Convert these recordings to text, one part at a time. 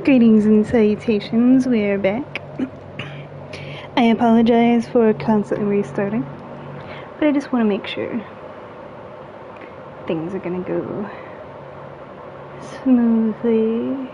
Greetings and salutations, we're back. I apologize for constantly restarting, but I just want to make sure things are gonna go smoothly.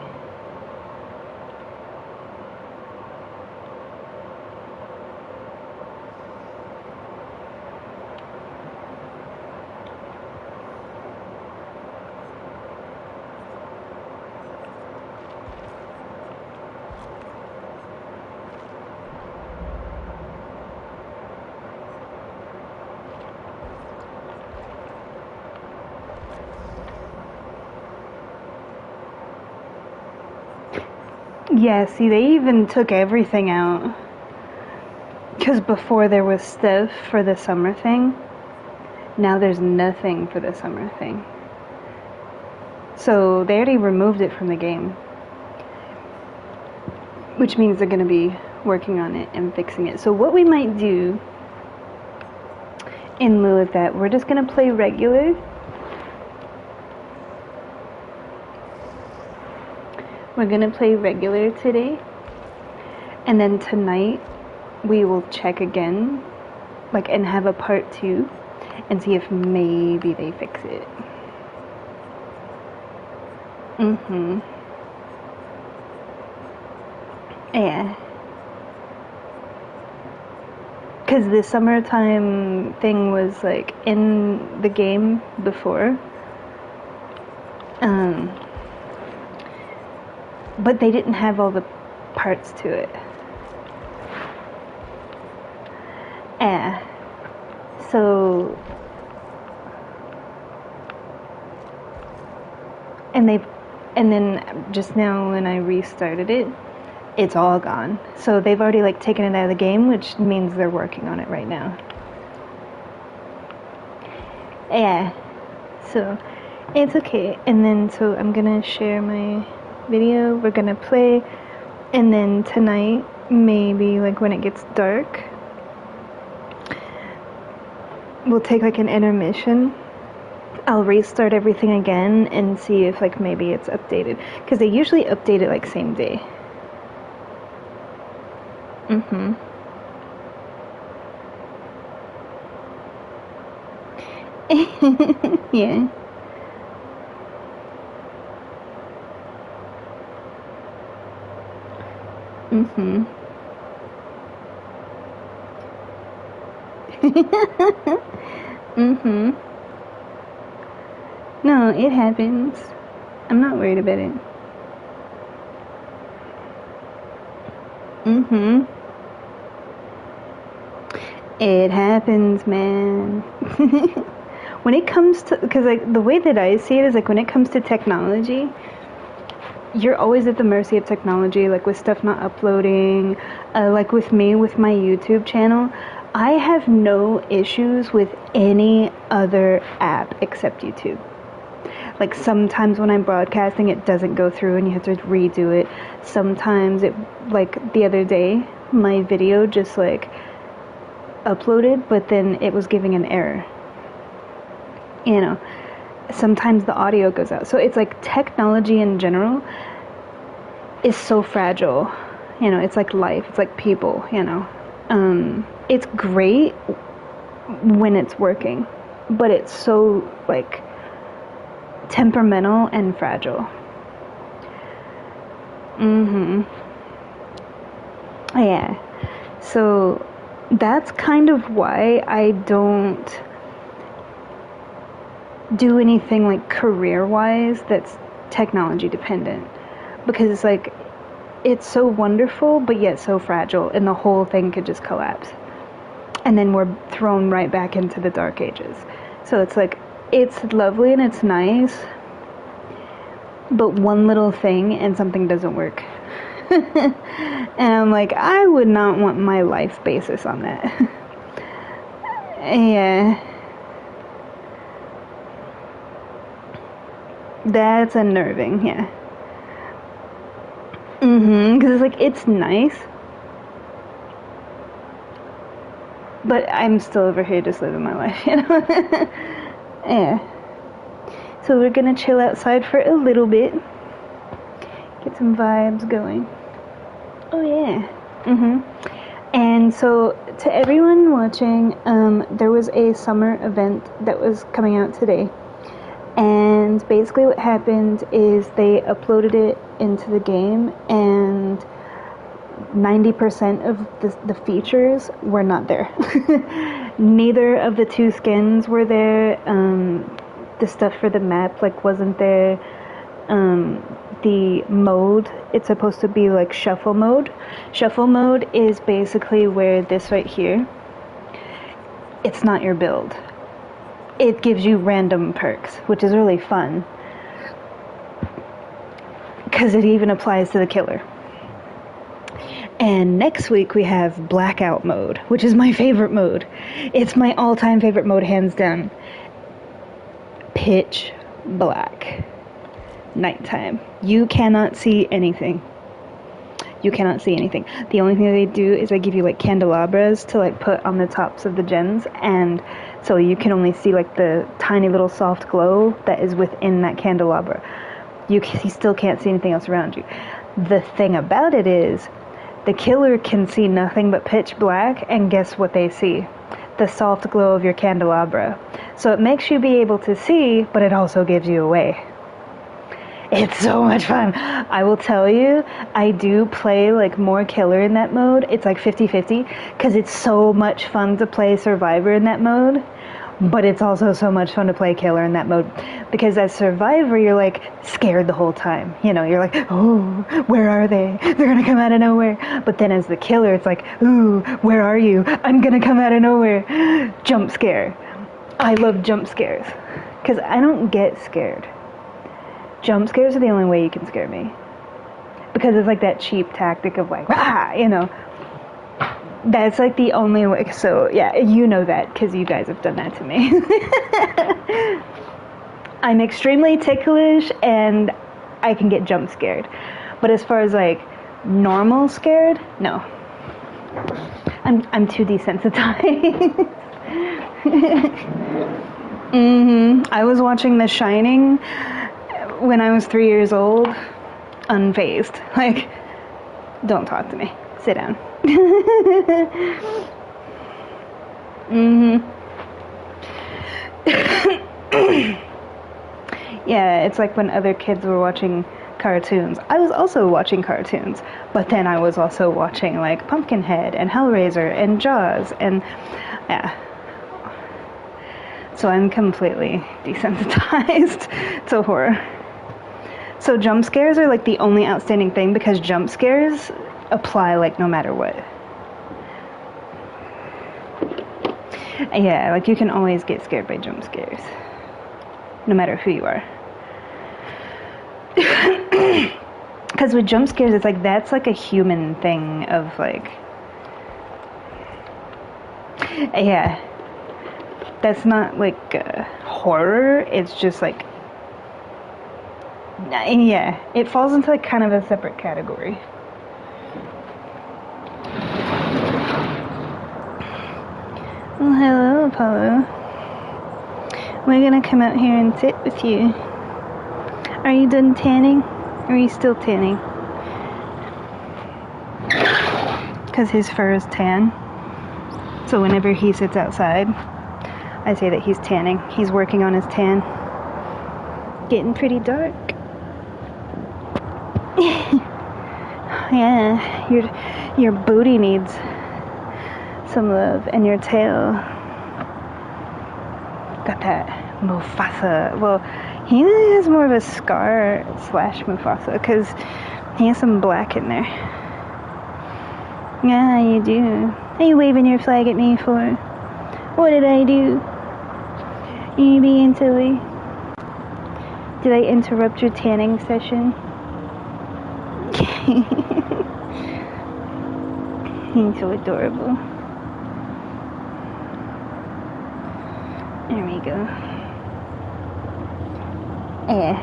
Yeah, see, they even took everything out. Because before there was stuff for the summer thing, now there's nothing for the summer thing. So they already removed it from the game. Which means they're going to be working on it and fixing it. So what we might do in lieu of that, we're just going to play regular. We're going to play regular today. And then tonight, we will check again, and have a part 2, and see if maybe they fix it. Yeah. Because the summertime thing was, in the game before. But they didn't have all the parts to it. Yeah. So... And then just now when I restarted it, it's all gone. So they've already taken it out of the game, which means they're working on it right now. Yeah. So it's okay. And then so I'm gonna share my video, we're gonna play, and then tonight, maybe when it gets dark, we'll take an intermission. I'll restart everything again and see if maybe it's updated, because they usually update it same day. Yeah. No, it happens. I'm not worried about it. It happens, man. When it comes to, because the way that I see it is when it comes to technology, you're always at the mercy of technology, with stuff not uploading, with me, with my YouTube channel. I have no issues with any other app except YouTube. Sometimes when I'm broadcasting, it doesn't go through and you have to redo it. Sometimes it, the other day, my video just uploaded, but then it was giving an error. Sometimes the audio goes out. So it's technology in general is so fragile. It's life. It's people, It's great when it's working, but it's so temperamental and fragile. Yeah. So that's kind of why I don't do anything career-wise that's technology dependent, because it's so wonderful but yet so fragile, and the whole thing could just collapse, and then we're thrown right back into the dark ages. So it's lovely and it's nice, but one little thing and something doesn't work. And I'm I would not want my life basis on that. Yeah. That's unnerving, yeah. Because it's nice, but I'm still over here just living my life, Yeah. So we're gonna chill outside for a little bit, Get some vibes going. Oh yeah. And so, to everyone watching, there was a summer event that was coming out today. And basically what happened is they uploaded it into the game, and 90% of the features were not there. Neither of the two skins were there. The stuff for the map wasn't there. The mode, it's supposed to be like shuffle mode. Shuffle mode is basically where this right here, it's not your build. It gives you random perks, which is really fun. Because it even applies to the killer. And next week we have blackout mode, which is my favorite mode. It's my all-time favorite mode, hands down. Pitch black. Nighttime. You cannot see anything. You cannot see anything. The only thing that they do is they give you candelabras to put on the tops of the gens, and so you can only see the tiny little soft glow that is within that candelabra. You still can't see anything else around you. The thing about it is, the killer can see nothing but pitch black, and guess what they see? The soft glow of your candelabra. So it makes you be able to see, but it also gives you away. It's so much fun. I will tell you, I do play more killer in that mode. It's 50-50, because it's so much fun to play survivor in that mode. But it's also so much fun to play killer in that mode, because as survivor you're scared the whole time. You're oh, where are they? They're gonna come out of nowhere. But then as the killer, it's ooh, where are you? I'm gonna come out of nowhere. Jump scare. I love jump scares, because I don't get scared. Jump scares are the only way you can scare me, because it's that cheap tactic of rah, That's the only way. So yeah, you know that because you guys have done that to me. I'm extremely ticklish and I can get jump scared, but as far as normal scared, no. I'm too desensitized. I was watching The Shining when I was 3 years old, unfazed. Don't talk to me. Sit down. Yeah, it's when other kids were watching cartoons. I was also watching cartoons, but then I was also watching Pumpkinhead and Hellraiser and Jaws, and yeah. So I'm completely desensitized to horror. So jump scares are the only outstanding thing, because jump scares apply no matter what. Yeah, you can always get scared by jump scares, no matter who you are. Because with jump scares, it's that's a human thing of yeah, that's not horror. It's just yeah, it falls into kind of a separate category. Well, hello, Apollo. We're gonna come out here and sit with you. Are you done tanning? Or are you still tanning? Because his fur is tan. So whenever he sits outside, I say that he's tanning. He's working on his tan. Getting pretty dark. Yeah, your booty needs some love, and your tail got that Mufasa. Well, he has more of a Scar / Mufasa, because he has some black in there. Yeah, you do. Are you waving your flag at me for? What did I do? You being silly? Did I interrupt your tanning session? He's so adorable. There we go. Yeah.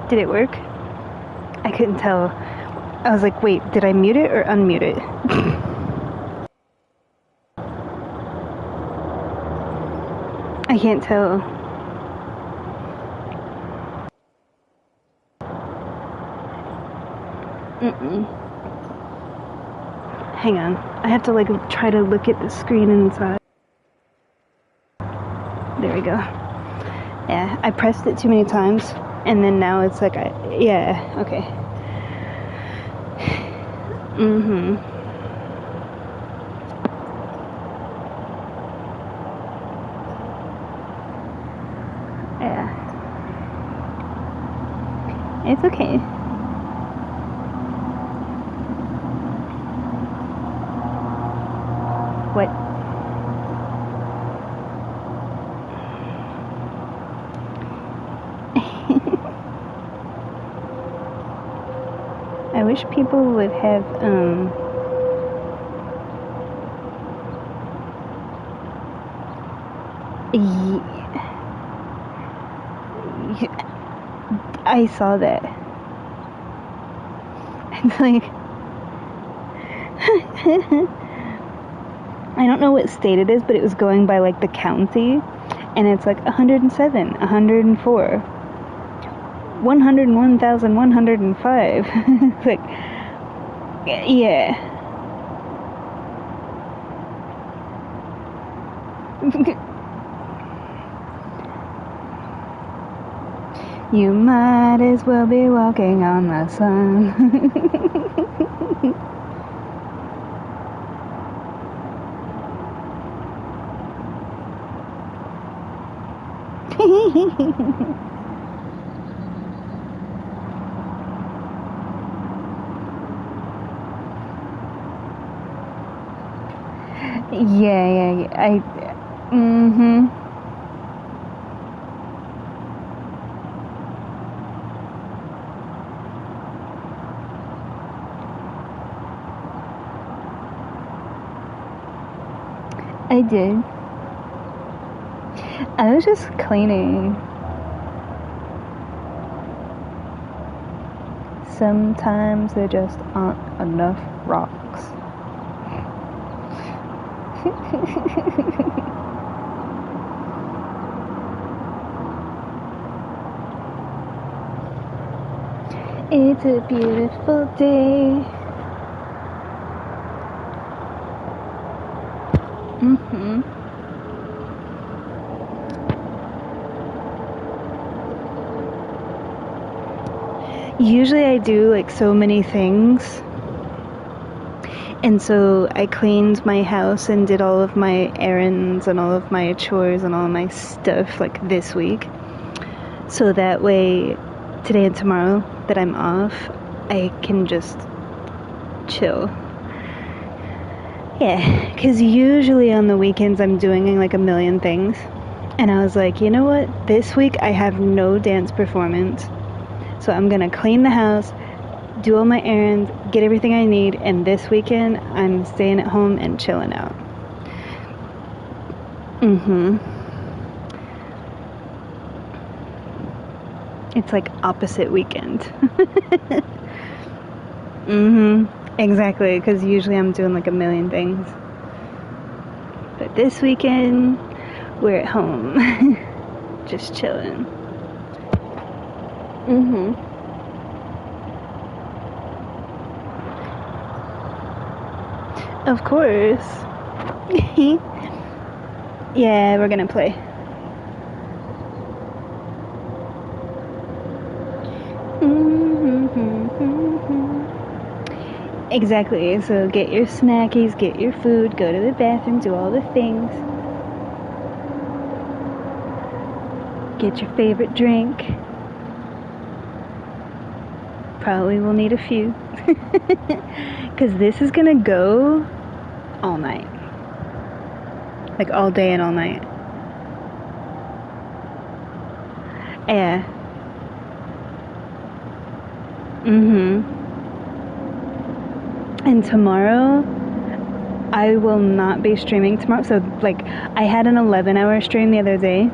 Did it work? I couldn't tell. I was like, wait, did I mute it or unmute it? I can't tell. Hang on. I have to like try to look at the screen inside. There we go. Yeah, I pressed it too many times, and then now it's like, yeah, okay. Yeah. It's okay. What? I wish people would have, I saw that. It's like, I don't know what state it is, but it was going by like the county, and it's like 107, 104, 101,105. It's like, yeah. You might as well be walking on the sun. Yeah. I did. I was just cleaning. Sometimes there just aren't enough rocks. It's a beautiful day. Usually I do like so many things, and so I cleaned my house and did all of my errands and all of my chores and all my stuff like this week, so that way today and tomorrow that I'm off, I can just chill. Yeah, because usually on the weekends I'm doing like a million things, and I was like, you know what, this week I have no dance performance, so I'm gonna clean the house, do all my errands, get everything I need, and this weekend I'm staying at home and chilling out. It's like opposite weekend. Exactly, because usually I'm doing like a million things. But this weekend, we're at home. Just chilling. Of course. Yeah, we're gonna play. Exactly, so get your snackies, get your food, go to the bathroom, do all the things. Get your favorite drink. Probably will need a few. Because this is gonna go all night. Like all day and all night. Yeah. And tomorrow, I will not be streaming tomorrow. So, like, I had an 11-hour stream the other day.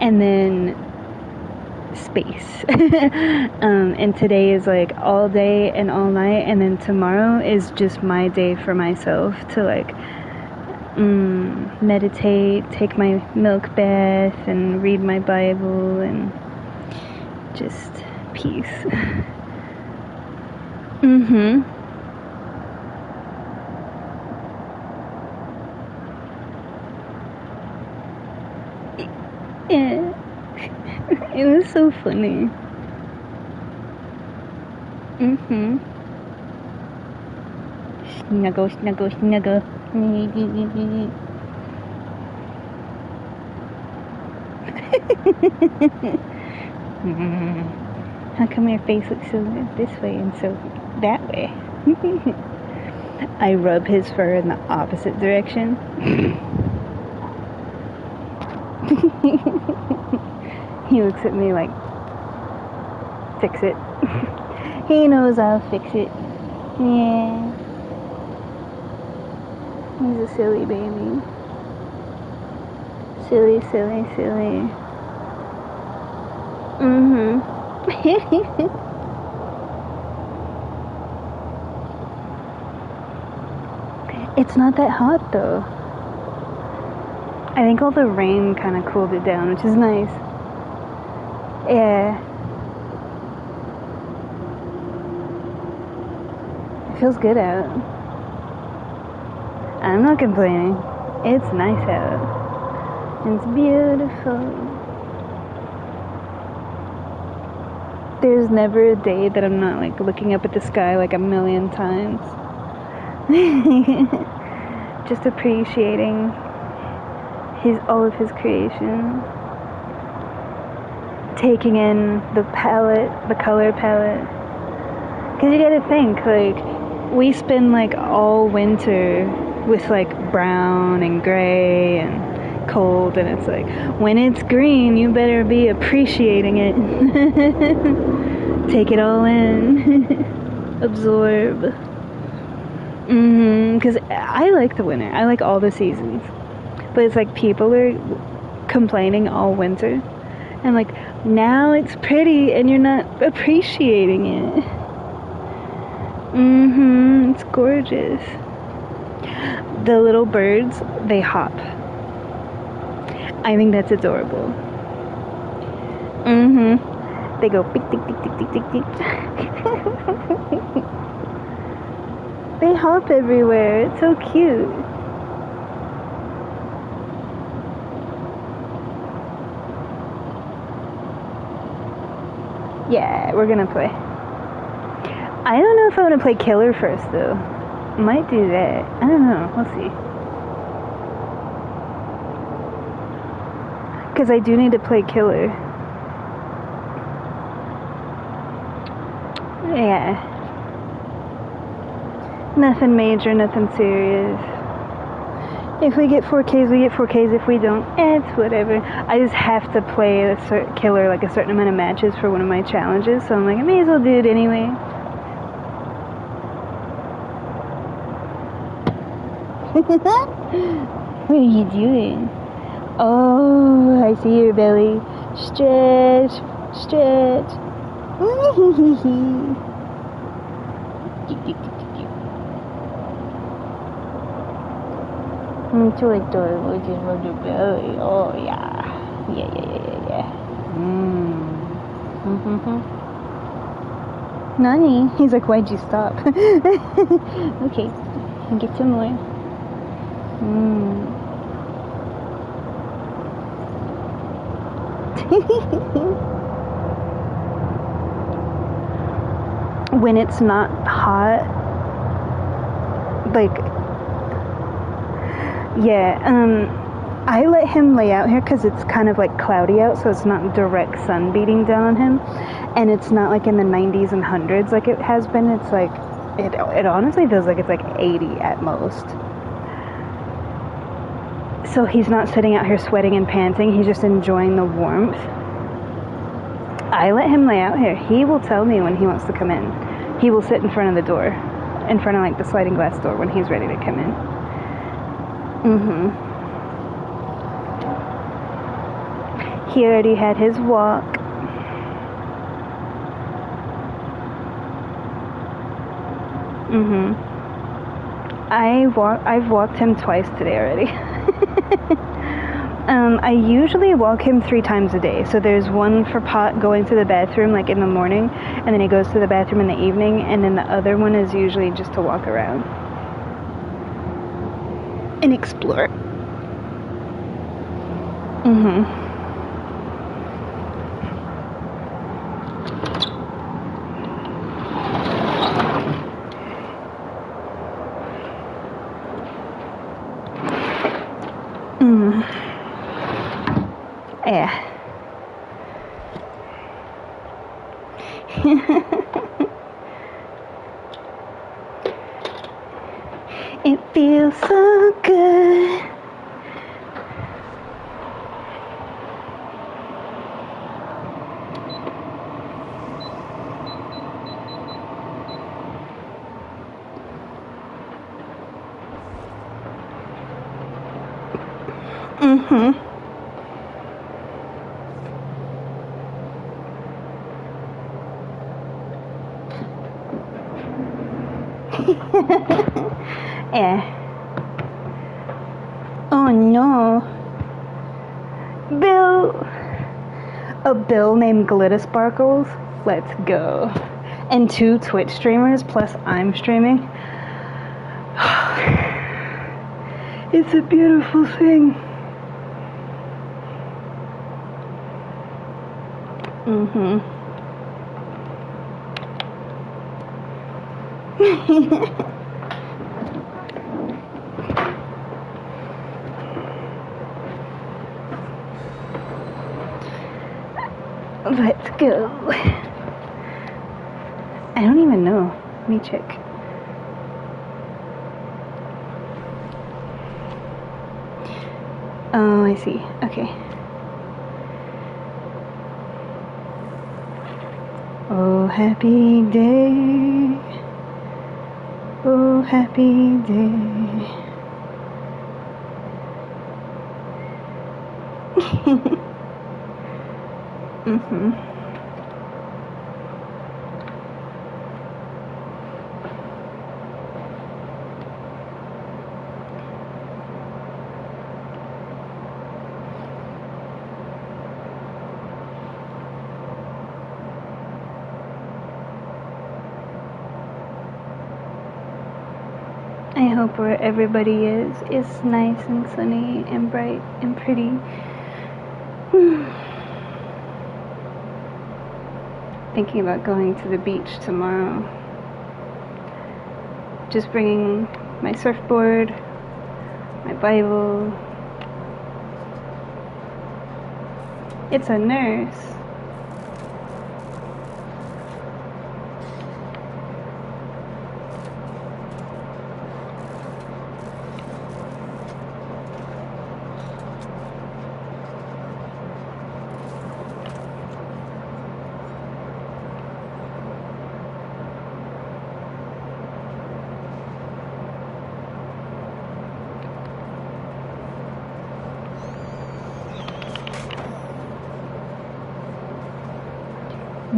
And then space. And today is like all day and all night, and then tomorrow is just my day for myself to like meditate, take my milk bath, and read my Bible, and just peace. Yeah. It was so funny. Snuggle, snuggle, snuggle. How come your face looks so this way and so that way? I rub his fur in the opposite direction. He looks at me like, fix it. He knows I'll fix it. Yeah. He's a silly baby. Silly, silly, silly. It's not that hot though. I think all the rain kind of cooled it down, which is nice. Yeah. It feels good out. I'm not complaining. It's nice out. It's beautiful. There's never a day that I'm not like looking up at the sky like a million times. Just appreciating all of his creation. Taking in the palette, the color palette. Because you gotta think, like, we spend like all winter with like brown and gray and cold, and it's like, when it's green, you better be appreciating it. Take it all in. Absorb. Because I like the winter. I like all the seasons. But it's like people are complaining all winter. And like, now it's pretty and you're not appreciating it. It's gorgeous. The little birds, they hop. I think that's adorable. They go tick, tick, tick, tick, tick, tick, tick. They hop everywhere. It's so cute. Yeah, we're gonna play. I don't know if I want to play killer first though. Might do that. I don't know. We'll see. Because I do need to play killer. Yeah. Nothing major, nothing serious. If we get 4Ks, we get 4Ks. If we don't, it's whatever. I just have to play a killer like a certain amount of matches for one of my challenges, so I'm like, I may as well do it anyway. What are you doing? Oh, I see your belly. Stretch, stretch. It's so adorable, just rub your belly. Oh, yeah. Yeah. Nani? He's like, why'd you stop? Okay, get some more. When it's not hot, like, yeah, I let him lay out here because it's kind of like cloudy out, so it's not direct sun beating down on him, and it's not like in the 90s and 100s like it has been. It's like, it honestly feels like it's like 80 at most. So he's not sitting out here sweating and panting, he's just enjoying the warmth. I let him lay out here. He will tell me when he wants to come in. He will sit in front of the door, in front of like the sliding glass door when he's ready to come in. He already had his walk. I've walked him twice today already. I usually walk him 3 times a day. So there's one for Pot going to the bathroom like in the morning, and then he goes to the bathroom in the evening, and then the other one is usually just to walk around and explore. Yeah. It feels so good. Yeah. Oh no. Bill. A Bill named Glitter Sparkles? Let's go. And 2 Twitch streamers, plus I'm streaming. It's a beautiful thing. Let's go. I don't even know. Let me check. Oh, I see. Okay. Oh, happy day. Oh, happy day. I hope where everybody is nice and sunny and bright and pretty. Thinking about going to the beach tomorrow. Just bringing my surfboard, my Bible. It's a nurse.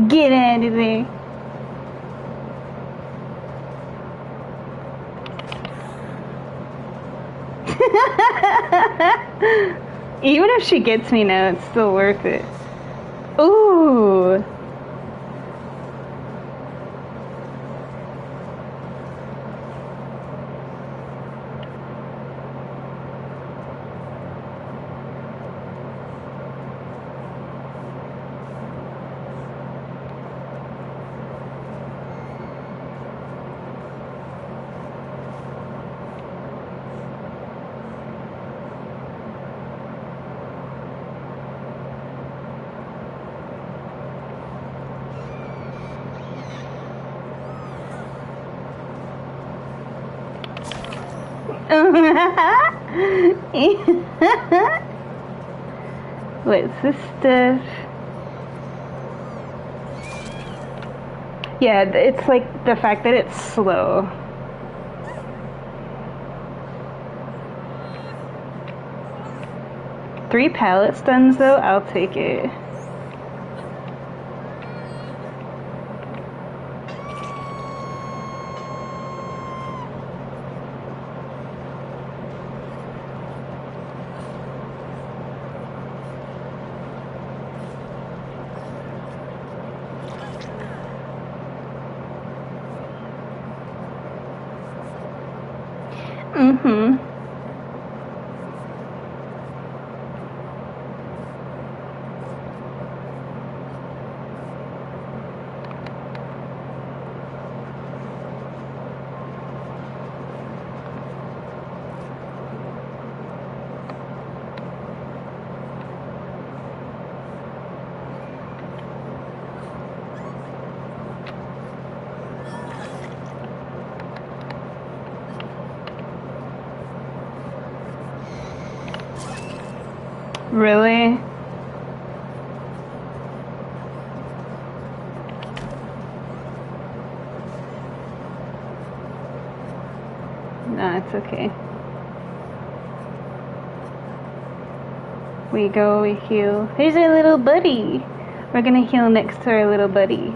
Get out of there. Even if she gets me now, it's still worth it. Ooh. What's this stuff? Yeah, it's like the fact that it's slow. Three pallet stuns though, I'll take it. Really? No, it's okay. We go, we heal. Here's our little buddy. We're gonna heal next to our little buddy.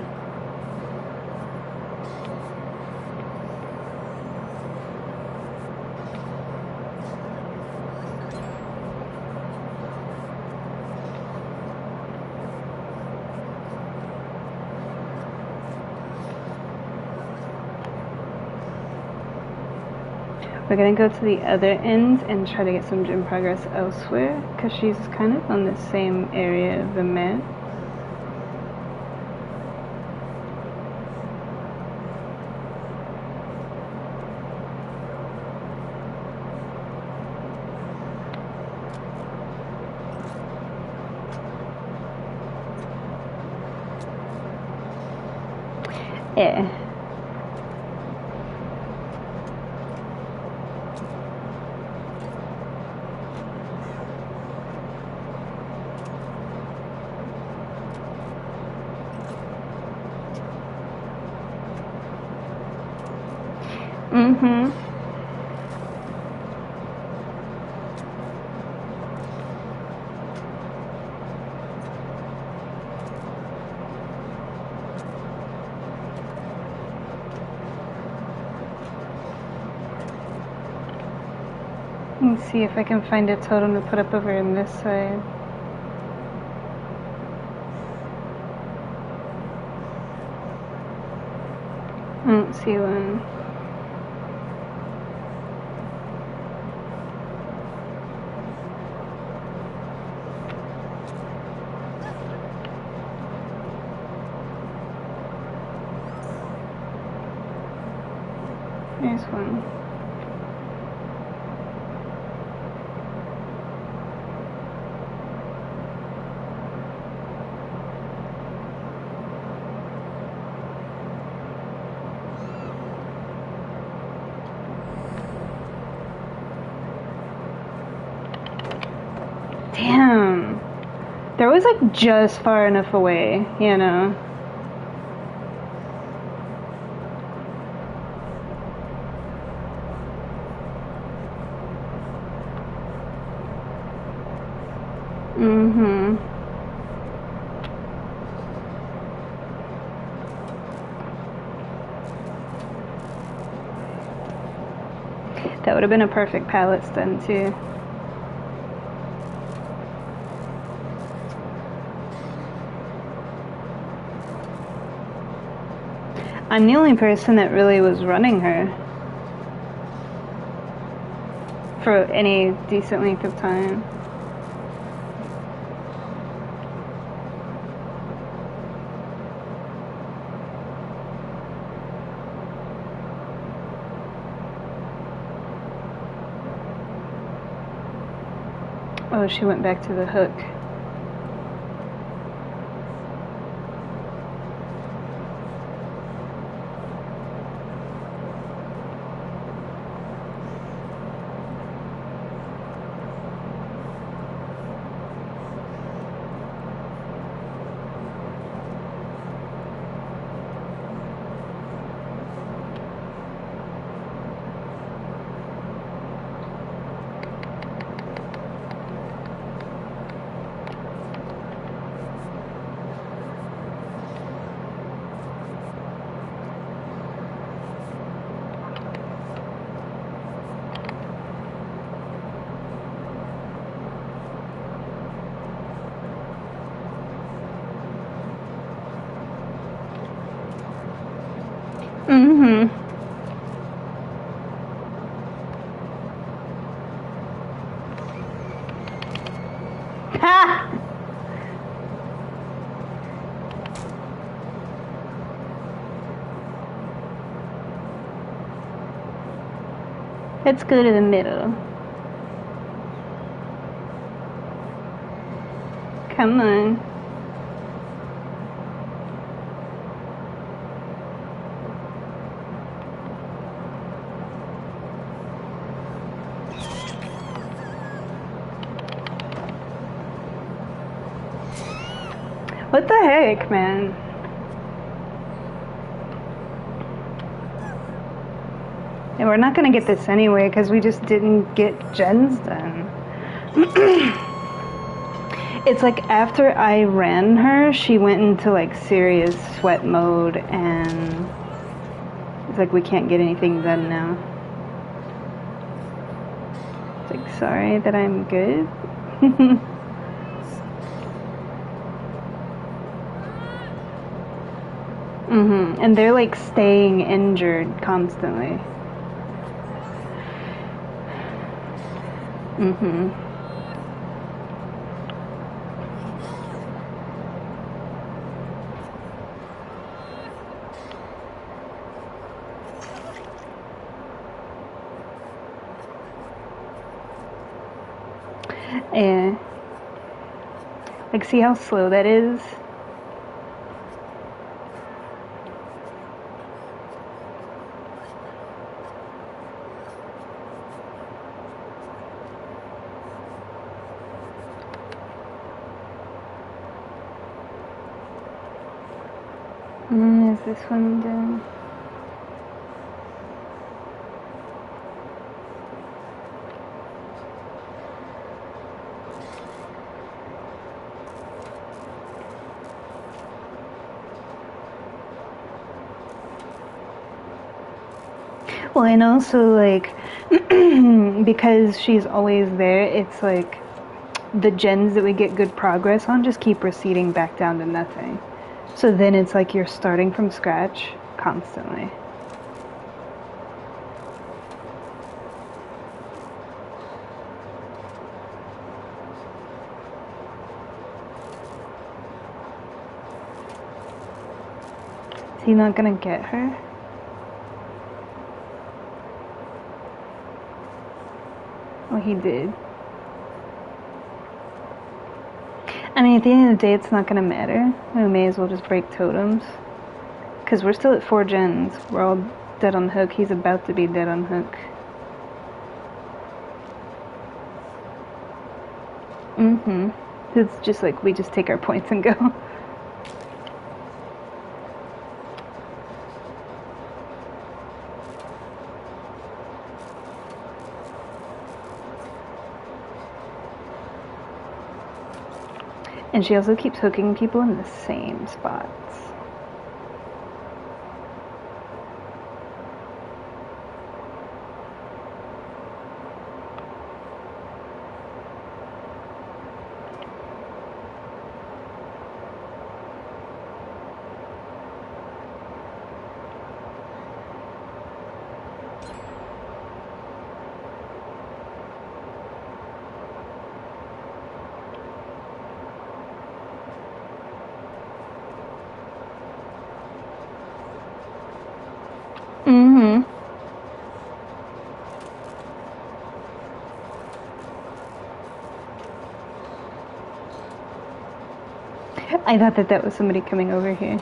We're gonna go to the other end and try to get some gym progress elsewhere, because she's kind of on the same area of the map. Yeah. Mm-hmm. Let's see if I can find a totem to put up over on this side. I don't see one. There's one. Damn. There was like just far enough away, you know. Mm-hmm. That would have been a perfect palette stun too. I'm the only person that really was running her for any decent length of time. Oh, she went back to the hook. Mm-hmm. Ha! Let's go to the middle. Come on. What the heck, man? And we're not gonna get this anyway because we just didn't get gens done. It's like after I ran her, she went into like serious sweat mode, and it's like we can't get anything done now. It's like, sorry that I'm good. And they're like staying injured constantly. Yeah. Like, see how slow that is? Is this one done? Well, and also, like, because she's always there, it's like the gens that we get good progress on just keep receding back down to nothing. So then it's like you're starting from scratch constantly. Is he not gonna get her? Well, he did. I mean, at the end of the day, it's not gonna matter. We may as well just break totems. Because we're still at 4 gens. We're all dead on hook. He's about to be dead on hook. It's just like we just take our points and go. And she also keeps hooking people in the same spots. I thought that was somebody coming over here.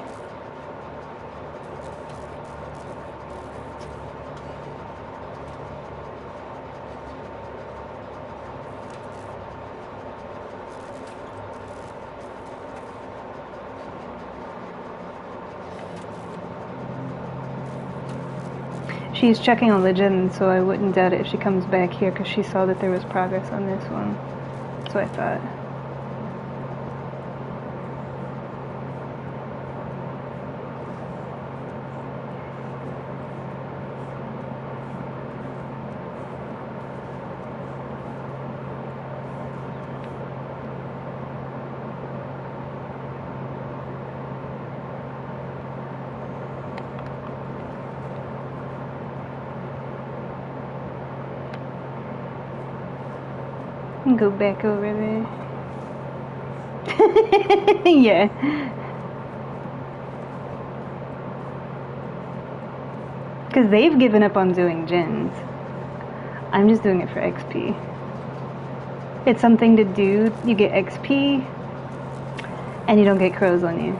She's checking on Legend, so I wouldn't doubt it if she comes back here because she saw that there was progress on this one. So I thought. Go back over there. Yeah. Because they've given up on doing gens. I'm just doing it for XP. It's something to do. You get XP, and you don't get crows on you.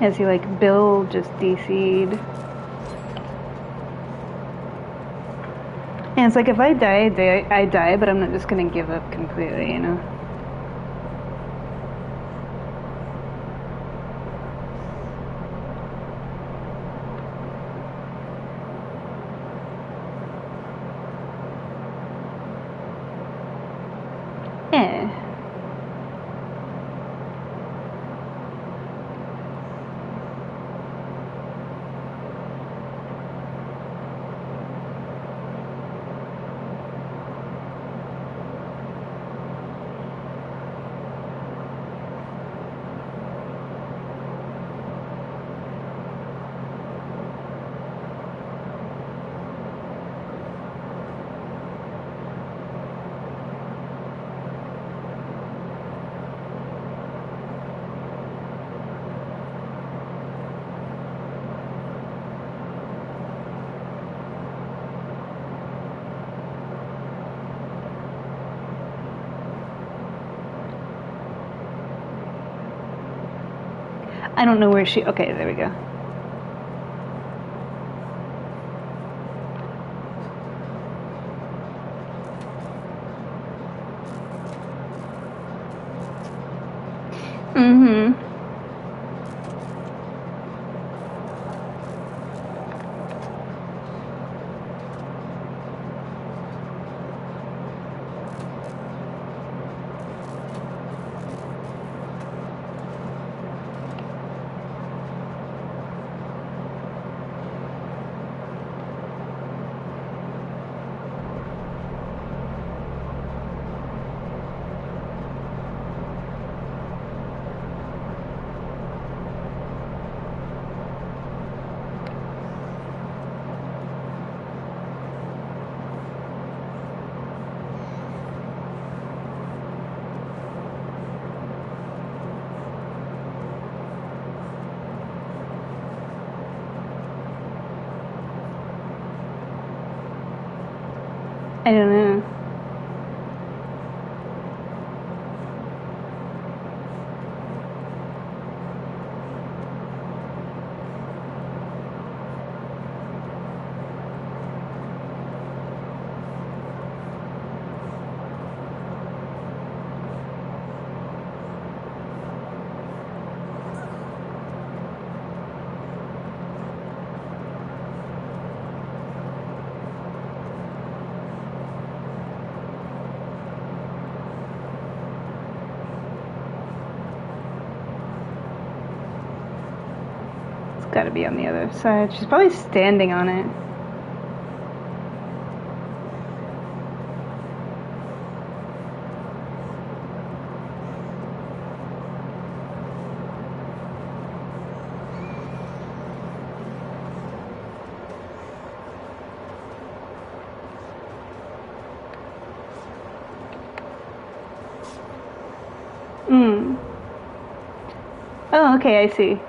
As he like Bill just DC'd. And it's like if I die, I die, but I'm not just gonna give up completely, you know? Eh. I don't know where she... Okay, there we go. Mm-hmm. I don't know. It's gotta be on the other side. She's probably standing on it. Mm. Oh, okay, I see.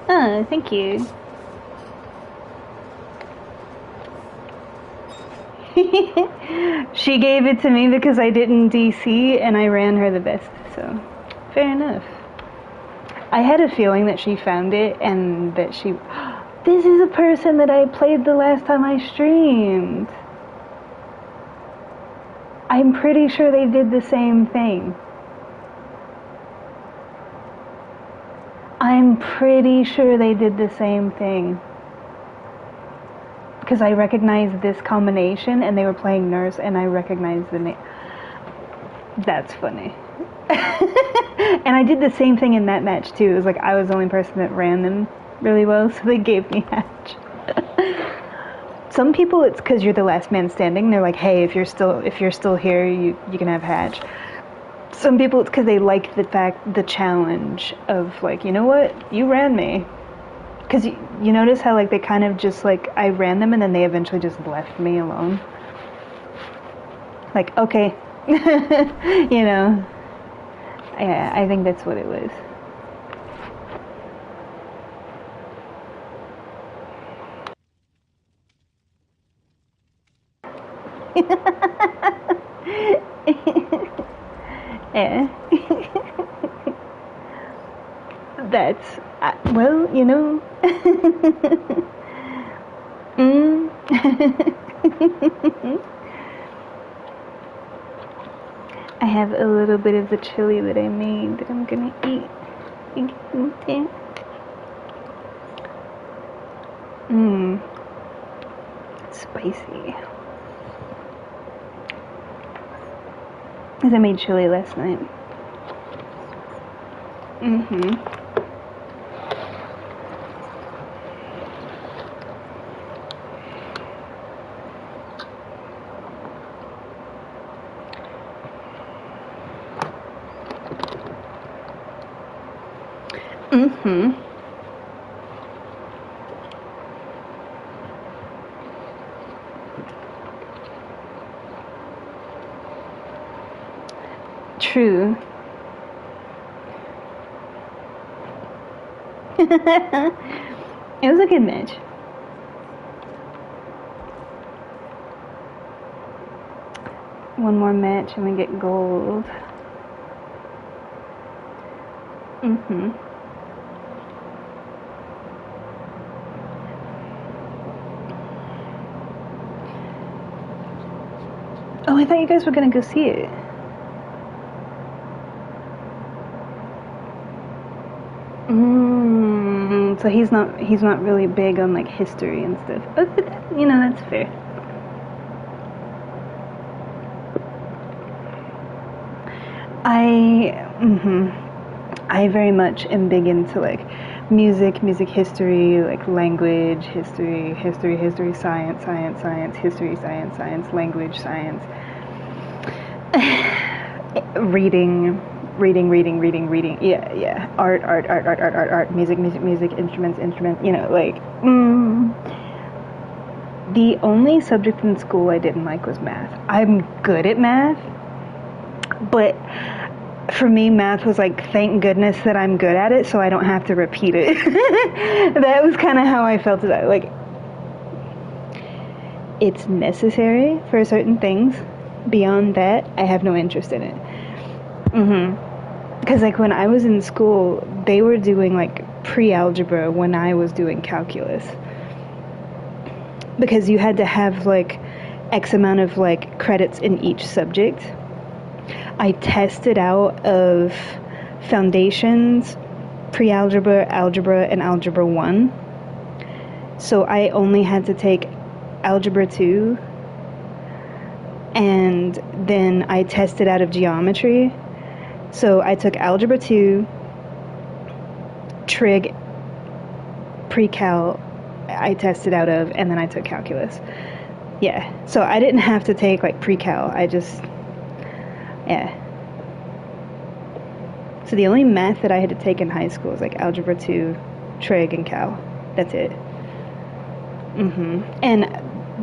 Oh, thank you. She gave it to me because I didn't DC and I ran her the best, so fair enough. I had a feeling that she found it and that she... This is a person that I played the last time I streamed. I'm pretty sure they did the same thing. I'm pretty sure they did the same thing. Because I recognized this combination and they were playing nurse and I recognized the name. That's funny. And I did the same thing in that match too. It was like I was the only person that ran them really well, so they gave me hatch. Some people it's because you're the last man standing. They're like, hey, if you're still here, you can have hatch. Some people it's because they like the challenge of like, you know what, you ran me. Because you notice how like they kind of just like I ran them and then they eventually just left me alone. Like, okay, you know. Yeah, I think that's what it was. Yeah. That's, well, you know. mm. I have a little bit of the chili that I made that I'm gonna eat. Spicy. Because I made chili last night. True. It was a good match. One more match and we get gold. Oh, I thought you guys were gonna go see it. So he's not really big on like history and stuff. But you know, that's fair. I very much am big into like music history, like language history, science, history, science, language, science, reading. Yeah. Art, music, instruments, you know, like, the only subject in school I didn't like was math. I'm good at math, but for me, math was like, thank goodness that I'm good at it so I don't have to repeat it. That was kind of how I felt about it. Like, it's necessary for certain things. Beyond that, I have no interest in it. Because like when I was in school, they were doing like pre-algebra when I was doing calculus. Because you had to have like X amount of like credits in each subject. I tested out of foundations, pre-algebra, algebra, and algebra 1. So I only had to take algebra 2, and then I tested out of geometry. So I took algebra 2, trig, pre-cal, I tested out of, and then I took calculus. Yeah, so I didn't have to take like pre-cal, yeah. So the only math that I had to take in high school was like algebra 2, trig, and cal. That's it. And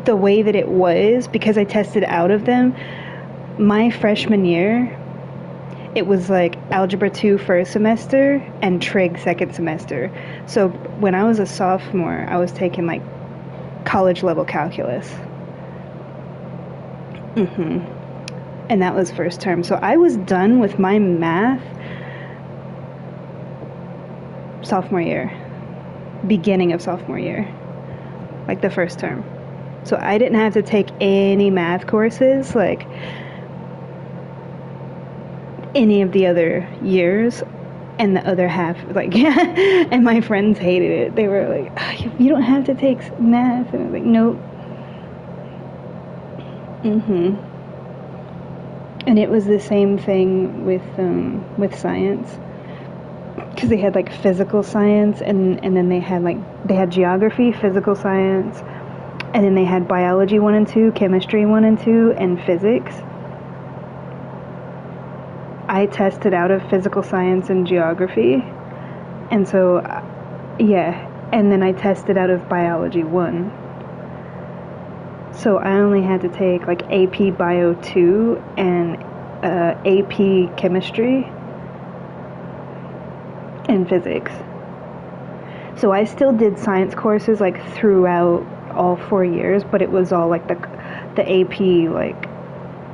the way that it was, because I tested out of them, my freshman year, it was like algebra 2 first semester and trig second semester. So when I was a sophomore, I was taking like college level calculus. And that was first term. So I was done with my math sophomore year, beginning of sophomore year, like the first term. So I didn't have to take any math courses like any of the other years, and the other half, like, and my friends hated it. They were like, oh, you don't have to take math. And I was like, nope. And it was the same thing with science, because they had like physical science, and then they had geography, physical science, and then they had biology 1 and 2, chemistry 1 and 2, and physics. I tested out of physical science and geography, and so, yeah, and then I tested out of biology 1. So I only had to take like AP Bio 2 and AP Chemistry and Physics. So I still did science courses like throughout all 4 years, but it was all like the AP like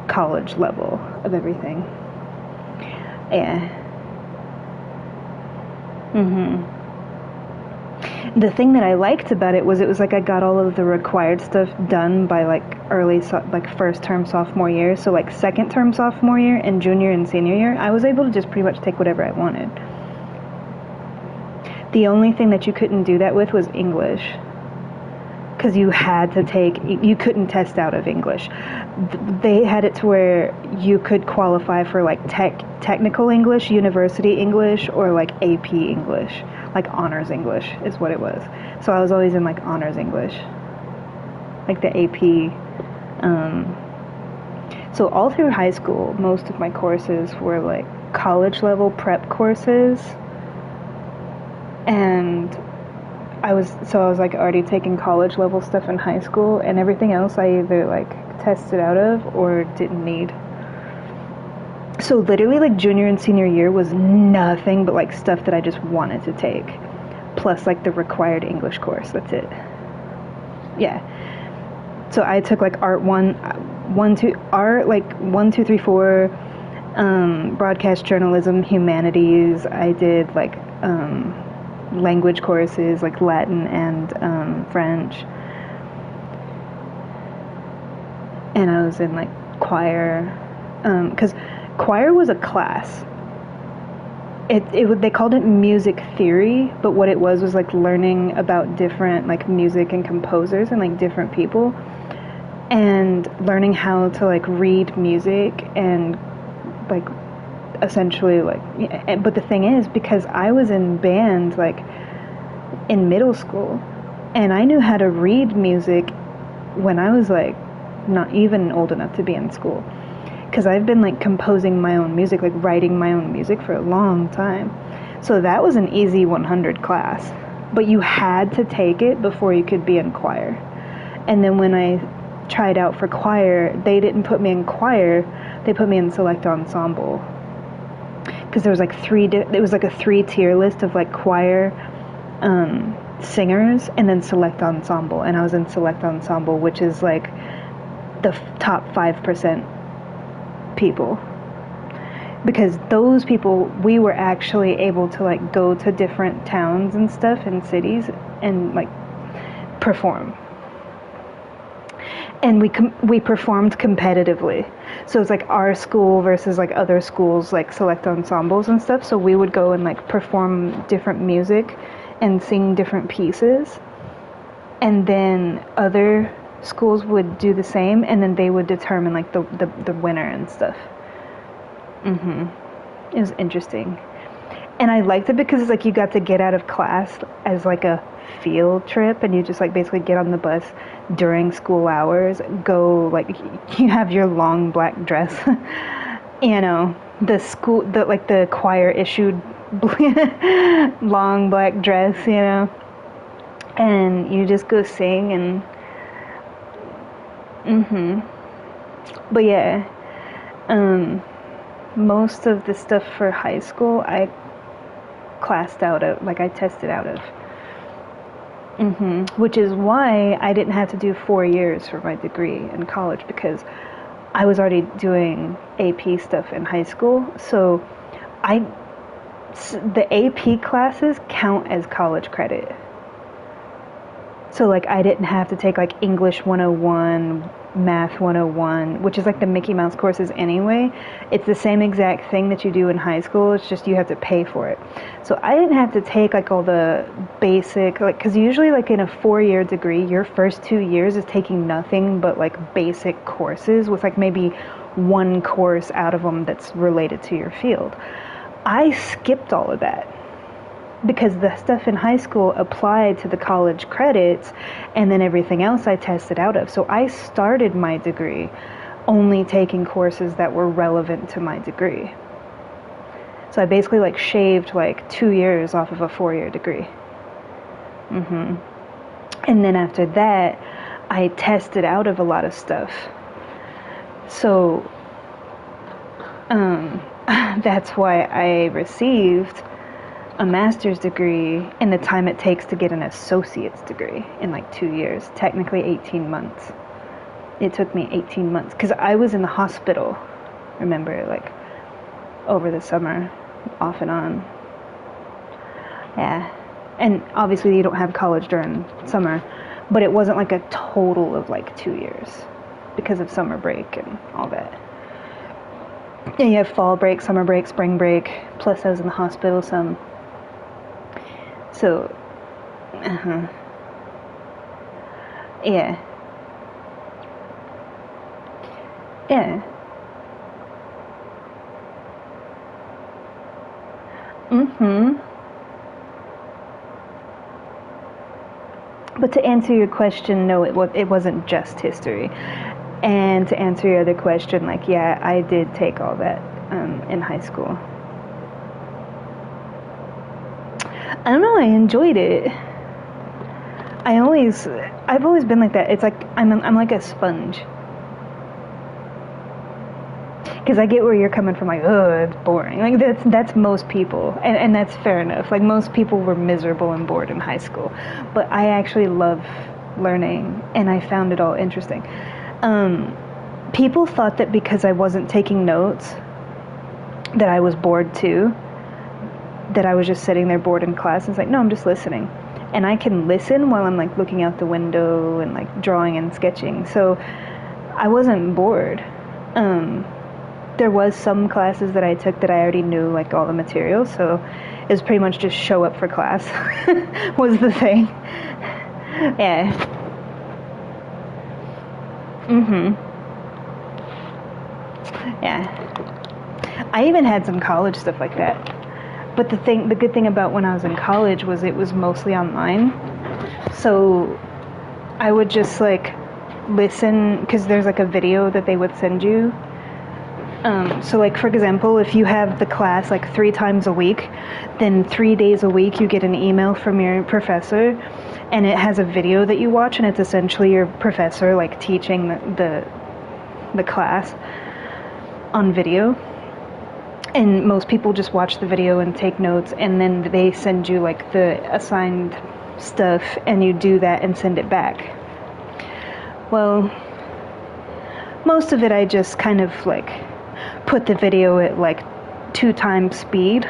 college level of everything. Yeah. Mm-hmm. The thing that I liked about it was like I got all of the required stuff done by like like first term sophomore year. So like second term sophomore year and junior and senior year, I was able to just pretty much take whatever I wanted. The only thing that you couldn't do that with was English. Because you had to you couldn't test out of English. They had it to where you could qualify for like technical English, university English, or like AP English. Like honors English is what it was. So I was always in like honors English. Like the AP. So all through high school, most of my courses were like college level prep courses. And I was like already taking college level stuff in high school, and everything else I either like tested out of or didn't need. So literally like junior and senior year was nothing but like stuff that I just wanted to take, plus like the required English course. That's it. Yeah. So I took like art 1, 2, art like 1, 2, 3, 4, broadcast journalism, humanities. I did like language courses like Latin and French, and I was in like choir, because choir was a class. They called it music theory, but what it was like learning about different like music and composers and like different people, and learning how to like read music and like essentially like. But the thing is, because I was in band like in middle school, and I knew how to read music when I was like not even old enough to be in school, because I've been like composing my own music, like writing my own music for a long time. So that was an easy 100 class, but you had to take it before you could be in choir. And then when I tried out for choir, they didn't put me in choir, they put me in select ensemble, because there was like it was like a 3-tier list of like choir, singers, and then select ensemble, and I was in select ensemble, which is like the top 5% people, because those people, we were actually able to like go to different towns and stuff and cities and like perform, and we performed competitively. So it's like our school versus like other schools, like select ensembles and stuff. So we would go and like perform different music and sing different pieces, and then other schools would do the same, and then they would determine like the winner and stuff. It was interesting, and I liked it because it's like you got to get out of class as like a field trip, and you just like basically get on the bus during school hours, go like you have your long black dress, you know, the choir issued long black dress, you know, and you just go sing and but yeah, most of the stuff for high school I classed out of, like I tested out of. Which is why I didn't have to do 4 years for my degree in college, because I was already doing AP stuff in high school. So the AP classes count as college credit. So like I didn't have to take like English 101, Math 101, which is like the Mickey Mouse courses anyway. It's the same exact thing that you do in high school. It's just you have to pay for it. So I didn't have to take like all the basic, like, because usually like in a 4-year degree, your first 2 years is taking nothing but like basic courses with like maybe one course out of them that's related to your field. I skipped all of that, because the stuff in high school applied to the college credits, and then everything else I tested out of. So I started my degree only taking courses that were relevant to my degree. So I basically like shaved like 2 years off of a 4-year degree. And then after that, I tested out of a lot of stuff. So that's why I received a master's degree in the time it takes to get an associate's degree in like 2 years, technically 18 months. It took me 18 months because I was in the hospital, remember, like over the summer, off and on. Yeah. And obviously you don't have college during summer, but it wasn't like a total of like 2 years because of summer break and all that. And you have fall break, summer break, spring break, plus I was in the hospital some. So, yeah. Yeah. But to answer your question, no, it wasn't just history. And to answer your other question, like, yeah, I did take all that in high school. I don't know, I enjoyed it. I've always been like that. It's like I'm like a sponge. Because I get where you're coming from, like, oh, it's boring. Like, that's most people, and that's fair enough. Like, most people were miserable and bored in high school. But I actually love learning, and I found it all interesting. People thought that because I wasn't taking notes, that I was bored too. That I was just sitting there bored in class. And it's like, no, I'm just listening. And I can listen while I'm, like, looking out the window and, like, drawing and sketching. So I wasn't bored. There was some classes that I took that I already knew, like, all the material, so it was pretty much just show up for class was the thing. Yeah. Yeah. I even had some college stuff like that. But the good thing about when I was in college was it was mostly online. So I would just, like, listen, because there's, like, a video that they would send you. So, like, for example, if you have the class, like, 3 times a week, then 3 days a week you get an email from your professor, and it has a video that you watch, and it's essentially your professor, like, teaching the class on video. And most people just watch the video and take notes, and then they send you, like, the assigned stuff, and you do that and send it back. Well, most of it I just kind of, like, put the video at, like, 2 times speed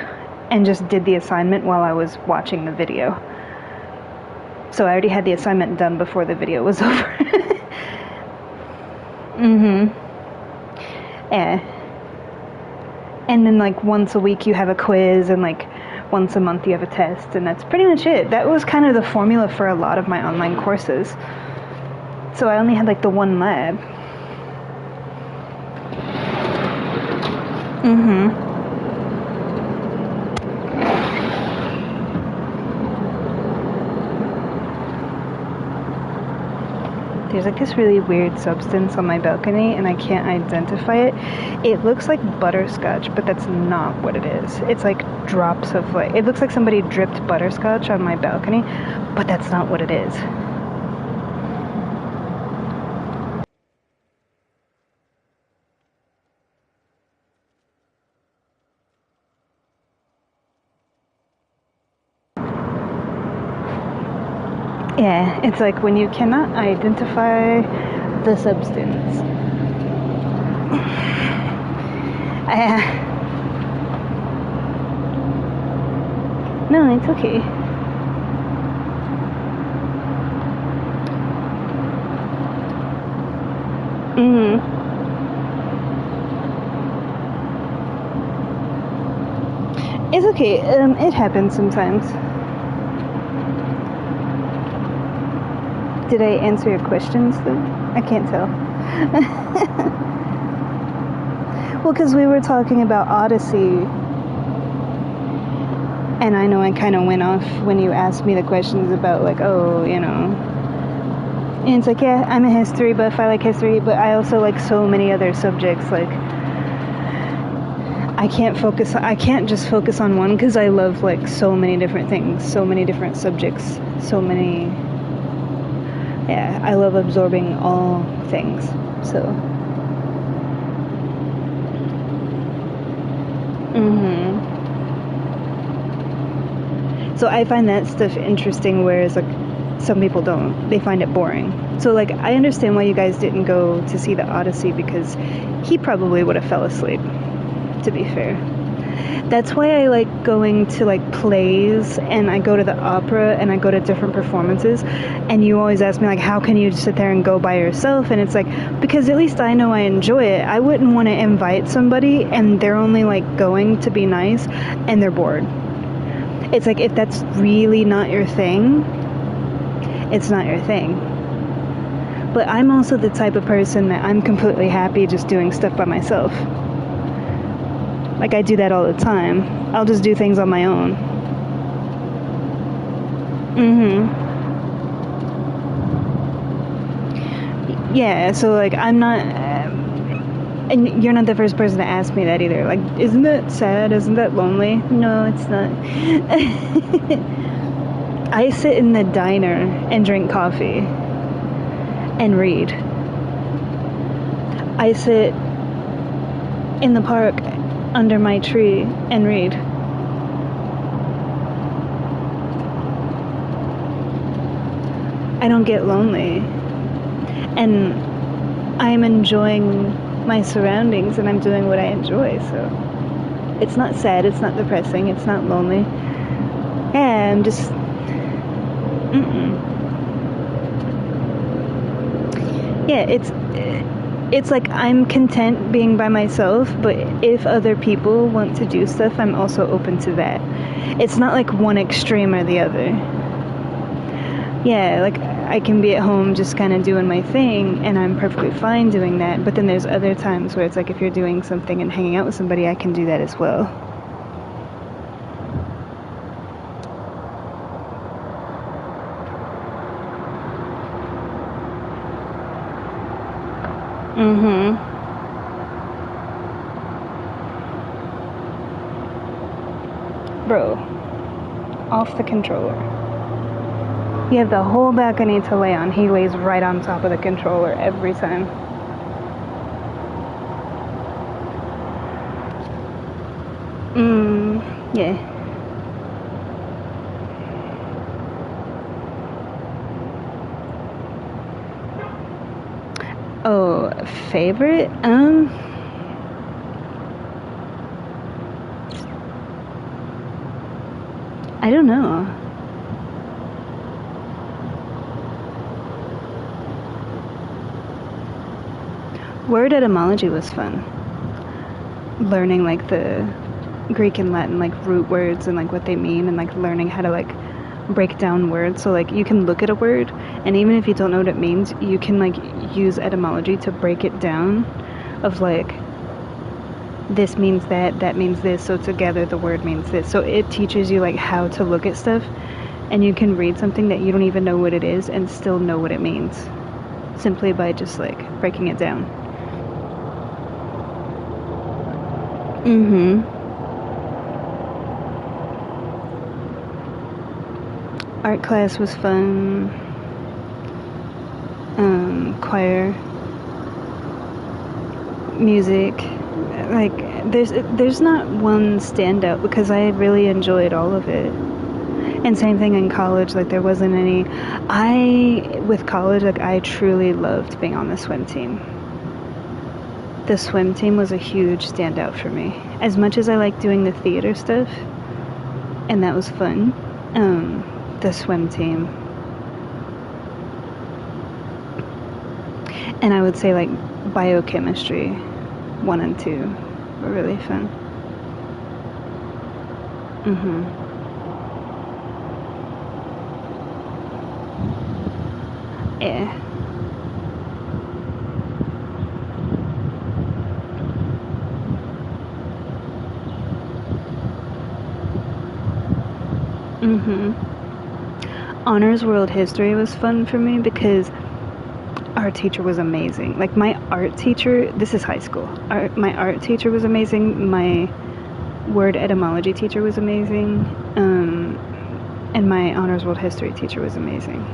and just did the assignment while I was watching the video. So I already had the assignment done before the video was over. Yeah. And then, like, once a week you have a quiz, and, like, once a month you have a test, and that's pretty much it. That was kind of the formula for a lot of my online courses. So I only had, like, the one lab. There's, like, this really weird substance on my balcony, and I can't identify it. It looks like butterscotch, but that's not what it is. It's like drops of, like, it looks like somebody dripped butterscotch on my balcony, but that's not what it is. Yeah, it's like when you cannot identify the substance. No, it's okay. It's okay. It happens sometimes. Did I answer your questions, though? I can't tell. Well, because we were talking about Odyssey, and I know I kind of went off when you asked me the questions about, like, oh, you know. And it's like, yeah, I'm a history buff, I like history, but I also like so many other subjects, like, I can't just focus on one, because I love, like, so many different things, so many different subjects, so many, yeah, I love absorbing all things, so. So I find that stuff interesting, whereas, like, some people don't. They find it boring. So, like, I understand why you guys didn't go to see the Odyssey, because he probably would have fell asleep, to be fair. That's why I like going to like plays, and I go to the opera, and I go to different performances. And you always ask me like, how can you sit there and go by yourself? And it's like, because at least I know I enjoy it. I wouldn't want to invite somebody and they're only like going to be nice and they're bored. It's like, if that's really not your thing, it's not your thing. But I'm also the type of person that I'm completely happy just doing stuff by myself. Like, I do that all the time. I'll just do things on my own. Yeah, so, like, I'm not... and you're not the first person to ask me that either. Like, isn't that sad? Isn't that lonely? No, it's not. I sit in the diner and drink coffee and read. I sit in the park under my tree and read. I don't get lonely. And I'm enjoying my surroundings and I'm doing what I enjoy, so it's not sad, it's not depressing, it's not lonely. Yeah, I'm just yeah, it's like I'm content being by myself, but if other people want to do stuff, I'm also open to that. It's not like one extreme or the other. Yeah, like I can be at home just kind of doing my thing, and I'm perfectly fine doing that. But then there's other times where it's like, if you're doing something and hanging out with somebody, I can do that as well. Bro, off the controller. You have the whole balcony to lay on. He lays right on top of the controller every time. Yeah. Oh, favorite? I don't know. Word etymology was fun. Learning like the Greek and Latin like root words and like what they mean, and like learning how to like break down words. So like you can look at a word, and even if you don't know what it means, you can like use etymology to break it down, of like, this means that, that means this, so together the word means this. So it teaches you like how to look at stuff, and you can read something that you don't even know what it is and still know what it means, simply by just like breaking it down. Art class was fun. Choir, music. Like, there's not one standout, because I really enjoyed all of it. And same thing in college. Like, there wasn't any. With college, like, I truly loved being on the swim team. The swim team was a huge standout for me. As much as I like doing the theater stuff, and that was fun, the swim team. And I would say like biochemistry 1 and 2 were really fun. Yeah. Honors World History was fun for me because our teacher was amazing. Like, my art teacher, this is high school, my art teacher was amazing, my word etymology teacher was amazing, and my Honors World History teacher was amazing.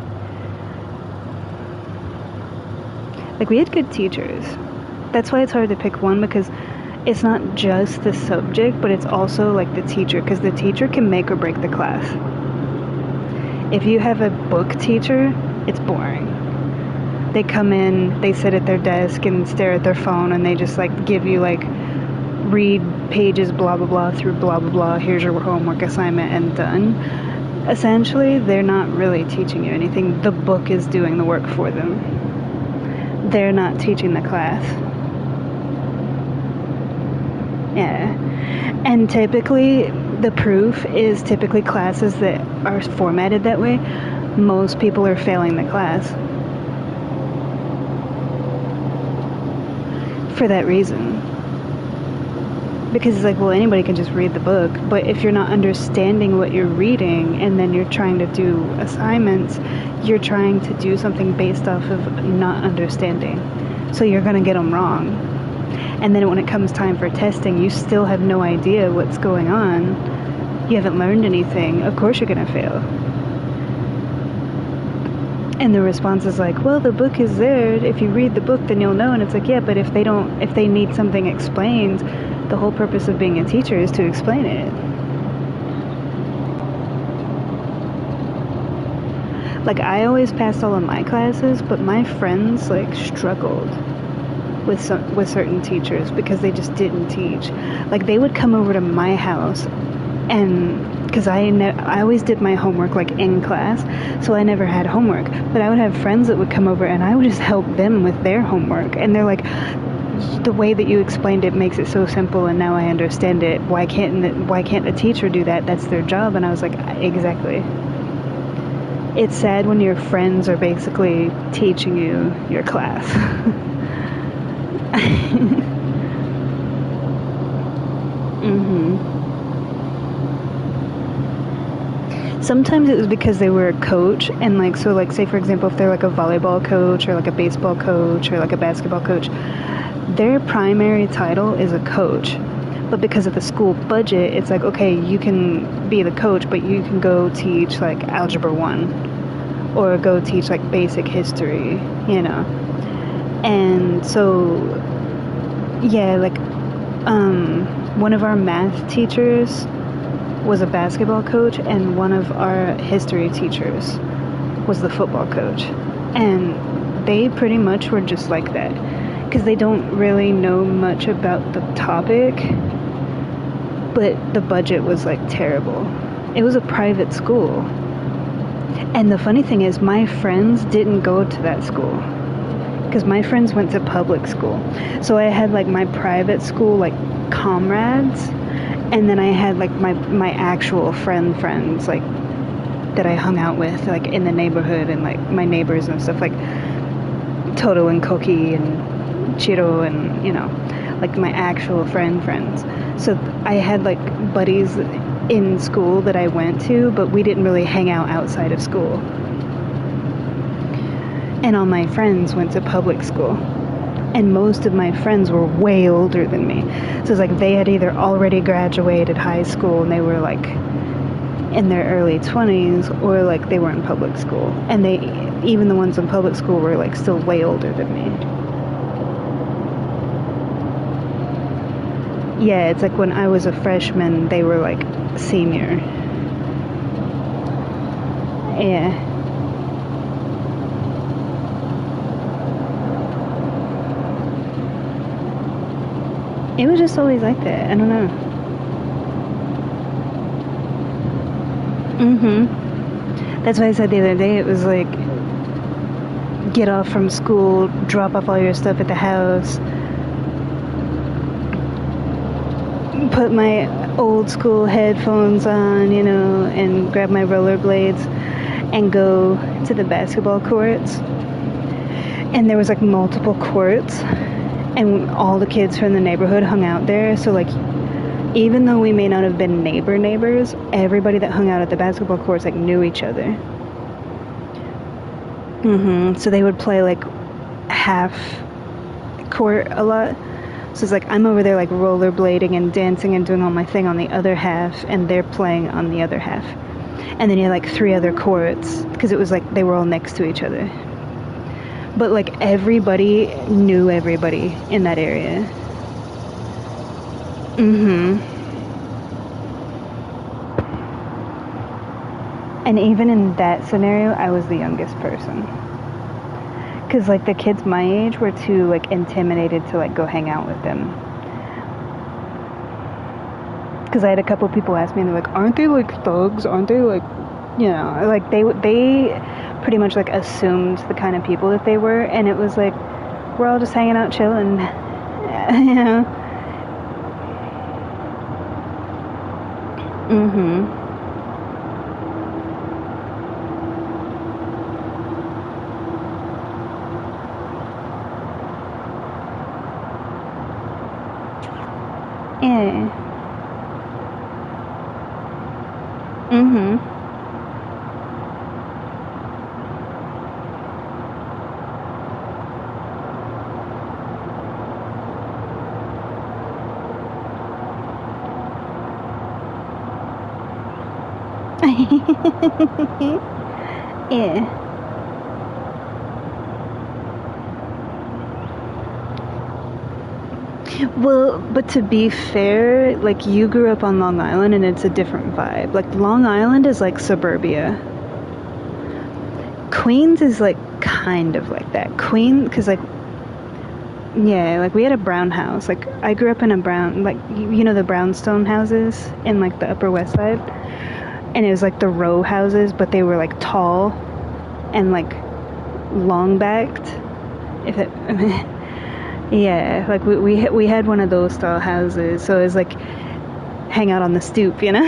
Like, we had good teachers. That's why it's hard to pick one, because it's not just the subject, but it's also like the teacher, because the teacher can make or break the class. If you have a book teacher, it's boring. They come in, they sit at their desk and stare at their phone, and they just like give you like read pages blah blah blah through blah blah blah, here's your homework assignment and done. Essentially, they're not really teaching you anything. The book is doing the work for them. They're not teaching the class. Yeah. And typically, the proof is typically classes that are formatted that way. Most people are failing the class. For that reason. Because it's like, well, anybody can just read the book, but if you're not understanding what you're reading and then you're trying to do assignments, you're trying to do something based off of not understanding. So you're going to get them wrong. And then when it comes time for testing, you still have no idea what's going on. You haven't learned anything. Of course you're going to fail. And the response is like, well, the book is there. If you read the book, then you'll know. And it's like, yeah, but if they need something explained, the whole purpose of being a teacher is to explain it. Like, I always passed all of my classes, but my friends, like, struggled with certain teachers because they just didn't teach. Like, they would come over to my house, and because I always did my homework like in class, so I never had homework. But I would have friends that would come over, and I would just help them with their homework. And they're like, the way that you explained it makes it so simple, and now I understand it. Why can't the teacher do that? That's their job. And I was like, exactly. It's sad when your friends are basically teaching you your class. Sometimes it was because they were a coach, and like, so like, say for example, if they're like a volleyball coach or like a baseball coach or like a basketball coach, their primary title is a coach. But because of the school budget, it's like, okay, you can be the coach, but you can go teach like Algebra 1 or go teach like basic history, you know. And so, yeah, like, one of our math teachers was a basketball coach, and one of our history teachers was the football coach. And they pretty much were just like that, because they don't really know much about the topic, but the budget was like terrible. It was a private school. And the funny thing is, my friends didn't go to that school, because my friends went to public school. So I had like my private school like comrades, and then I had like my actual friends like that I hung out with like in the neighborhood, and like my neighbors and stuff, like Toto and Koki and Chiro, and you know, like my actual friends. So I had like buddies in school that I went to, but we didn't really hang out outside of school. And all my friends went to public school. And most of my friends were way older than me. So it's like they had either already graduated high school and they were like in their early 20s, or like they were in public school. And even the ones in public school were like still way older than me. Yeah, it's like when I was a freshman, they were like senior. Yeah. It was just always like that. I don't know. That's why I said the other day, it was like, get off from school, drop off all your stuff at the house, put my old school headphones on, you know, and grab my rollerblades and go to the basketball courts. And there was like multiple courts, and all the kids from the neighborhood hung out there. So like, even though we may not have been neighbors, everybody that hung out at the basketball courts like knew each other. So they would play like half court a lot. So it's like, I'm over there like rollerblading and dancing and doing all my thing on the other half, and they're playing on the other half. And then you had like 3 other courts, because it was like they were all next to each other. But like everybody knew everybody in that area. And even in that scenario, I was the youngest person. Because like the kids my age were too like intimidated to like go hang out with them. Because I had a couple people ask me, and they're like, aren't they like thugs? Aren't they like, you know, like they pretty much like assumed the kind of people that they were, and it was like, we're all just hanging out chilling, you know. Yeah. Yeah. Well, but to be fair, like you grew up on Long Island and it's a different vibe. Like Long Island is like suburbia. Queens is like kind of like that. Because like, yeah, like we had a brown house. Like I grew up in a brown, like, you know, the brownstone houses in like the Upper West Side. And it was like the row houses, but they were like tall and like long backed. If it, yeah, like we had one of those style houses, so it was like hang out on the stoop, you know.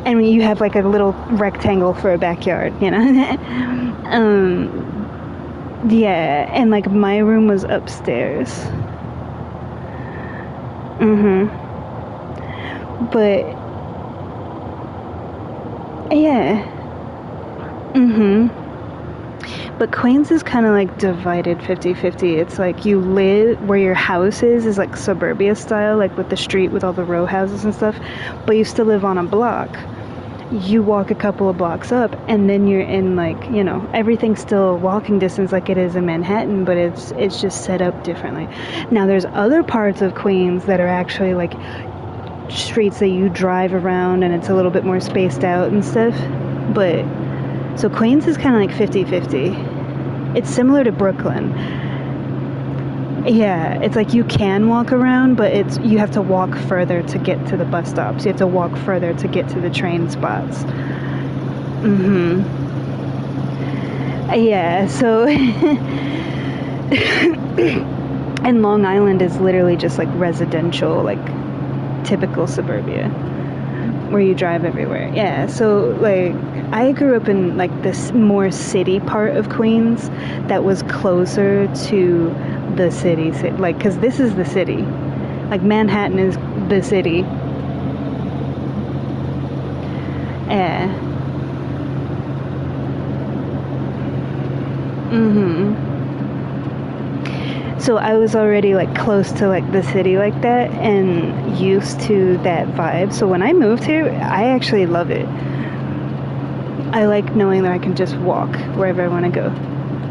And you have like a little rectangle for a backyard, you know. Yeah, and like my room was upstairs. But yeah. But Queens is kind of like divided 50-50. It's like you live where your house is like suburbia style, like with the street with all the row houses and stuff, but you still live on a block. You walk a couple of blocks up and then you're in like, you know, everything's still walking distance like it is in Manhattan, but it's just set up differently. Now there's other parts of Queens that are actually like streets that you drive around and it's a little bit more spaced out and stuff. But so Queens is kind of like 50-50. It's similar to Brooklyn. Yeah, it's like you can walk around, but you have to walk further to get to the bus stops. You have to walk further to get to the train spots. Yeah, so and Long Island is literally just like residential, like typical suburbia where you drive everywhere. Yeah, so like I grew up in like this more city part of Queens that was closer to the city, like, because this is the city. Like Manhattan is the city. Yeah. So I was already like close to like the city like that and used to that vibe. So when I moved here, I actually love it. I like knowing that I can just walk wherever I want to go,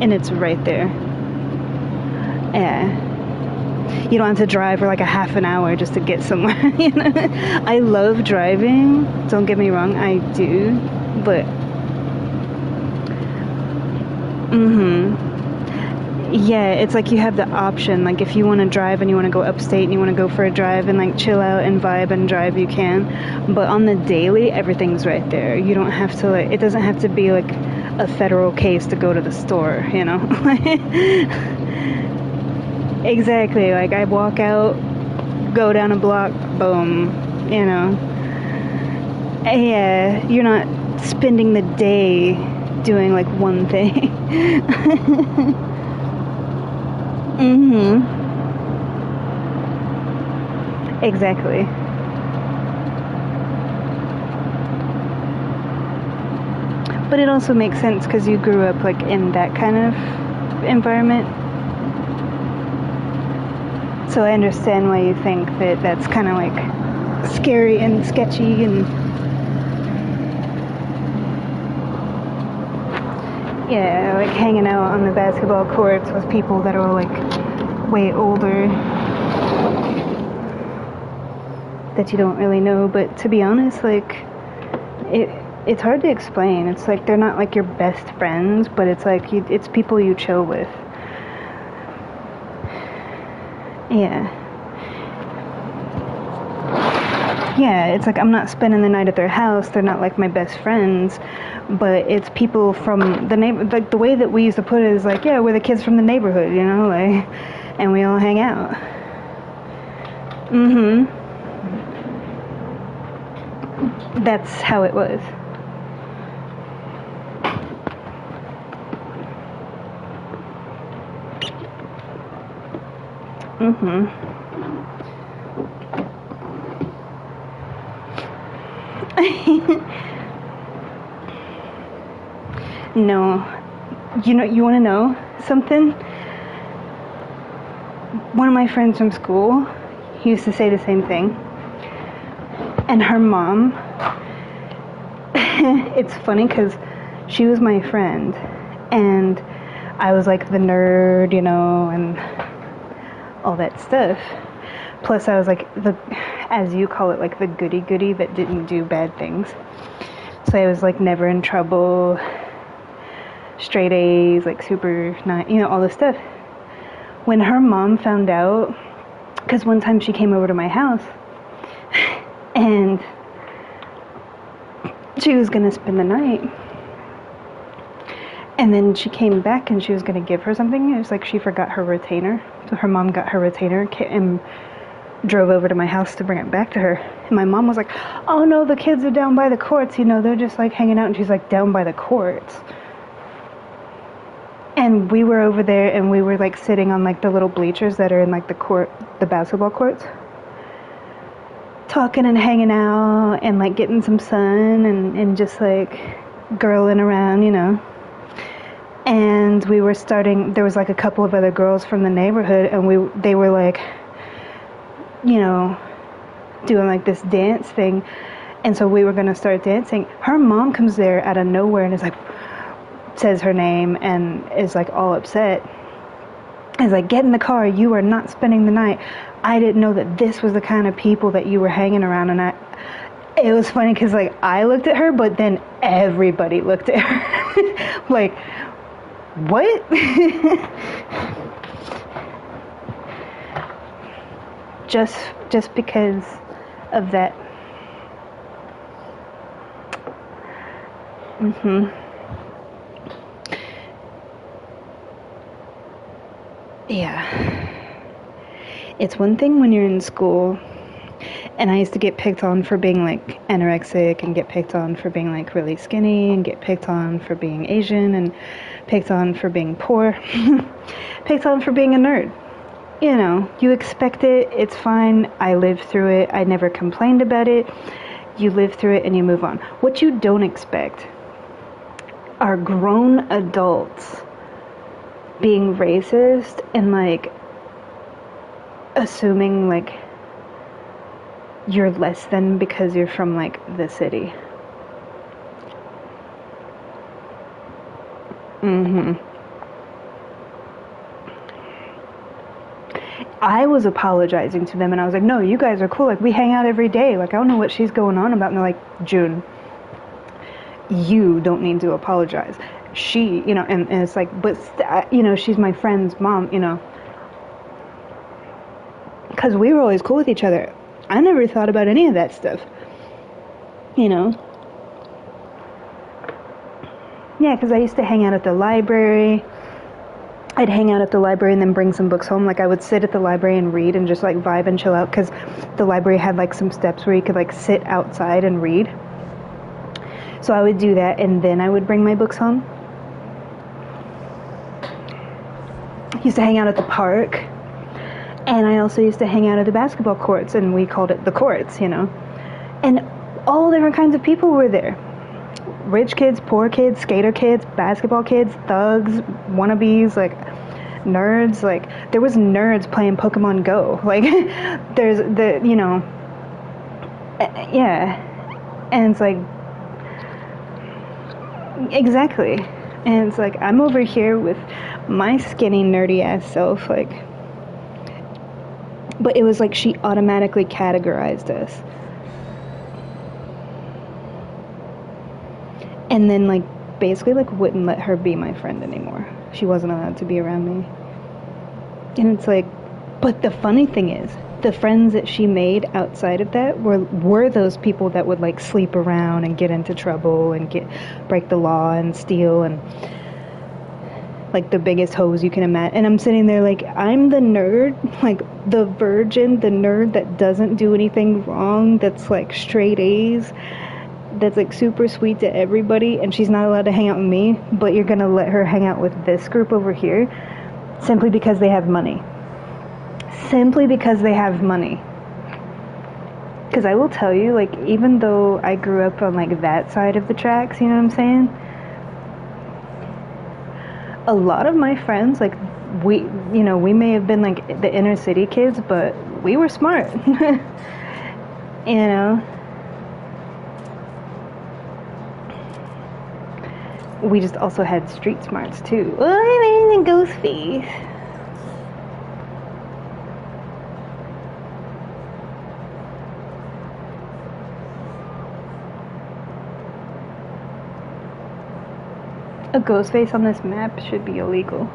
and it's right there. Yeah. You don't have to drive for like a half an hour just to get somewhere. You know? I love driving. Don't get me wrong, I do. But yeah, it's like you have the option. Like if you want to drive and you want to go upstate and you want to go for a drive and like chill out and vibe and drive, you can. But on the daily, everything's right there. You don't have to like, it doesn't have to be like a federal case to go to the store, you know? Exactly. Like I walk out, go down a block, boom, you know? Yeah, you're not spending the day doing like one thing. Exactly. But it also makes sense because you grew up like in that kind of environment. So I understand why you think that that's kind of like scary and sketchy and yeah, like hanging out on the basketball courts with people that are like way older that you don't really know. But to be honest, like it's hard to explain. It's like they're not like your best friends, but it's like it's people you chill with. Yeah. Yeah, it's like I'm not spending the night at their house. They're not like my best friends, but it's people from the neighbor. Like the way that we used to put it is like, yeah, we're the kids from the neighborhood, you know, like, and we all hang out. That's how it was. No, you know, you want to know something? One of my friends from school used to say the same thing, and her mom. It's funny because she was my friend, and I was like the nerd, you know, and all that stuff. Plus, I was like the, as you call it, like the goody goody that didn't do bad things. So I was like never in trouble, straight A's, like super nice, you know, all this stuff. When her mom found out, because one time she came over to my house, and she was gonna spend the night, and then she came back and she was gonna give her something. It was like she forgot her retainer, so her mom got her retainer and drove over to my house to bring it back to her. And my mom was like, oh no, the kids are down by the courts, you know, they're just like hanging out. And she's like, down by the courts? And we were over there, and we were like sitting on like the little bleachers that are in like the court, the basketball courts, talking and hanging out and like getting some sun and just like girling around, you know. And we were starting, there was like a couple of other girls from the neighborhood, and they were like, you know, doing like this dance thing. And so we were going to start dancing. Her mom comes there out of nowhere and is like, says her name and is like all upset. Is like, get in the car, you are not spending the night. I didn't know that this was the kind of people that you were hanging around. And it was funny because like I looked at her, but then everybody looked at her. Like, what? just because of that. Yeah. It's one thing when you're in school, and I used to get picked on for being like anorexic, and get picked on for being like really skinny, and get picked on for being Asian, and picked on for being poor, picked on for being a nerd. You know, you expect it, it's fine. I lived through it. I never complained about it. You live through it and you move on. What you don't expect are grown adults being racist and like assuming like you're less than because you're from like the city. I was apologizing to them, and I was like, no, you guys are cool, like we hang out every day, like I don't know what she's going on about. And they're like, June, you don't need to apologize. She, you know, and it's like, but you know, she's my friend's mom, you know, because we were always cool with each other. I never thought about any of that stuff, you know. Yeah, because I used to hang out at the library. I'd hang out at the library and then bring some books home. Like I would sit at the library and read and just like vibe and chill out, because the library had like some steps where you could like sit outside and read. So I would do that, and then I would bring my books home. I used to hang out at the park, and I also used to hang out at the basketball courts, and we called it the courts, you know. And all different kinds of people were there. Rich kids, poor kids, skater kids, basketball kids, thugs, wannabes, like nerds. Like there was nerds playing Pokemon Go. Like there's the, you know, yeah. And it's like, exactly. And it's like, I'm over here with my skinny nerdy ass self, like, but it was like she automatically categorized us. And then, like, basically, like, wouldn't let her be my friend anymore. She wasn't allowed to be around me. And it's like, but the funny thing is, the friends that she made outside of that were those people that would like sleep around and get into trouble and break the law and steal and like the biggest hoes you can imagine. And I'm sitting there like, I'm the nerd, like the virgin, the nerd that doesn't do anything wrong, that's like straight A's, that's like super sweet to everybody, and she's not allowed to hang out with me, but you're gonna let her hang out with this group over here simply because they have money. Simply because they have money. Because I will tell you, like, even though I grew up on like that side of the tracks, you know what I'm saying? A lot of my friends, like, we may have been like the inner city kids, but we were smart. You know? We just also had street smarts too. Oh, I mean, ghost face. A ghost face on this map should be illegal.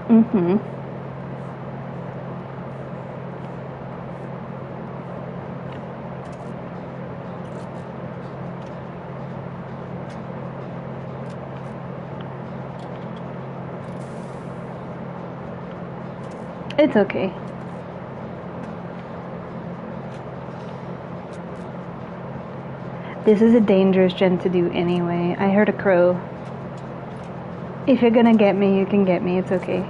Mm-hmm. It's okay. This is a dangerous gen to do anyway. I heard a crow. If you're gonna get me, you can get me. It's okay.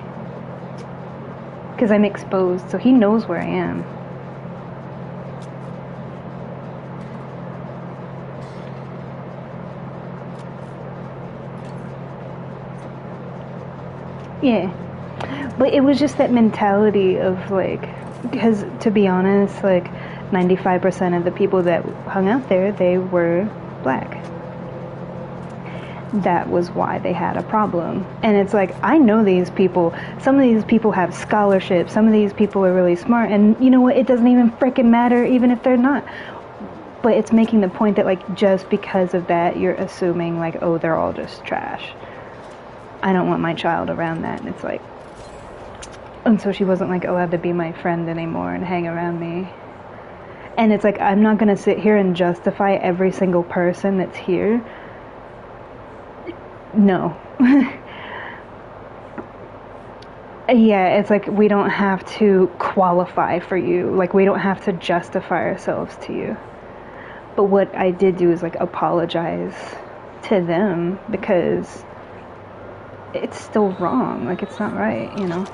Because I'm exposed, so he knows where I am. Yeah. But it was just that mentality of like, because to be honest, like 95% of the people that hung out there, they were black. That was why they had a problem. And it's like, I know these people. Some of these people have scholarships. Some of these people are really smart. And you know what? It doesn't even frickin' matter even if they're not. But it's making the point that like just because of that, you're assuming like, oh, they're all just trash. I don't want my child around that. And it's like, and so she wasn't like allowed to be my friend anymore and hang around me. And it's like, I'm not going to sit here and justify every single person that's here. No. Yeah, it's like we don't have to qualify for you. Like we don't have to justify ourselves to you. But what I did do is like apologize to them because it's still wrong. Like it's not right, you know.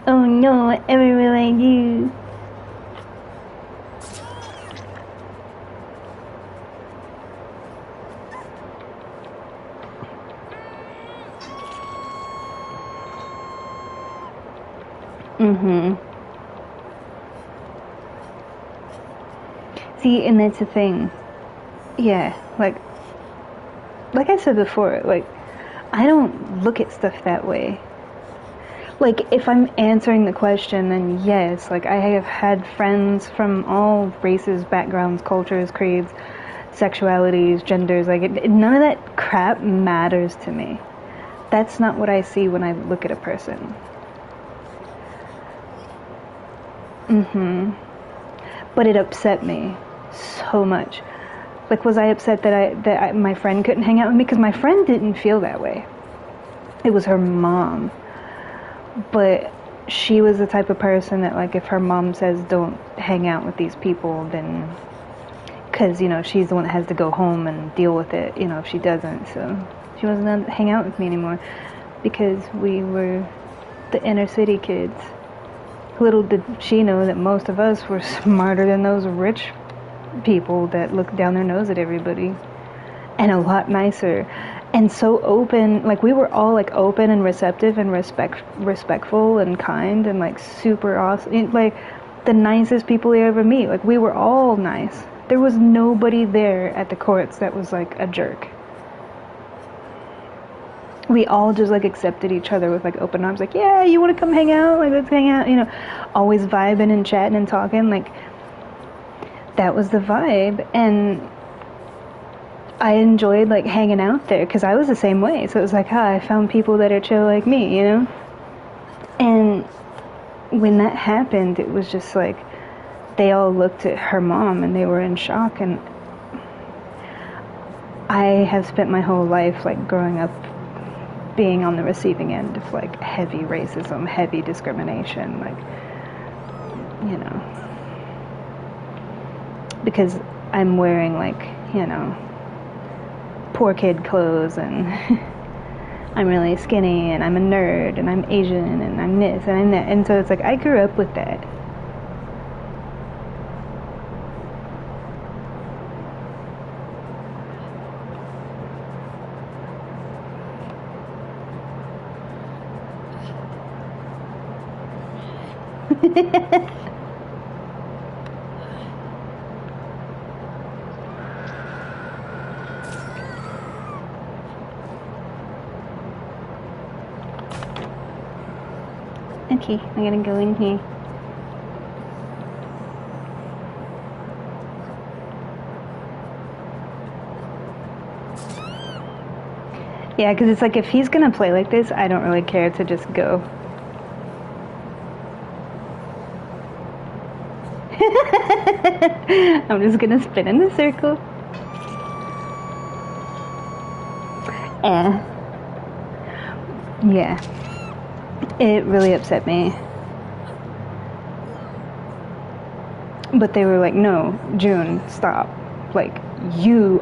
Oh no, everywhere I do. Mm-hmm. See, and that's the thing. Yeah, like I said before, like, I don't look at stuff that way. Like, if I'm answering the question, then yes, like, I have had friends from all races, backgrounds, cultures, creeds, sexualities, genders, like, none of that crap matters to me. That's not what I see when I look at a person. But it upset me so much. Like, was I upset that my friend couldn't hang out with me? Because my friend didn't feel that way. It was her mom. But she was the type of person that, like, if her mom says don't hang out with these people, then, because, you know, she's the one that has to go home and deal with it, you know, if she doesn't. So she wasn't going to hang out with me anymore because we were the inner city kids. Little did she know that most of us were smarter than those rich people that look down their nose at everybody, and a lot nicer, and so open. Like, we were all like open and receptive and respectful and kind and like super awesome, like the nicest people you ever meet. Like, we were all nice. There was nobody there at the courts that was like a jerk. we all just like accepted each other with like open arms, like, yeah, you want to come hang out, like let's hang out, you know, always vibing and chatting and talking, like that was the vibe. And I enjoyed like hanging out there because I was the same way. So it was like, I found people that are chill like me, you know. And when that happened, it was just like they all looked at her mom and they were in shock. And I have spent my whole life like growing up being on the receiving end of like heavy racism, heavy discrimination, like, you know, because I'm wearing like, you know, poor kid clothes, and I'm really skinny, and I'm a nerd, and I'm Asian, and I'm this and I'm that, and so it's like I grew up with that. Okay, I'm gonna go in here. Yeah, because it's like if he's gonna play like this, I don't really care to just go. I'm just gonna spin in a circle. Yeah. It really upset me. But they were like, no, June, stop. Like, you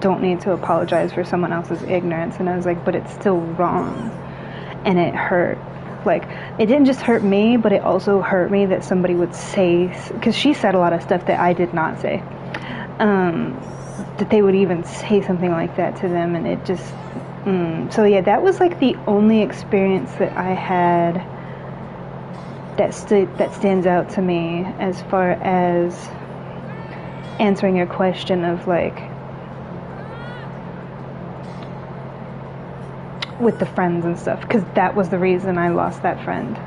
don't need to apologize for someone else's ignorance. And I was like, but it's still wrong. And it hurt. Like, it didn't just hurt me, but it also hurt me that somebody would say, because she said a lot of stuff that I did not say, that they would even say something like that to them. And it just, so yeah, that was like the only experience that I had that stands out to me as far as answering your question of like with the friends and stuff, because that was the reason I lost that friend.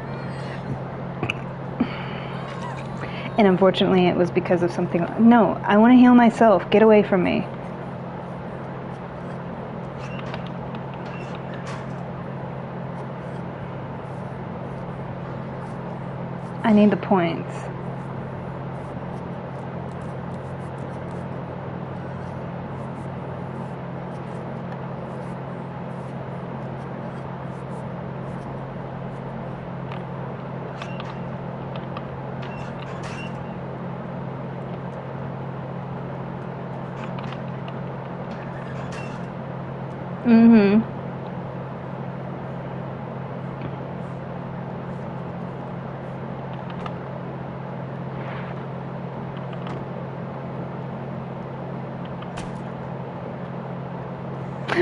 And unfortunately it was because of something. No, I want to heal myself. Get away from me. I need the points.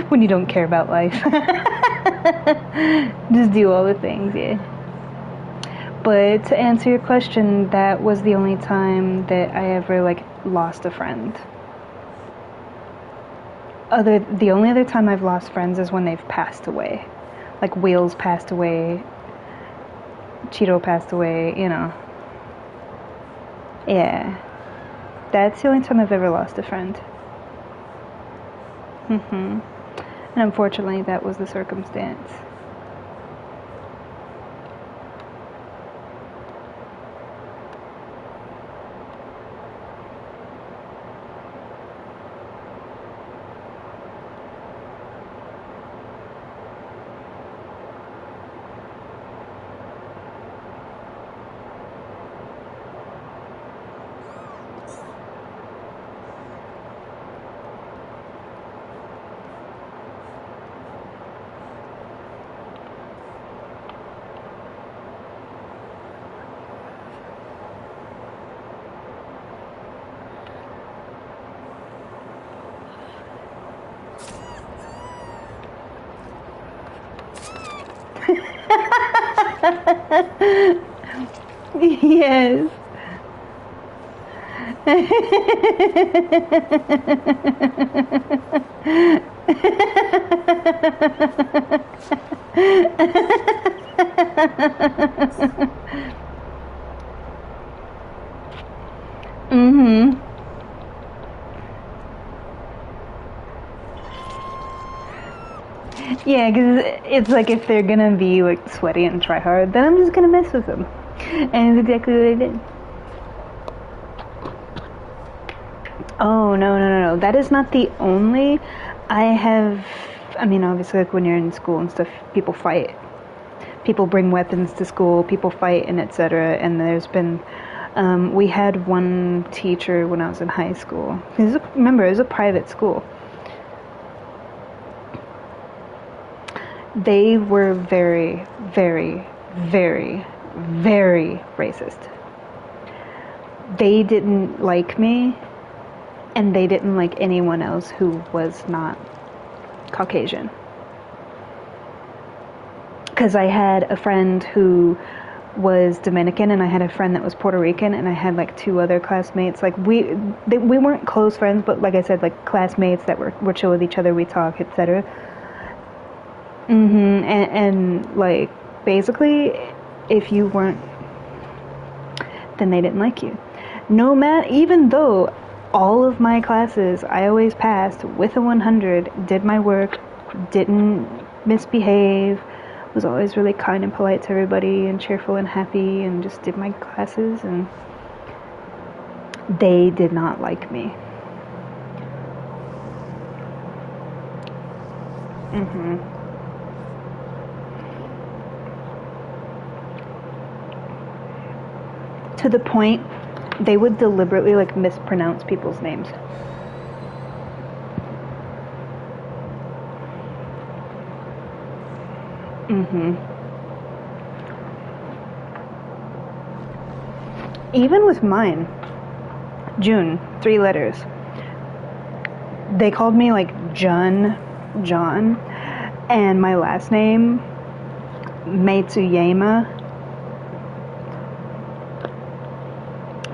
When you don't care about life. Just do all the things, yeah. But to answer your question, that was the only time that I ever like lost a friend. The only other time I've lost friends is when they've passed away. Like Wheels passed away, Cheeto passed away, you know. Yeah. That's the only time I've ever lost a friend. And unfortunately, that was the circumstance. Yes. Yeah, because it's like if they're gonna be like sweaty and try hard, then I'm just gonna mess with them. And it's exactly what I did. Oh, no, no, no, no. That is not the only. I have. I mean, obviously, like when you're in school and stuff, people fight. People bring weapons to school, people fight, and etc. And there's been. We had one teacher when I was in high school. Remember, it was a private school. They were very, very, very, very racist. They didn't like me, and they didn't like anyone else who was not Caucasian. Because I had a friend who was Dominican, and I had a friend that was Puerto Rican, and I had like two other classmates. Like we weren't close friends, but like I said, like classmates that were chill with each other. We talk, etc. And like basically, if you weren't, then they didn't like you. No matter, even though all of my classes I always passed with a 100, did my work, didn't misbehave, was always really kind and polite to everybody and cheerful and happy and just did my classes, and they did not like me. To the point they would deliberately like mispronounce people's names. Even with mine, June, 3 letters. They called me like John, and my last name, Matsuyama,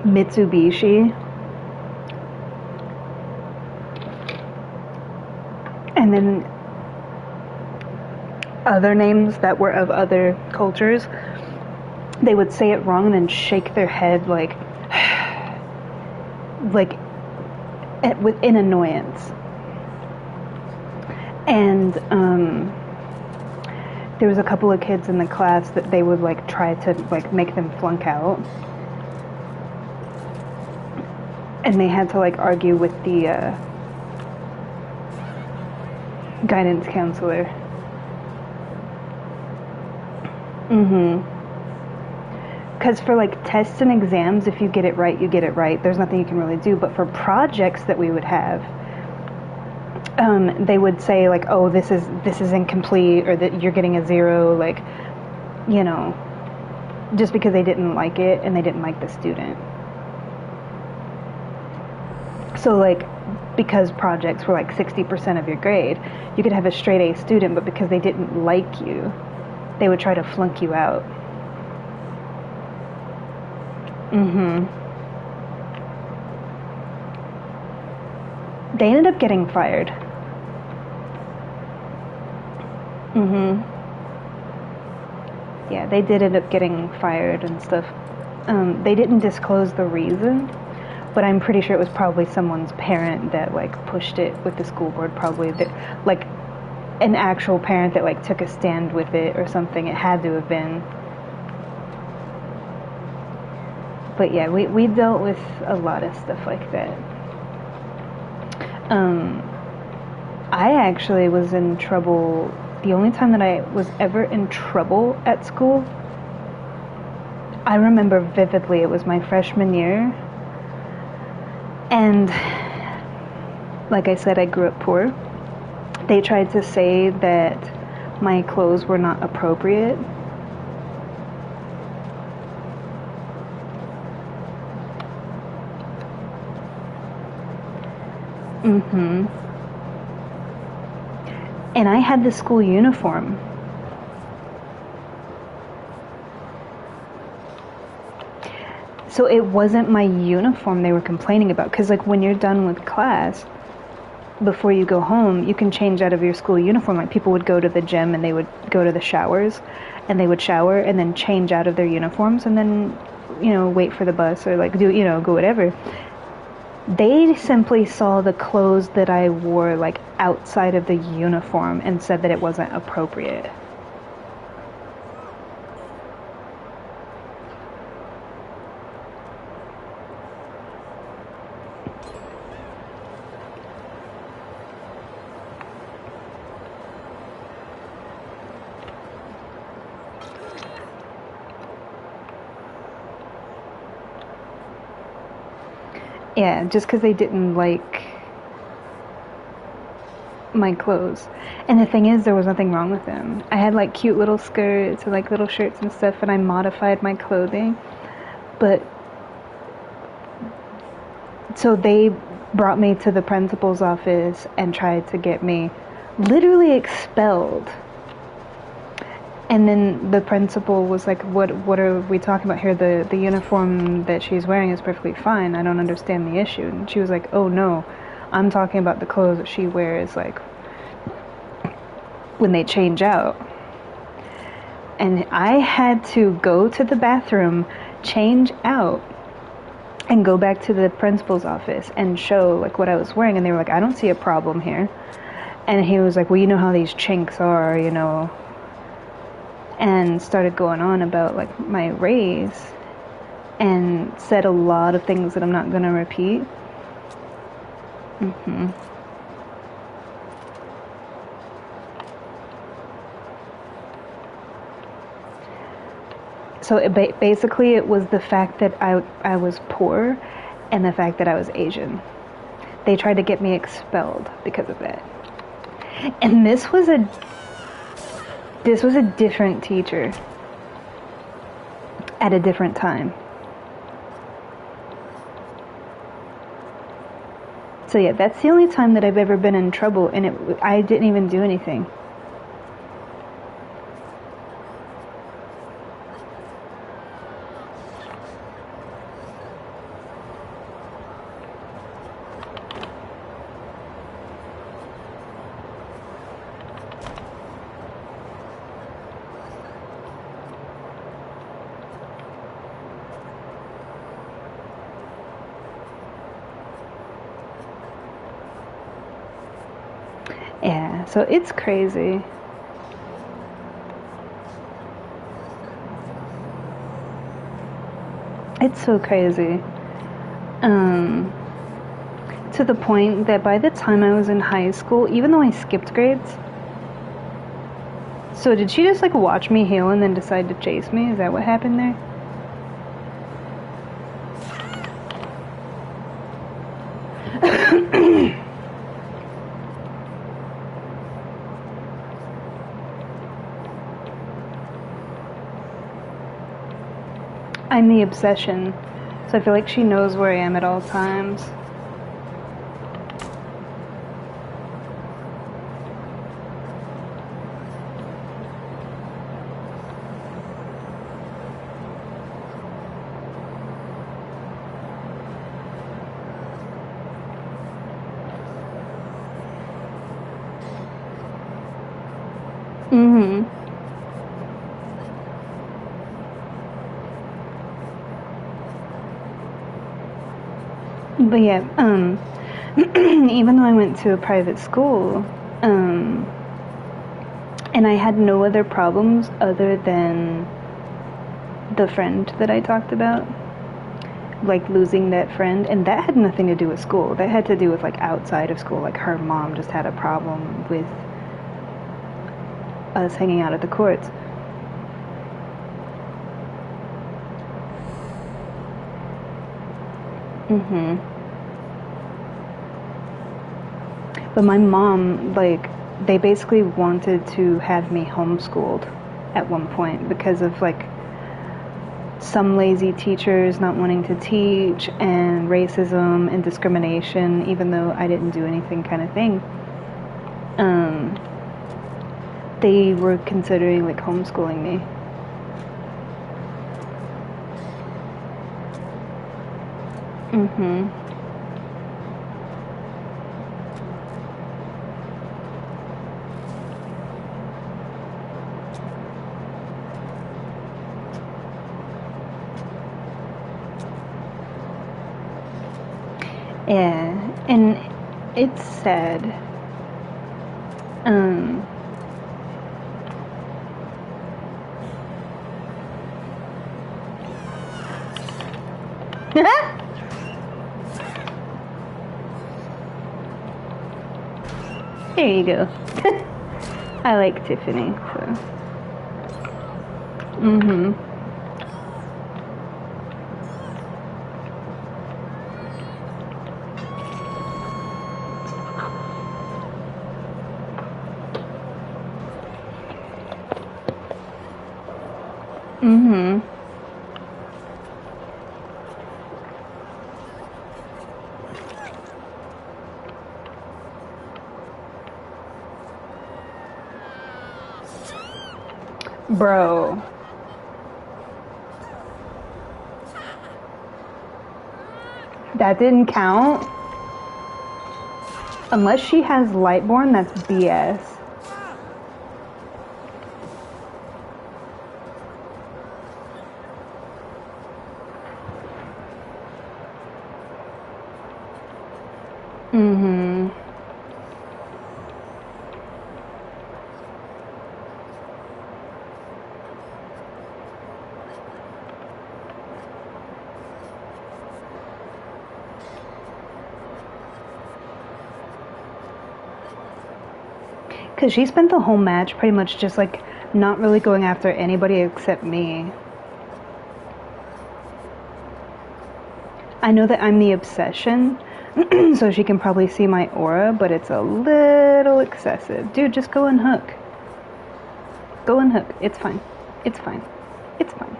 Mitsubishi, and then other names that were of other cultures. They would say it wrong and then shake their head like in annoyance. And there was a couple of kids in the class that they would like try to like make them flunk out. And they had to like argue with the guidance counselor. Because for like tests and exams, if you get it right, you get it right. There's nothing you can really do. But for projects that we would have, they would say like, "Oh, this is incomplete," or that you're getting a 0, like, you know, just because they didn't like it and they didn't like the student. So like, because projects were like 60% of your grade, you could have a straight A student, but because they didn't like you, they would try to flunk you out. They ended up getting fired. Yeah, they did end up getting fired and stuff. They didn't disclose the reason, but I'm pretty sure it was probably someone's parent that like pushed it with the school board, probably that like an actual parent that like took a stand with it or something. It had to have been. But yeah, we dealt with a lot of stuff like that. I actually was in trouble. The only time that I was ever in trouble at school, I remember vividly, it was my freshman year. And like I said, I grew up poor. They tried to say that my clothes were not appropriate. And I had the school uniform. So it wasn't my uniform they were complaining about. Because like when you're done with class, before you go home, you can change out of your school uniform. Like people would go to the gym and they would go to the showers and they would shower and then change out of their uniforms and then, you know, wait for the bus or like do, you know, go whatever. They simply saw the clothes that I wore like outside of the uniform and said that it wasn't appropriate. Yeah, just because they didn't like my clothes. And the thing is, there was nothing wrong with them. I had like cute little skirts and like little shirts and stuff, and I modified my clothing. But so they brought me to the principal's office and tried to get me literally expelled. And then the principal was like, what are we talking about here? The uniform that she's wearing is perfectly fine. I don't understand the issue. And she was like, oh no, I'm talking about the clothes that she wears like when they change out. And I had to go to the bathroom, change out, and go back to the principal's office and show like what I was wearing. And they were like, I don't see a problem here. And he was like, well, you know how these chinks are, you know, and started going on about like my race and said a lot of things that I'm not going to repeat. So basically it was the fact that I was poor and the fact that I was Asian. They tried to get me expelled because of that. And this was a different teacher at a different time. So yeah, that's the only time that I've ever been in trouble, and I didn't even do anything. Yeah, so it's crazy. It's so crazy. To the point that by the time I was in high school, even though I skipped grades, so did she just like watch me heal and then decide to chase me? Is that what happened there? I'm the obsession, so I feel like she knows where I am at all times. But yeah, even though I went to a private school, and I had no other problems other than the friend that I talked about, like losing that friend, and that had nothing to do with school. That had to do with like outside of school. Like her mom just had a problem with us hanging out at the courts. But my mom, like, they basically wanted to have me homeschooled at one point because of like some lazy teachers not wanting to teach and racism and discrimination, even though I didn't do anything, kind of thing. They were considering like homeschooling me. Yeah, and it's sad. There you go. I like Tiffany, so. Mhm. Mhm. Bro. That didn't count. Unless she has Lightborn, that's BS. Mhm. Because she spent the whole match pretty much just like not really going after anybody except me. I know that I'm the obsession, so she can probably see my aura, but it's a little excessive. Dude, just go and hook. Go and hook. It's fine. It's fine. It's fine.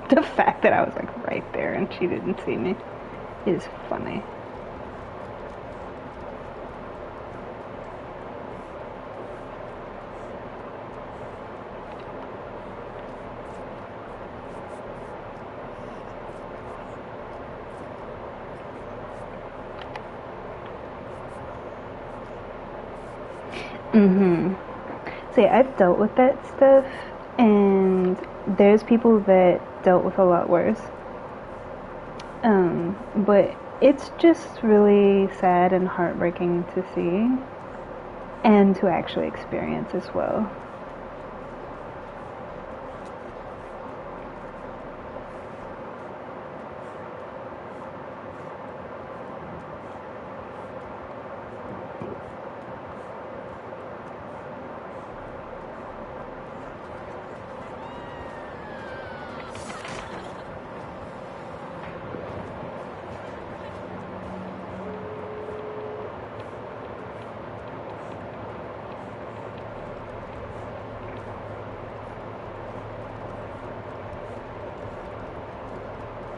The fact that I was like right there and she didn't see me is funny. Mhm. See, I've dealt with that stuff, and there's people that dealt with a lot worse. But it's just really sad and heartbreaking to see and to actually experience as well.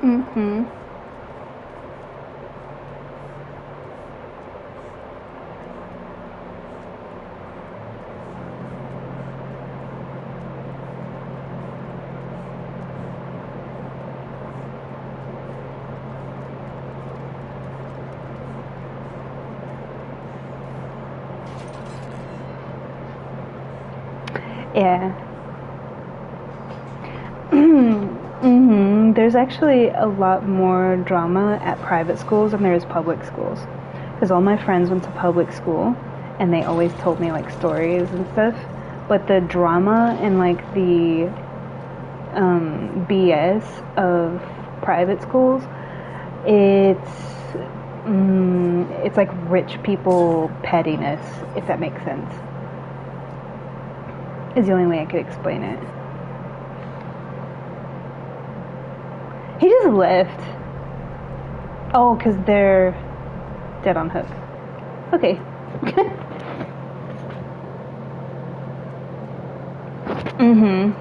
Mhm. Yeah. There's actually a lot more drama at private schools than there is public schools. Because all my friends went to public school and they always told me like stories and stuff. But the drama and like the BS of private schools, it's like rich people pettiness, if that makes sense. Is the only way I could explain it. He just left. Oh, because they're dead on hook. Okay. Mhm.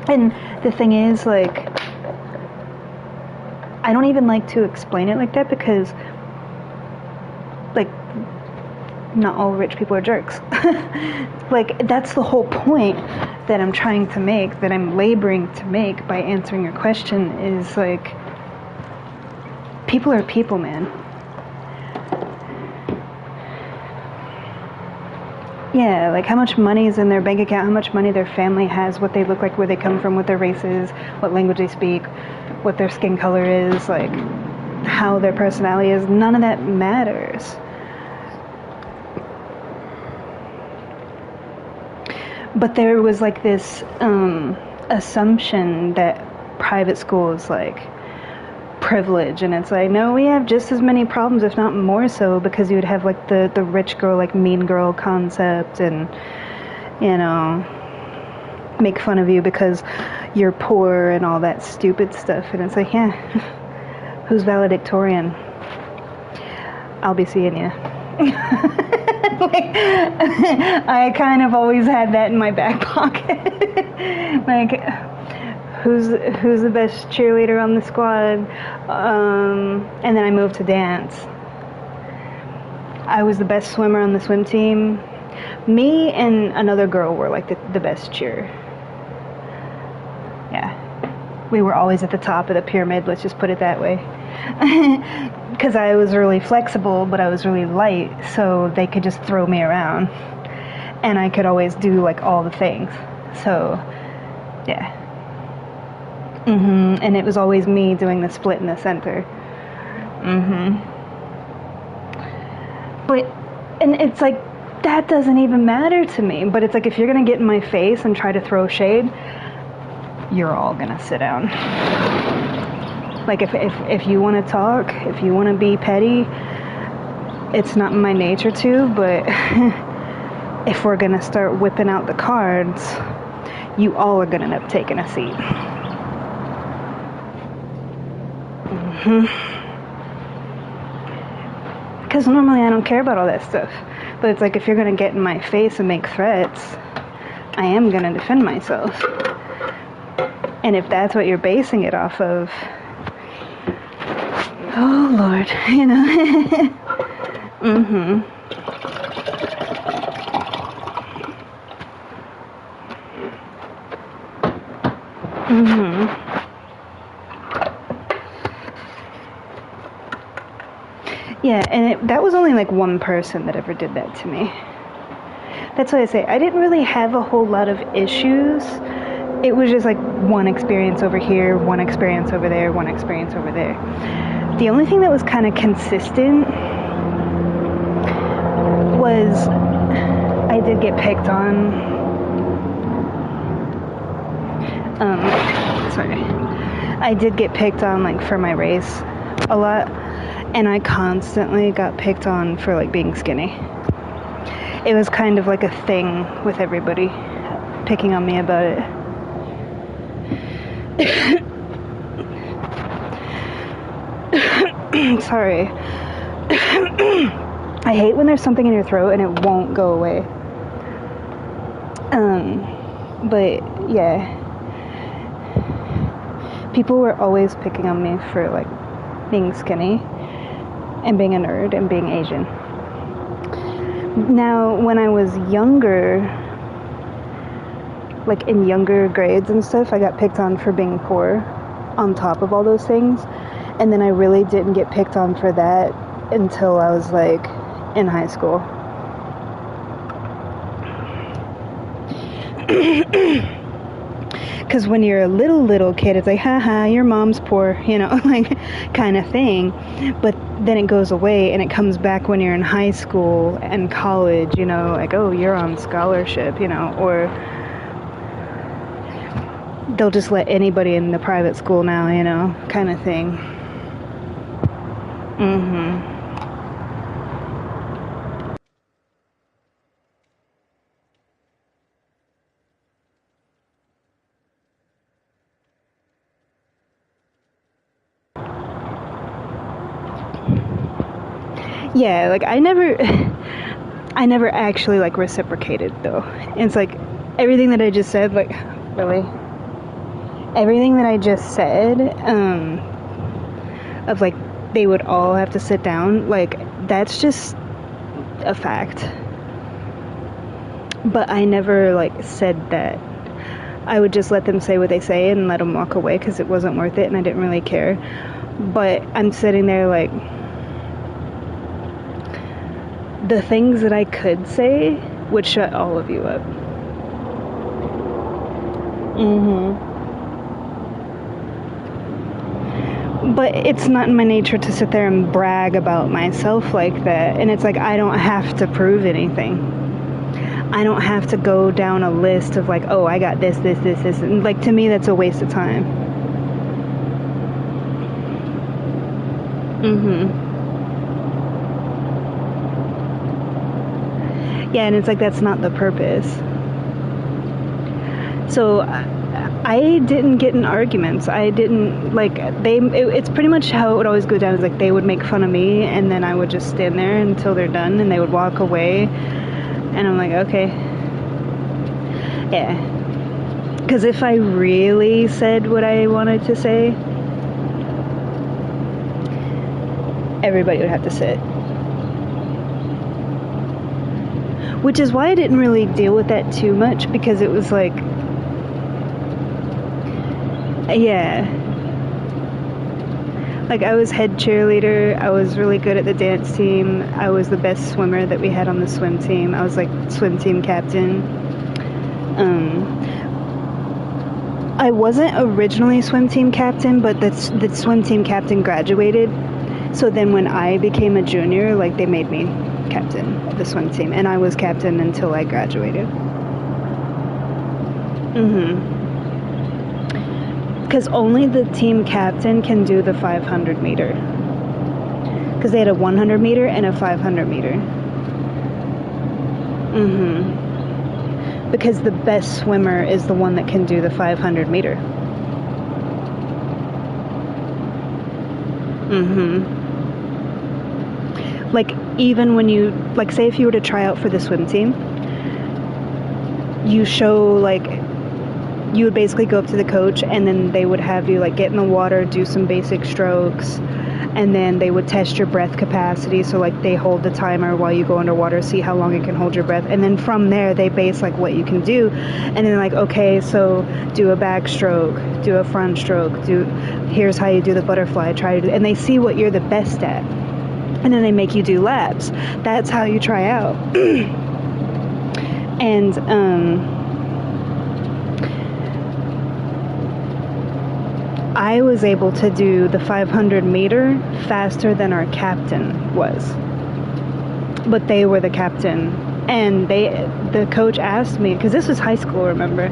And the thing is, like, I don't even like to explain it like that because, like, not all rich people are jerks. Like, that's the whole point. that I'm trying to make, that I'm laboring to make by answering your question is like, people are people, man. Yeah, like how much money is in their bank account, how much money their family has, what they look like, where they come from, what their race is, what language they speak, what their skin color is, like how their personality is. None of that matters. But there was like this assumption that private school is like privilege, and it's like, no, we have just as many problems, if not more so, because you would have like the rich girl, like mean girl concept, and you know, make fun of you because you're poor and all that stupid stuff. And it's like, yeah, who's valedictorian? I'll be seeing you. Like, I kind of always had that in my back pocket. Like, who's the best cheerleader on the squad? And then I moved to dance. I was the best swimmer on the swim team. Me and another girl were like the best cheer. Yeah. We were always at the top of the pyramid, let's just put it that way. Because I was really flexible, but I was really light, so they could just throw me around. And I could always do like all the things. So, yeah. And it was always me doing the split in the center. But, and it's like, that doesn't even matter to me. But it's like, if you're gonna get in my face and try to throw shade, you're all gonna sit down. Like, if you want to talk, if you want to be petty, it's not in my nature to, but if we're gonna start whipping out the cards, you all are gonna end up taking a seat. Because normally I don't care about all that stuff. But it's like, if you're going to get in my face and make threats, I am going to defend myself. And if that's what you're basing it off of, oh Lord, you know. Yeah, and that was only like one person that ever did that to me. That's why I say I didn't really have a whole lot of issues. It was just like one experience over here, one experience over there, one experience over there. The only thing that was kind of consistent was I did get picked on. I did get picked on like for my race a lot. And I constantly got picked on for like being skinny. It was kind of like a thing with everybody picking on me about it. Sorry. I hate when there's something in your throat and it won't go away. But yeah. People were always picking on me for like being skinny and being a nerd and being Asian. Now, when I was younger, like in younger grades and stuff, I got picked on for being poor on top of all those things. And then I really didn't get picked on for that until I was like in high school. Because when you're a little kid, it's like, haha, your mom's poor, you know, like kind of thing. But then it goes away and it comes back when you're in high school and college, you know, like, oh, you're on scholarship, you know, or they'll just let anybody in the private school now, you know, kind of thing. Yeah, like I never actually like reciprocated though. And it's like everything that I just said, like really, everything that I just said, of like they would all have to sit down, like that's just a fact. But I never like said that. I would just let them say what they say and let them walk away because it wasn't worth it and I didn't really care. But I'm sitting there like, the things that I could say would shut all of you up. But it's not in my nature to sit there and brag about myself like that. And it's like, I don't have to prove anything. I don't have to go down a list of like, oh, I got this. And like, to me, that's a waste of time. Yeah, and it's like, that's not the purpose. So I didn't get in arguments. I didn't, like, it's pretty much how it would always go down. Is like, they would make fun of me, and then I would just stand there until they're done, and they would walk away. And I'm like, okay. Yeah. Because if I really said what I wanted to say, everybody would have to sit. Which is why I didn't really deal with that too much, because it was like, yeah. Like, I was head cheerleader, I was really good at the dance team, I was the best swimmer that we had on the swim team, I was like swim team captain. I wasn't originally swim team captain, but the swim team captain graduated, so then when I became a junior, like, they made me captain of the swim team, and I was captain until I graduated. Because only the team captain can do the 500 meter. Because they had a 100 meter and a 500 meter. Because the best swimmer is the one that can do the 500 meter. Like, even when you, like, say if you were to try out for the swim team, you show, like, you would basically go up to the coach, and then they would have you, like, get in the water, do some basic strokes, and then they would test your breath capacity. So, like, they hold the timer while you go underwater, see how long you can hold your breath, and then from there they base, like, what you can do. And then, like, okay, so do a backstroke, do a front stroke, here's how you do the butterfly, and they see what you're the best at, and then they make you do laps. That's how you try out. And I was able to do the 500 meter faster than our captain was. But they were the captain. And the coach asked me, because this was high school, remember?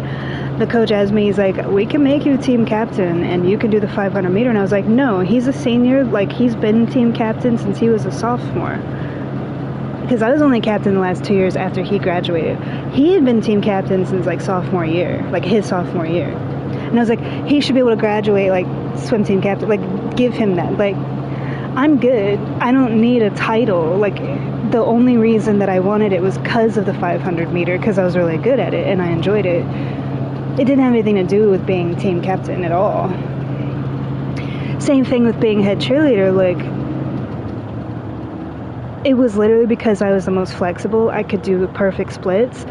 The coach asked me, he's like, we can make you team captain and you can do the 500 meter. And I was like, no, he's a senior. Like, he's been team captain since he was a sophomore. Because I was only captain the last 2 years after he graduated. He had been team captain since, like, sophomore year. Like, his sophomore year. And I was like, he should be able to graduate, like, swim team captain. Like, give him that. Like, I'm good. I don't need a title. Like, the only reason that I wanted it was because of the 500 meter, because I was really good at it and I enjoyed it. It didn't have anything to do with being team captain at all. Same thing with being head cheerleader. Like, it was literally because I was the most flexible. I could do perfect splits.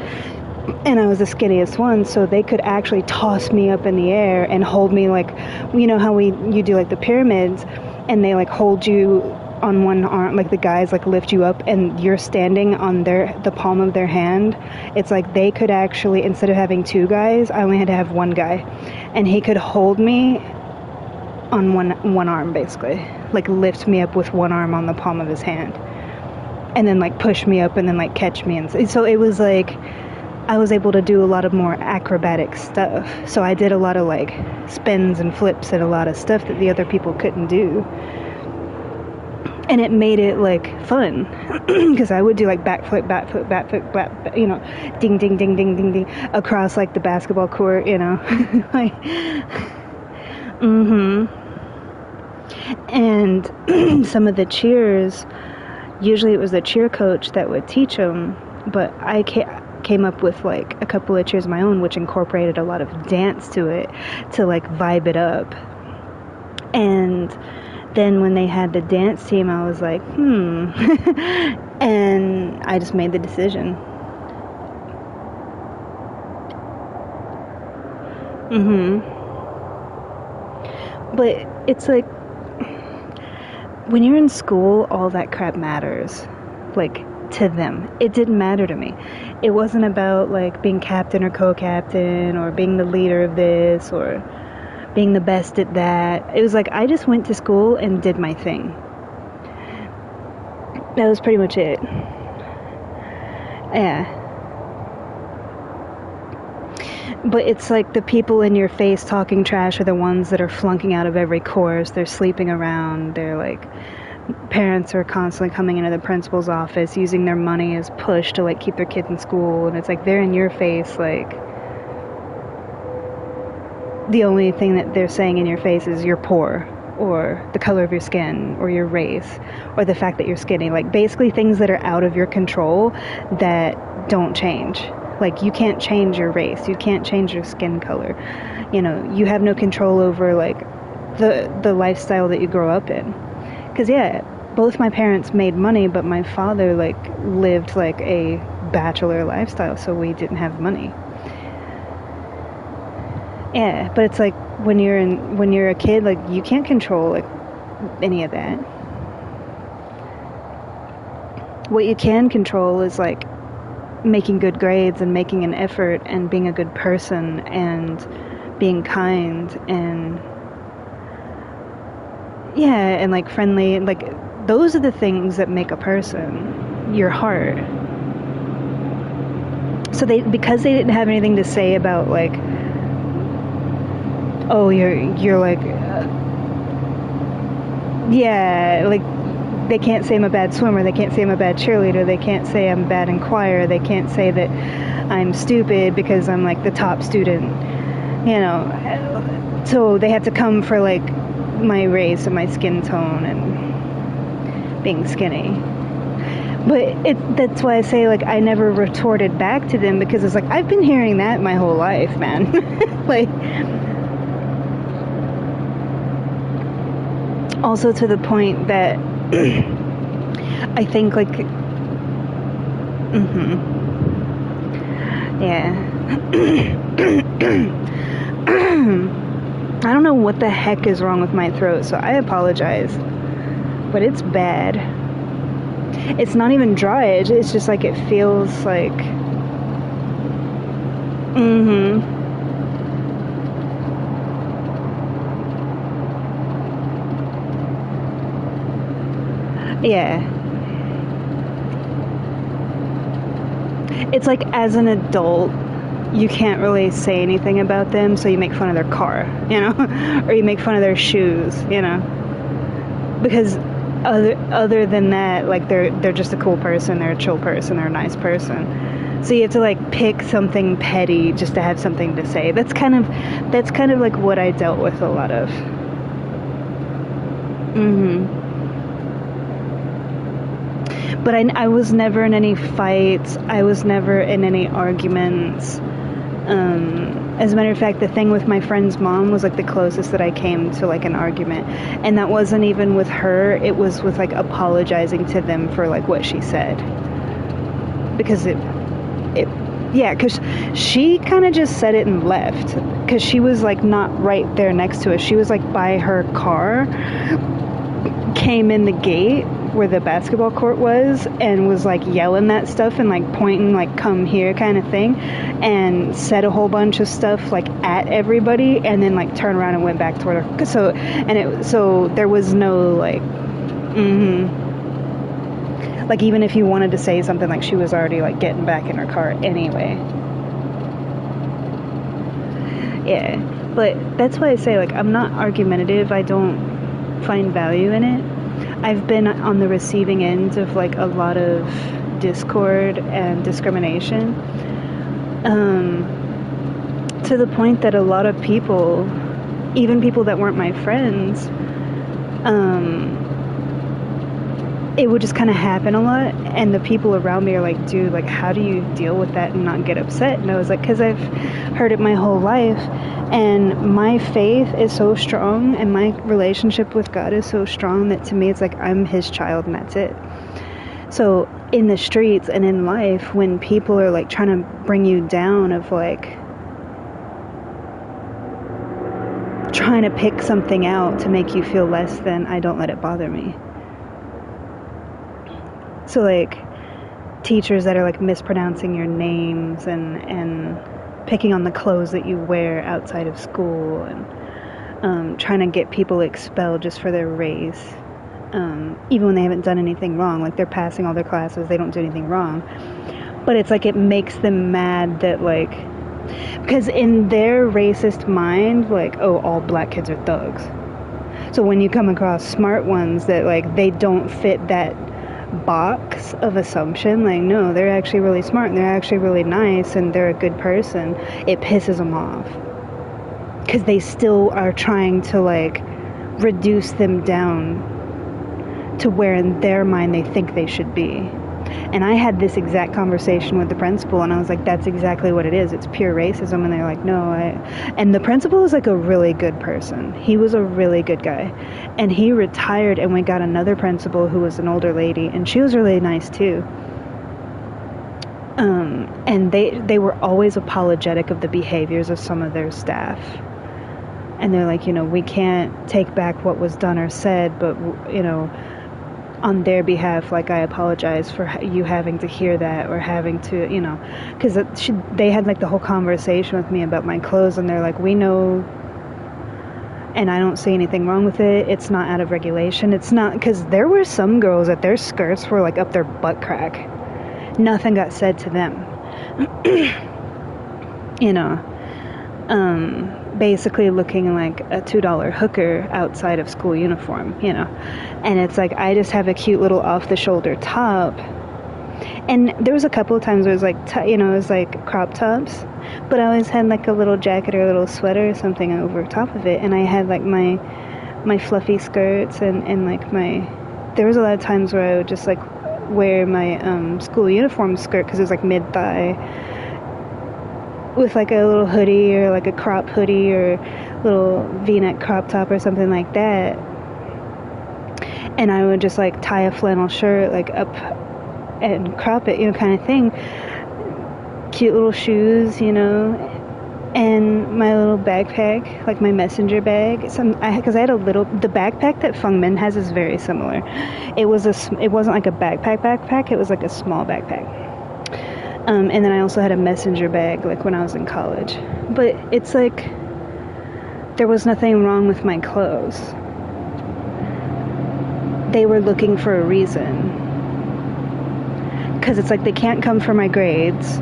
And I was the skinniest one, so they could actually toss me up in the air and hold me, like, you know how you do, like, the pyramids, and they, like, hold you on one arm, like, the guys, like, lift you up, and you're standing on the palm of their hand. It's like they could actually, instead of having two guys, I only had to have one guy, and he could hold me on one arm, basically, like, lift me up with one arm on the palm of his hand, and then, like, push me up, and then, like, catch me. And so it was like, I was able to do a lot of more acrobatic stuff. So I did a lot of, like, spins and flips and a lot of stuff that the other people couldn't do. And it made it, like, fun. Because I would do, like, backflip, back, you know, ding, ding, ding, ding, ding, ding, across, like, the basketball court, you know. Like, And some of the cheers, usually it was the cheer coach that would teach them, but I came up with, like, a couple of cheers of my own, which incorporated a lot of dance to it to, like, vibe it up. And then when they had the dance team, I was like, and I just made the decision. Mm-hmm. But it's like, when you're in school, all that crap matters. Like, to them. It didn't matter to me. It wasn't about, like, being captain or co-captain, or being the leader of this, or being the best at that. It was like, I just went to school and did my thing. That was pretty much it. Yeah. But it's like the people in your face talking trash are the ones that are flunking out of every course. They're sleeping around. They're like, parents are constantly coming into the principal's office using their money as push to like keep their kids in school. And it's like, they're in your face. Like, the only thing that they're saying in your face is you're poor, or the color of your skin, or your race, or the fact that you're skinny. Like, basically things that are out of your control that don't change. Like, you can't change your race, you can't change your skin color, you know, you have no control over like the lifestyle that you grow up in. Because yeah, both my parents made money, but my father like lived like a bachelor lifestyle, so we didn't have money. Yeah, but it's like, when you're a kid, like, you can't control like any of that. What you can control is like making good grades and making an effort and being a good person and being kind and yeah, and like friendly. Like, those are the things that make a person. Your heart. So because they didn't have anything to say about like, oh, you're like yeah, like, they can't say I'm a bad swimmer, they can't say I'm a bad cheerleader, they can't say I'm bad in choir, they can't say that I'm stupid because I'm like the top student, you know. So they have to come for like my race and my skin tone and being skinny. But that's why I say, like, I never retorted back to them, because it's like, I've been hearing that my whole life, man. Like, also to the point that I think like yeah. I don't know what the heck is wrong with my throat, so I apologize, but it's bad. It's not even dry, it's just like, it feels like yeah. It's like, as an adult, you can't really say anything about them, so you make fun of their car, you know, or you make fun of their shoes, you know, because other than that, like, they're just a cool person, they're a chill person, they're a nice person. So you have to like pick something petty just to have something to say. That's kind of like what I dealt with a lot of. But I was never in any fights. I was never in any arguments. As a matter of fact, the thing with my friend's mom was like the closest that I came to like an argument. And that wasn't even with her. It was with like apologizing to them for like what she said. Because because she kind of just said it and left. Because she was like not right there next to us. She was like by her car, came in the gate where the basketball court was, and was like yelling that stuff and like pointing like, come here kind of thing, and said a whole bunch of stuff like at everybody, and then like turned around and went back toward her. So there was no like like, even if you wanted to say something, like, she was already like getting back in her car anyway. Yeah, but that's why I say, like, I'm not argumentative. I don't find value in it. I've been on the receiving end of like a lot of discord and discrimination, to the point that a lot of people, even people that weren't my friends, it would just kind of happen a lot, and the people around me are like, dude, like, how do you deal with that and not get upset? And I was like, because I've heard it my whole life, and my faith is so strong, and my relationship with God is so strong, that to me it's like, I'm his child and that's it. So in the streets and in life, when people are like trying to bring you down, of like, trying to pick something out to make you feel less than, I don't let it bother me. So like teachers that are like mispronouncing your names and picking on the clothes that you wear outside of school, and trying to get people expelled just for their race, even when they haven't done anything wrong. Like, they're passing all their classes, they don't do anything wrong, but it's like it makes them mad that, like, because in their racist mind, like, oh, all black kids are thugs. So when you come across smart ones that, like, they don't fit that box of assumption, like, no, they're actually really smart and they're actually really nice and they're a good person, it pisses them off. Because they still are trying to, like, reduce them down to where in their mind they think they should be. And I had this exact conversation with the principal, and I was like, that's exactly what it is. It's pure racism. And they're like, no, and the principal is like a really good person. He was a really good guy. And he retired, and we got another principal who was an older lady, and she was really nice too. And they were always apologetic of the behaviors of some of their staff. And they're like, we can't take back what was done or said, but, on their behalf, like, I apologize for you having to hear that, or having to, because they had like the whole conversation with me about my clothes, and they're like, we know, and I don't see anything wrong with it. It's not out of regulation. It's not, because there were some girls that their skirts were like up their butt crack. Nothing got said to them. Basically looking like a $2 hooker outside of school uniform, and it's like, I just have a cute little off-the-shoulder top, and there was a couple of times where it was like, it was like crop tops, but I always had like a little jacket or a little sweater or something over top of it, and I had like my fluffy skirts, and like there was a lot of times where I would just like wear my school uniform skirt, because it was like mid-thigh, with like a little hoodie or like a crop hoodie or little v-neck crop top or something like that, and I would just like tie a flannel shirt like up and crop it, kind of thing. Cute little shoes, and my little backpack, like my messenger bag. Because I had the backpack that Fung Min has is very similar. It wasn't like a backpack, it was like a small backpack. And then I also had a messenger bag, like when I was in college. But it's like, there was nothing wrong with my clothes. They were looking for a reason. Because it's like, they can't come for my grades.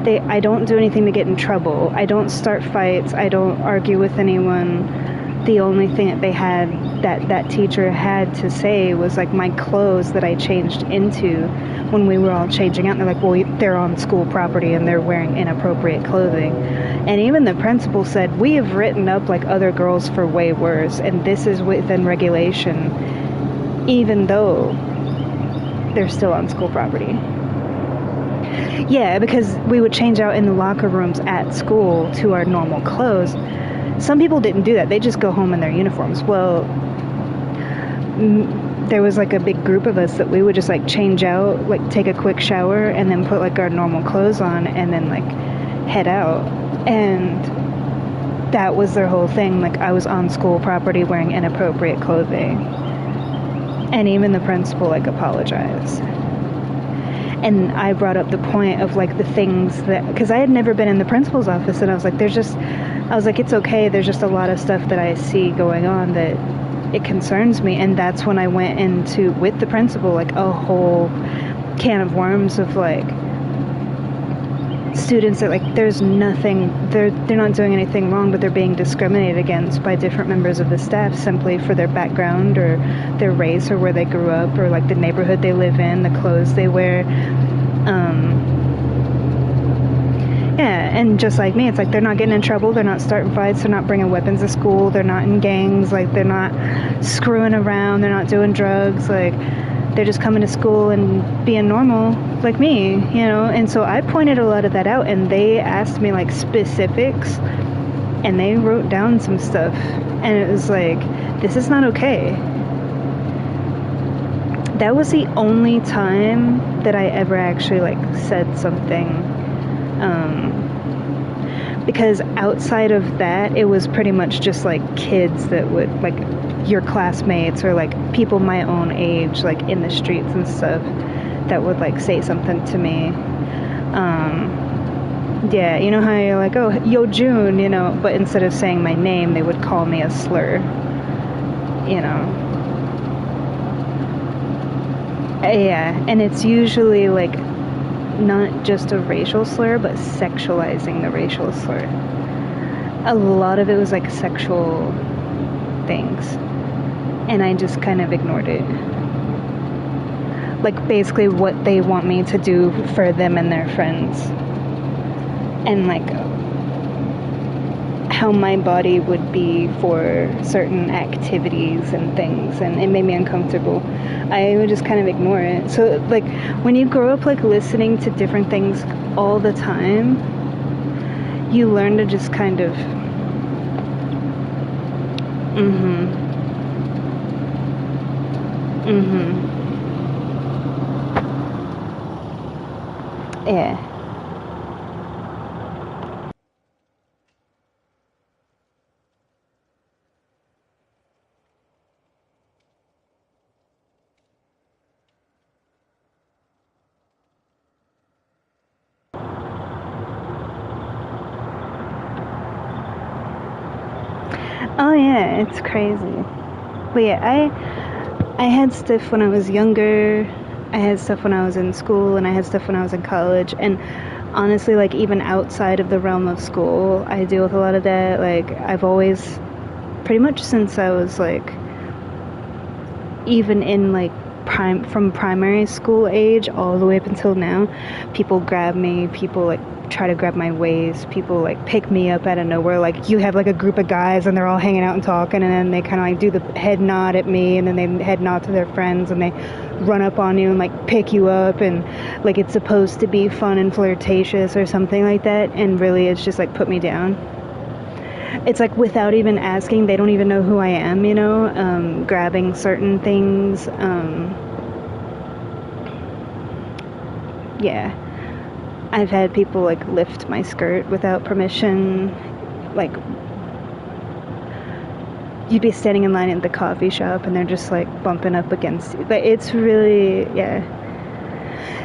I don't do anything to get in trouble. I don't start fights. I don't argue with anyone. The only thing that they had, that teacher had to say, was like my clothes that I changed into when we were all changing out. And they're like, well, they're on school property and they're wearing inappropriate clothing. And even the principal said, we have written up like other girls for way worse, and this is within regulation, even though they're still on school property. Yeah, because we would change out in the locker rooms at school to our normal clothes. Some people didn't do that. They just go home in their uniforms. Well, there was like a big group of us that we would just like change out, like take a quick shower, and then put like our normal clothes on, and then like head out. And that was their whole thing. Like, I was on school property wearing inappropriate clothing. And even the principal like apologized. And I brought up the point of like the things that, because I had never been in the principal's office, and I was like, it's okay, there's just a lot of stuff that I see going on that it concerns me. And that's when I went into, with the principal, like a whole can of worms of like students that like, there's nothing, they're not doing anything wrong, but they're being discriminated against by different members of the staff simply for their background or their race or where they grew up or like the neighborhood they live in, the clothes they wear. Yeah, and just like me, it's like they're not getting in trouble, they're not starting fights, they're not bringing weapons to school, they're not in gangs, like they're not screwing around, they're not doing drugs, like they're just coming to school and being normal like me, and so I pointed a lot of that out, and they asked me like specifics, and they wrote down some stuff, and it was like, this is not okay. That was the only time that I ever actually like said something because outside of that, it was pretty much just like kids that would, like, your classmates or like people my own age, like in the streets and stuff, that would like say something to me. Yeah, you know how you're like, oh, yo, June, you know, but instead of saying my name, they would call me a slur, you know. Yeah, and it's usually like not just a racial slur, but sexualizing the racial slur. A lot of it was like sexual things, and I just kind of ignored it. Like basically what they want me to do for them and their friends, and like how my body would be for certain activities and things, and it made me uncomfortable. I would just kind of ignore it. So like when you grow up like listening to different things all the time, you learn to just kind of yeah. Oh yeah, it's crazy. But yeah, I had stuff when I was younger. I had stuff when I was in school, and I had stuff when I was in college. And honestly, like even outside of the realm of school, I deal with a lot of that. Like I've always, pretty much since I was like, even in like from primary school age all the way up until now, people grab me, people like try to grab my waist, people like pick me up out of nowhere. Like you have like a group of guys and they're all hanging out and talking, and then they kind of like do the head nod at me, and then they head nod to their friends, and they run up on you and like pick you up, and like it's supposed to be fun and flirtatious or something like that, and really it's just like put me down. It's like without even asking, they don't even know who I am, you know, grabbing certain things. Yeah. I've had people like lift my skirt without permission. Like, you'd be standing in line at the coffee shop and they're just like bumping up against you. But it's really, yeah.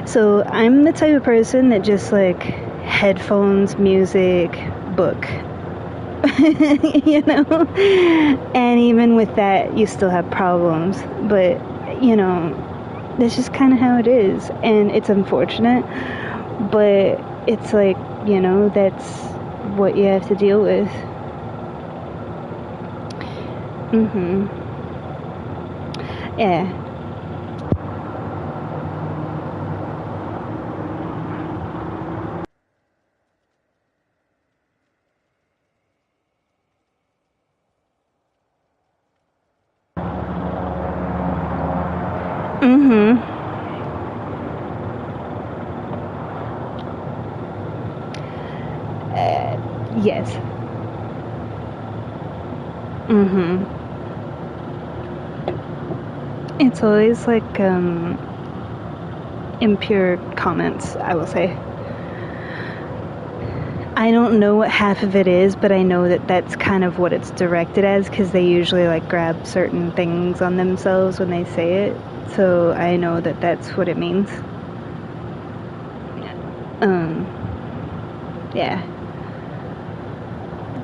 So I'm the type of person that just like headphones, music, book. You know, and even with that you still have problems, but you know, that's just kind of how it is, and it's unfortunate, but it's like, you know, that's what you have to deal with. Yeah. Yes. It's always like impure comments, I will say. I don't know what half of it is, but I know that that's kind of what it's directed as, because they usually like grab certain things on themselves when they say it, so I know that that's what it means. Yeah.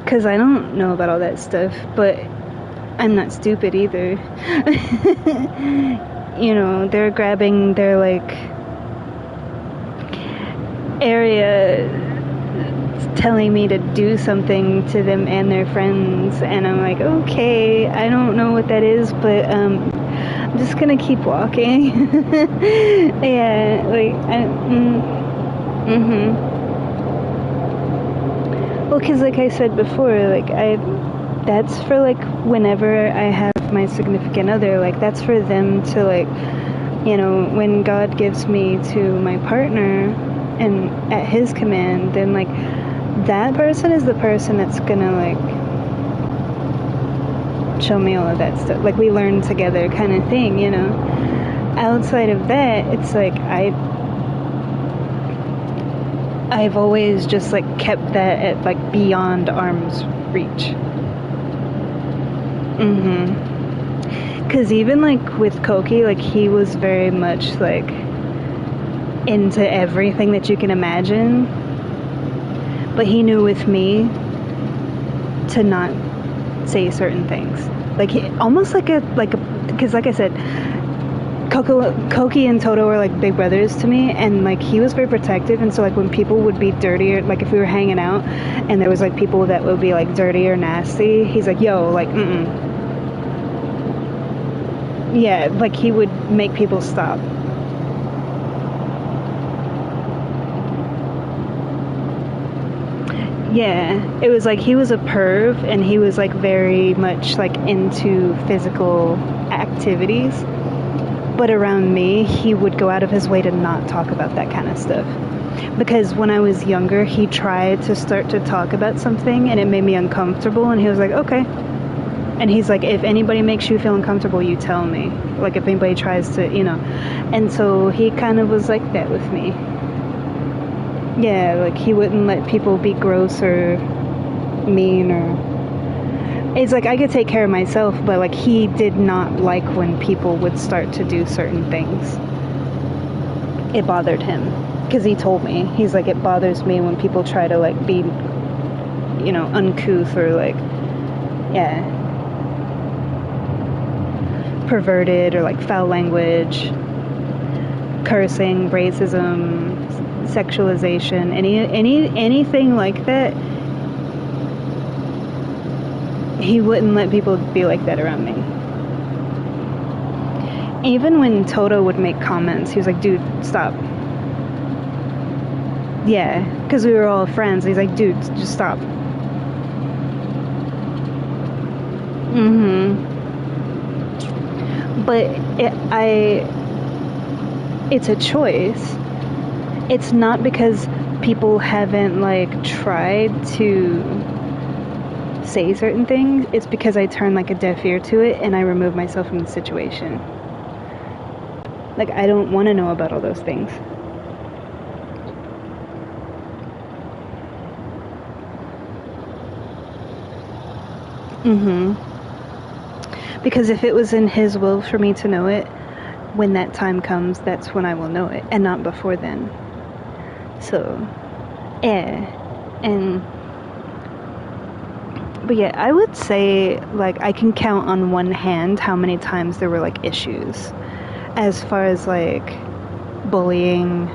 Because I don't know about all that stuff, but I'm not stupid either. You know, they're grabbing their like area, telling me to do something to them and their friends, and I'm like, okay, I don't know what that is, but I'm just gonna keep walking. Yeah, like well, because like I said before, like that's for like whenever I have my significant other, like that's for them to like, you know, when God gives me to my partner and at his command, then like that person is the person that's gonna like show me all of that stuff. Like we learn together kind of thing, you know. Outside of that, it's like I've always just like kept that at like beyond arm's reach. Because even like with Koki, like he was very much like into everything that you can imagine, but he knew with me to not say certain things. Like almost like a because like I said, Koki and Toto were like big brothers to me, and like he was very protective, and so like when people would be dirty, or like if we were hanging out and there was like people that would be like dirty or nasty, he's like, yo, like yeah, like he would make people stop. Yeah, it was like he was a perv, and he was like very much like into physical activities, but around me he would go out of his way to not talk about that kind of stuff, because when I was younger he tried to start to talk about something and it made me uncomfortable, and he was like, okay. And he's like, if anybody makes you feel uncomfortable, you tell me, like if anybody tries to, and so he kind of was like that with me. Yeah, like he wouldn't let people be gross or mean, or it's like I could take care of myself, but like he did not like when people would start to do certain things. It bothered him, because he told me, he's like, it bothers me when people try to like be, uncouth, or like, yeah, perverted, or like foul language, cursing, racism, sexualization, anything like that. He wouldn't let people be like that around me. Even when Toto would make comments, he was like, dude, stop. Yeah, because we were all friends. He's like, dude, just stop. But it's a choice. It's not because people haven't like tried to say certain things. It's because I turn like a deaf ear to it, and I remove myself from the situation. Like I don't want to know about all those things. Because if it was in his will for me to know it, when that time comes, that's when I will know it, and not before then. So, yeah. But yeah, I would say, like, I can count on one hand how many times there were, like, issues. As far as, like, bullying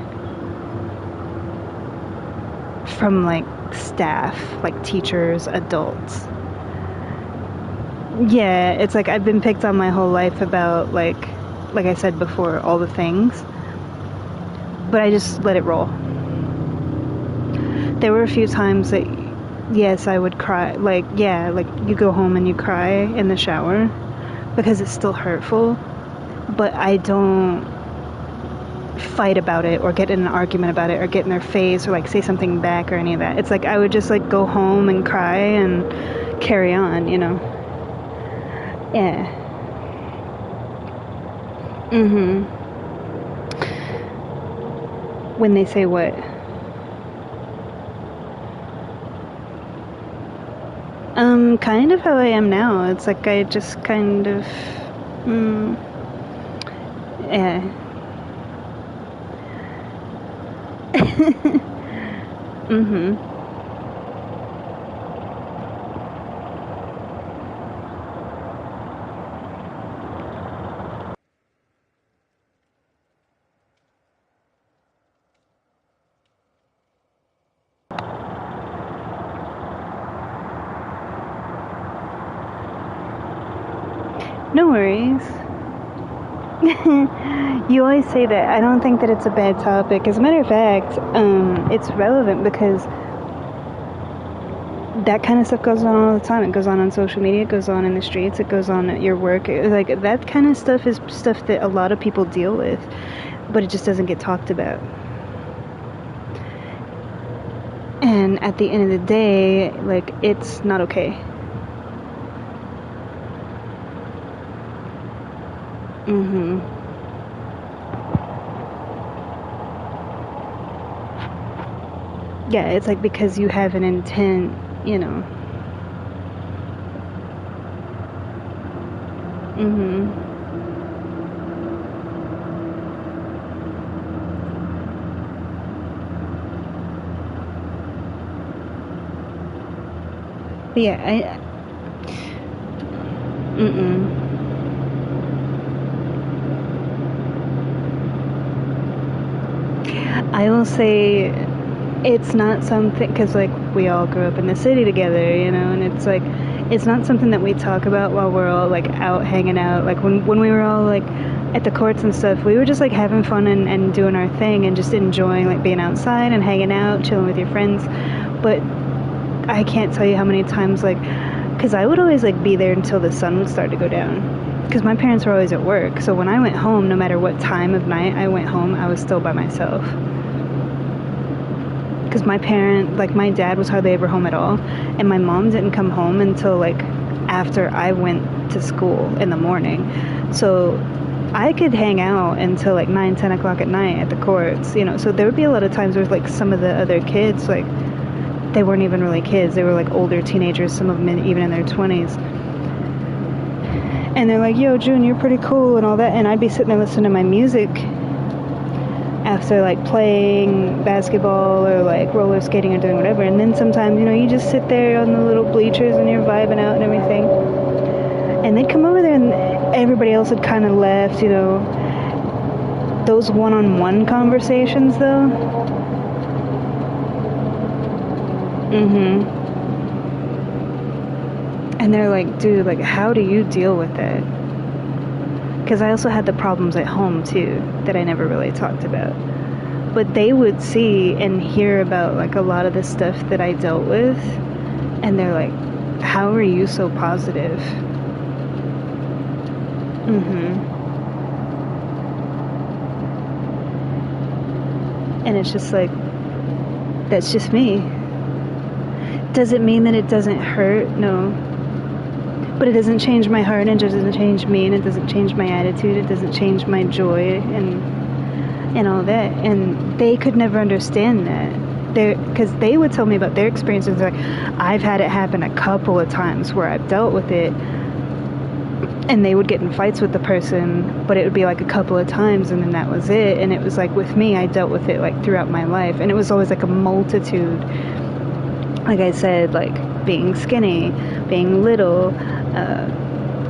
from, like, staff, like, teachers, adults. Yeah, it's like I've been picked on my whole life about, like I said before, all the things. But I just let it roll. There were a few times that, yes, I would cry. Like, yeah, like you go home and you cry in the shower because it's still hurtful. But I don't fight about it or get in an argument about it or get in their face or like say something back or any of that. It's like I would just like go home and cry and carry on, Yeah. When they say what? Kind of how I am now. It's like I just kind of, yeah. No worries. You always say that. I don't think that it's a bad topic. As a matter of fact, it's relevant because that kind of stuff goes on all the time. It goes on social media, it goes on in the streets, it goes on at your work. Like, that kind of stuff is stuff that a lot of people deal with, but it just doesn't get talked about. And at the end of the day, like, it's not okay. Yeah, it's like because you have an intent, you know. Mhm. But yeah, mm-mm. I will say it's not something, because like we all grew up in the city together, you know, and it's like it's not something that we talk about while we're all like out hanging out. Like when we were all like at the courts and stuff, we were just like having fun and doing our thing and just enjoying like being outside and hanging out, chilling with your friends. But I can't tell you how many times, like, because I would always like be there until the sun would start to go down, because my parents were always at work. So when I went home, no matter what time of night I went home, I was still by myself, because my dad was hardly ever home at all, and my mom didn't come home until like after I went to school in the morning. So I could hang out until like 9, 10 o'clock at night at the courts, you know. So there would be a lot of times where like some of the other kids, like, they weren't even really kids, they were like older teenagers, some of them even in their 20s, and they're like, yo, June, you're pretty cool and all that, and I'd be sitting there listening to my music after like playing basketball or like roller skating or doing whatever. And then sometimes, you know, you just sit there on the little bleachers and you're vibing out and everything, and they'd come over there and everybody else had kind of left, you know. Those one-on-one conversations though, and they're like, dude, like, how do you deal with it? Because I also had the problems at home too that I never really talked about, but they would see and hear about like a lot of the stuff that I dealt with, and they're like, how are you so positive? And it's just like, that's just me. Does it mean that it doesn't hurt? No. But it doesn't change my heart, and it doesn't change me, and it doesn't change my attitude, it doesn't change my joy and all that. And they could never understand that. Because they would tell me about their experiences. Like, I've had it happen a couple of times where I've dealt with it, and they would get in fights with the person, but it would be like a couple of times and then that was it. And it was like, with me, I dealt with it like throughout my life, and it was always like a multitude. Like I said, like being skinny, being little,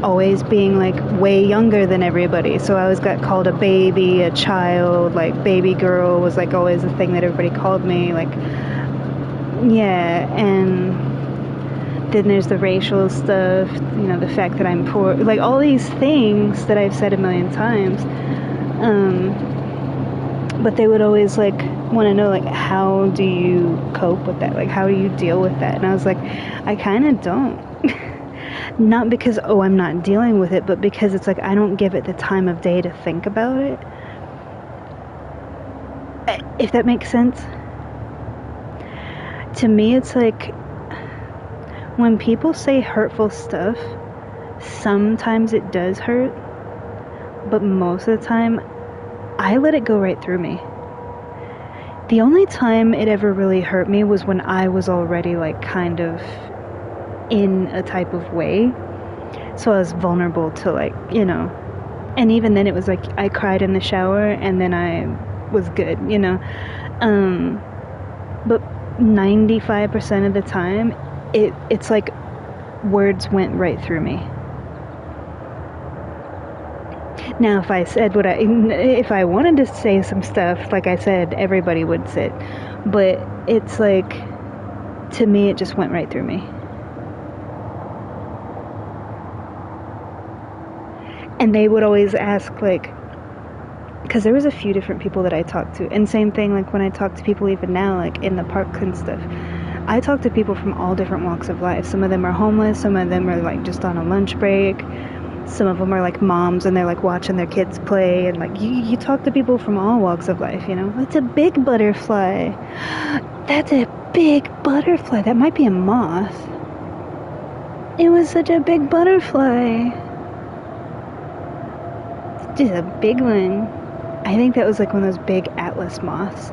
always being like way younger than everybody. So I always got called a baby, a child, like baby girl was like always the thing that everybody called me. Like, yeah. And then there's the racial stuff, you know, the fact that I'm poor, like all these things that I've said a million times. But they would always like want to know, like, how do you cope with that? Like, how do you deal with that? And I was like, I kind of don't. Not because, oh, I'm not dealing with it, but because it's like I don't give it the time of day to think about it. If that makes sense. To me, it's like when people say hurtful stuff, sometimes it does hurt, but most of the time, I let it go right through me. The only time it ever really hurt me was when I was already like kind of in a type of way. So I was vulnerable to, like, you know, and even then it was like I cried in the shower and then I was good, you know. But 95% of the time, it's like words went right through me. Now, if I said if I wanted to say some stuff, like I said, everybody would sit. But it's like, to me, it just went right through me. And they would always ask, like, because there was a few different people that I talked to. And same thing, like, when I talk to people even now, like, in the parks and stuff. I talk to people from all different walks of life. Some of them are homeless. Some of them are, like, just on a lunch break. Some of them are like moms and they're like watching their kids play, and like you talk to people from all walks of life, you know. It's a big butterfly. That's a big butterfly. That might be a moth. It was such a big butterfly. Just a big one. I think that was like one of those big atlas moths.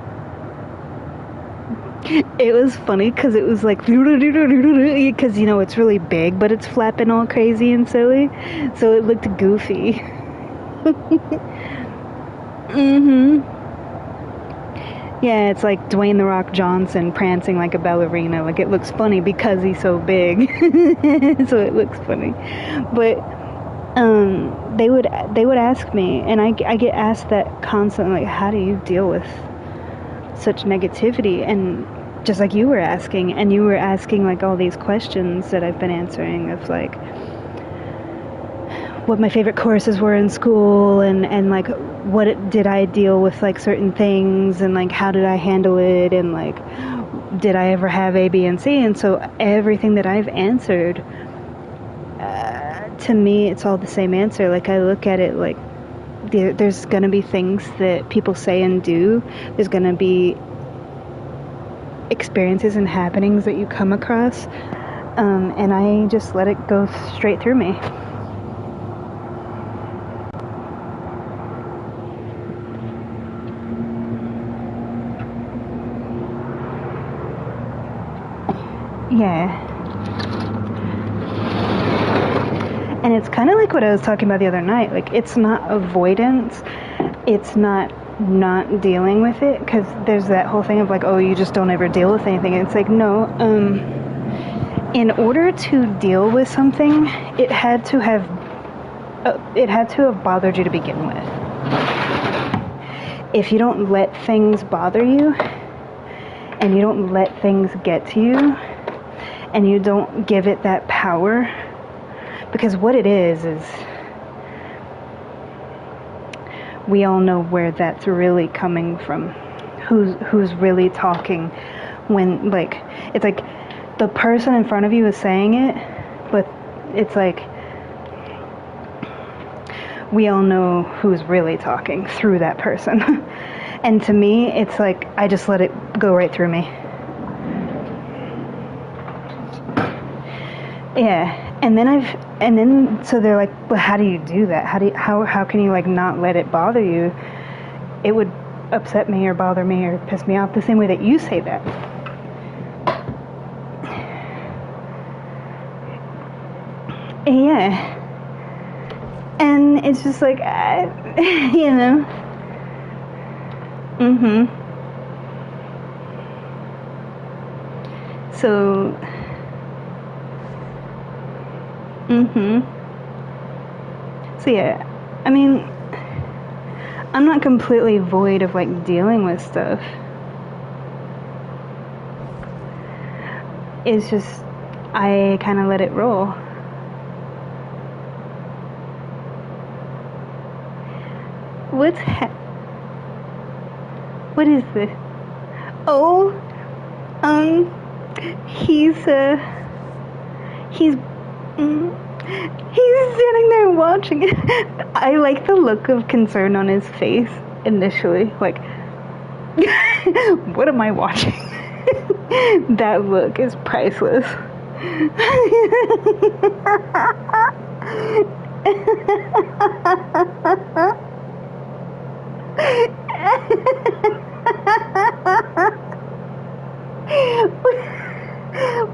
It was funny because it was like, because, it's really big, but it's flapping all crazy and silly. So it looked goofy. Mm-hmm. Yeah, it's like Dwayne "The Rock" Johnson prancing like a ballerina. Like, it looks funny because he's so big. So it looks funny. But they would ask me, and I get asked that constantly, like, how do you deal with such negativity? And just like you were asking, and you were asking like all these questions that I've been answering of like what my favorite courses were in school, and like did I deal with like certain things, and like how did I handle it, and like did I ever have A, B, and C? And so everything that I've answered, to me, it's all the same answer. Like, I look at it like there's gonna be things that people say and do. There's gonna be experiences and happenings that you come across, and I just let it go straight through me. Yeah. And it's kind of like what I was talking about the other night. Like, it's not avoidance. It's not dealing with it, because there's that whole thing of like, oh, you just don't ever deal with anything. And it's like, no, in order to deal with something, it had to have bothered you to begin with. If you don't let things bother you, and you don't let things get to you, and you don't give it that power, because what it is we all know where that's really coming from. Who's really talking when, like, it's like the person in front of you is saying it, but it's like we all know who's really talking through that person. And to me, it's like I just let it go right through me. Yeah. And then so they're like, well, how do you do that? How can you like not let it bother you? It would upset me or bother me or piss me off the same way that you say that. Yeah. And it's just like, you know. So. So yeah, I mean, I'm not completely void of like dealing with stuff. It's just I kind of let it roll. What is this? Oh, he's sitting there watching it. I like the look of concern on his face initially. Like, what am I watching? That look is priceless.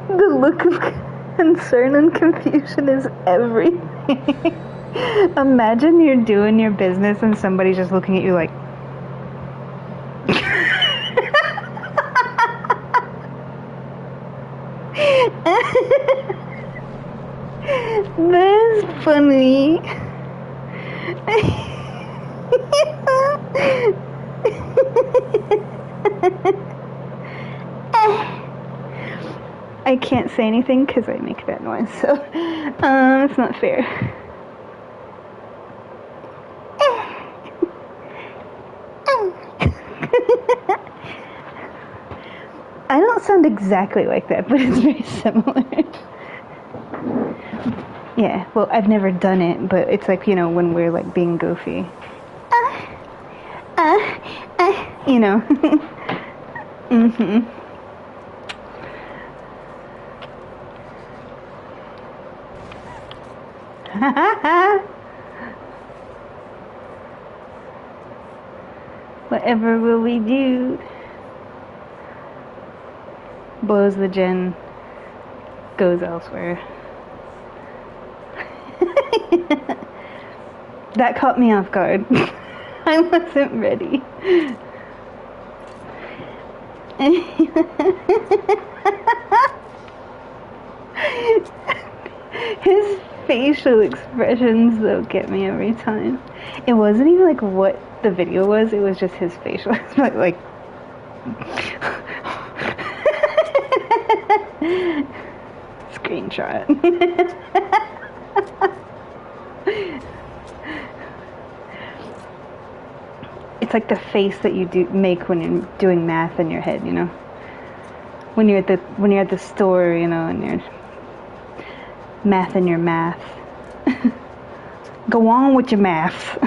The look of concern and confusion is everything. Imagine you're doing your business and somebody's just looking at you like, that's funny. I can't say anything because I make that noise, so it's not fair. I don't sound exactly like that, but it's very similar. Yeah, well, I've never done it, but it's like, you know, when we're like being goofy. You know. Whatever will we do? blows the gin, goes elsewhere. That caught me off guard. I wasn't ready. His facial expressions though get me every time. It wasn't even like what the video was, it was just his facial expression, like screenshot. It's like the face that you do make when you're doing math in your head, you know. When you're at the store, you know, and you're math in your math. Go on with your math.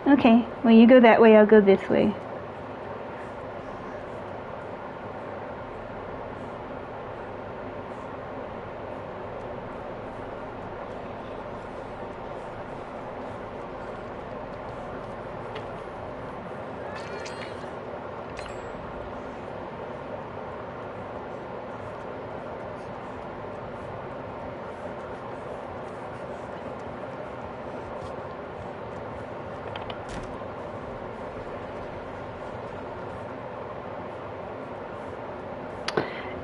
Okay, well you go that way, I'll go this way.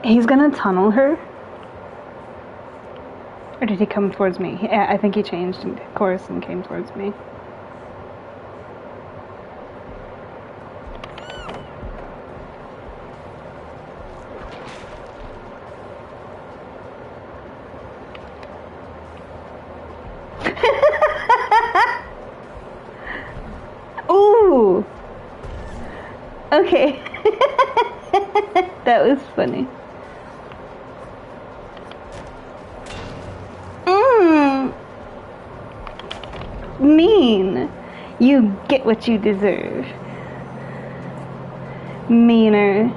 He's gonna tunnel her? Or did he come towards me? Yeah, I think he changed course and came towards me. Ooh! Okay. That was funny. Mean. You get what you deserve. Meaner.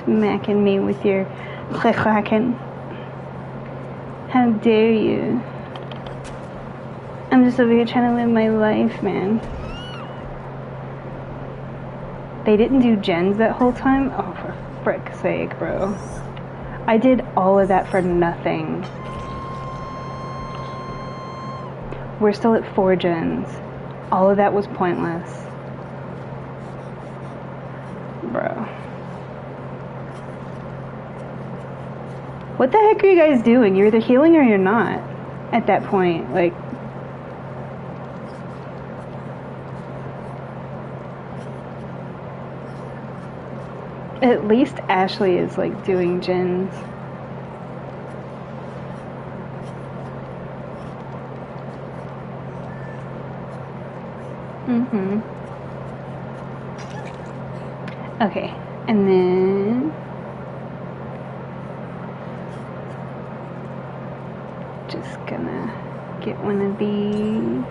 Smacking me with your clacking. How dare you? I'm just over here trying to live my life, man. They didn't do gens that whole time? Oh, for frick's sake, bro. I did all of that for nothing. We're still at 4 gens. All of that was pointless. Bro. What the heck are you guys doing? You're either healing or you're not. At that point, like... At least Ashley is like doing gens. Okay, and then just gonna get one of these.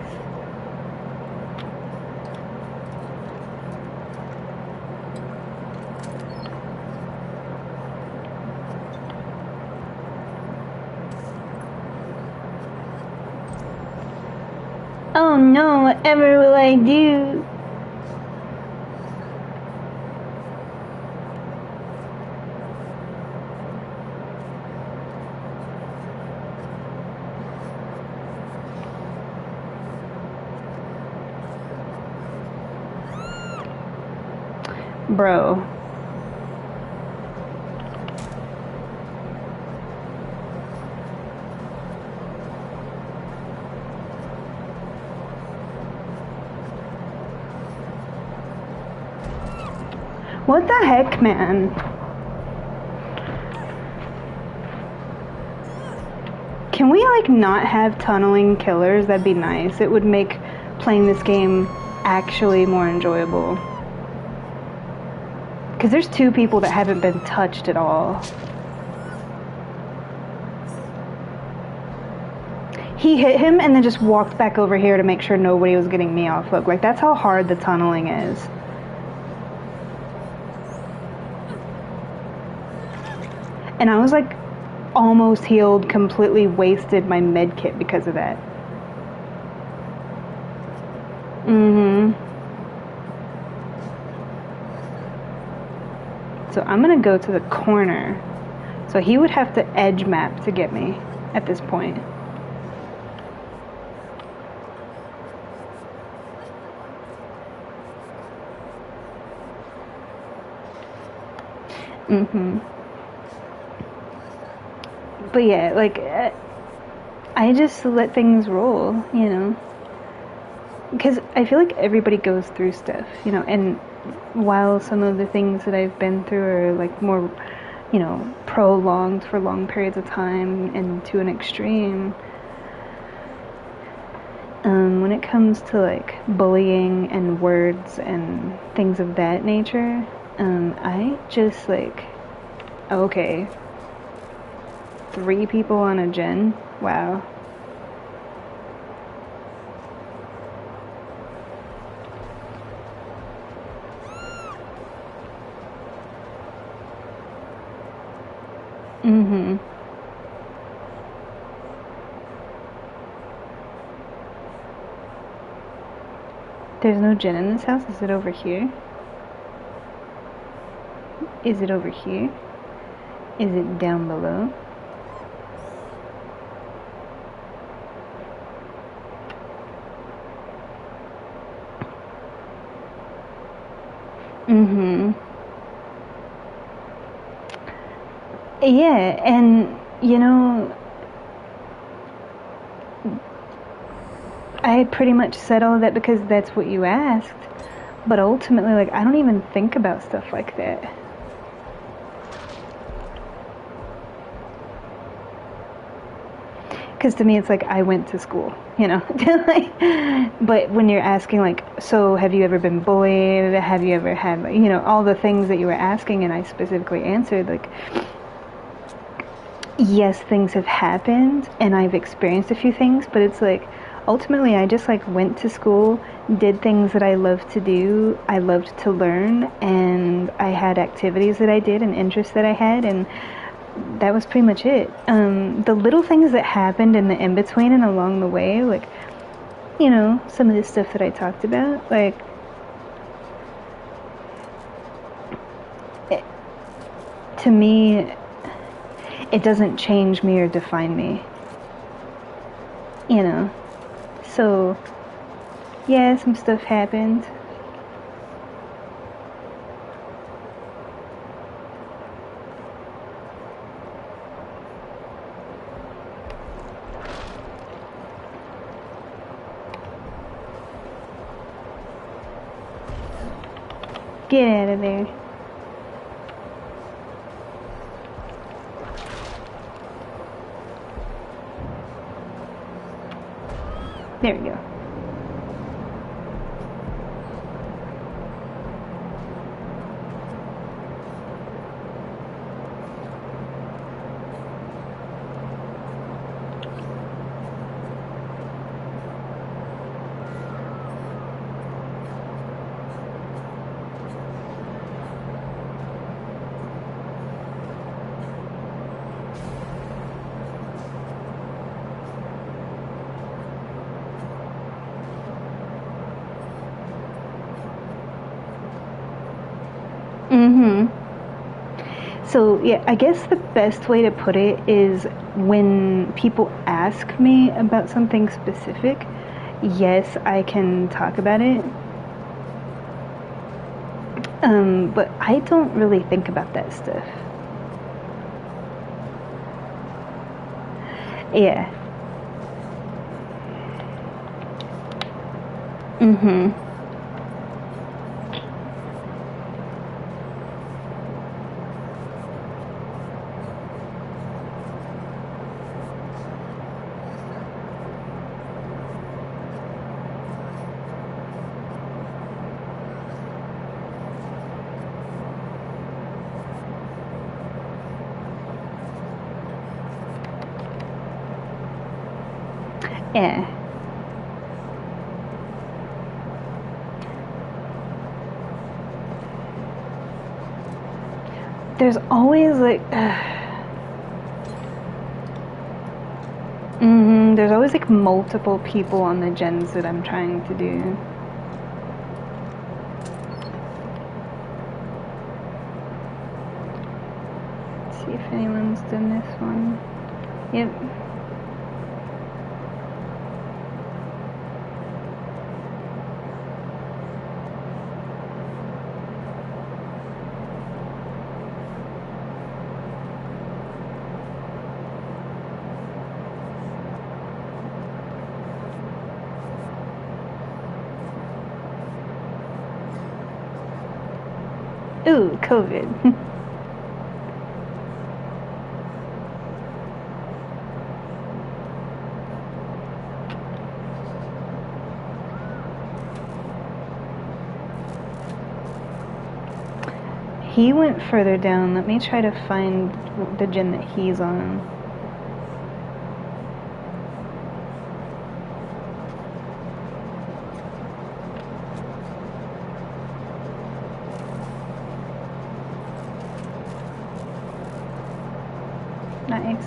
Oh no, whatever will I do? Bro. What the heck, man? Can we, like, not have tunneling killers? That'd be nice. It would make playing this game actually more enjoyable. Because there's 2 people that haven't been touched at all. He hit him and then just walked back over here to make sure nobody was getting me off. Look, like, that's how hard the tunneling is. And I was like almost healed, completely wasted my med kit because of that. So I'm gonna go to the corner. So he would have to edge map to get me at this point. But yeah, like, I just let things roll, you know? Because I feel like everybody goes through stuff, you know, and while some of the things that I've been through are like more, you know, prolonged for long periods of time and to an extreme, when it comes to like bullying and words and things of that nature, I just like, okay, 3 people on a gen? Wow. There's no gen in this house? Is it over here? Is it over here? Is it down below? Yeah, and you know, I pretty much said all of that because that's what you asked. But ultimately, like, I don't even think about stuff like that. Because to me, it's like I went to school, you know? But when you're asking, like, so have you ever been bullied? Have you ever had, you know, all the things that you were asking, and I specifically answered, like, yes, things have happened, and I've experienced a few things, but it's like, ultimately, I just, like, went to school, did things that I loved to do, I loved to learn, and I had activities that I did and interests that I had, and that was pretty much it. The little things that happened in the in-between and along the way, like, you know, some of the stuff that I talked about, like, to me, it doesn't change me or define me, you know? So, yeah, some stuff happened. Get out of there. There we go. So, yeah, I guess the best way to put it is when people ask me about something specific, yes, I can talk about it. But I don't really think about that stuff. Yeah. Yeah. There's always like There's always like multiple people on the gens that I'm trying to do. Let's see if anyone's done this one. Yep. Ooh, COVID. He went further down. Let me try to find the gen that he's on. Nice.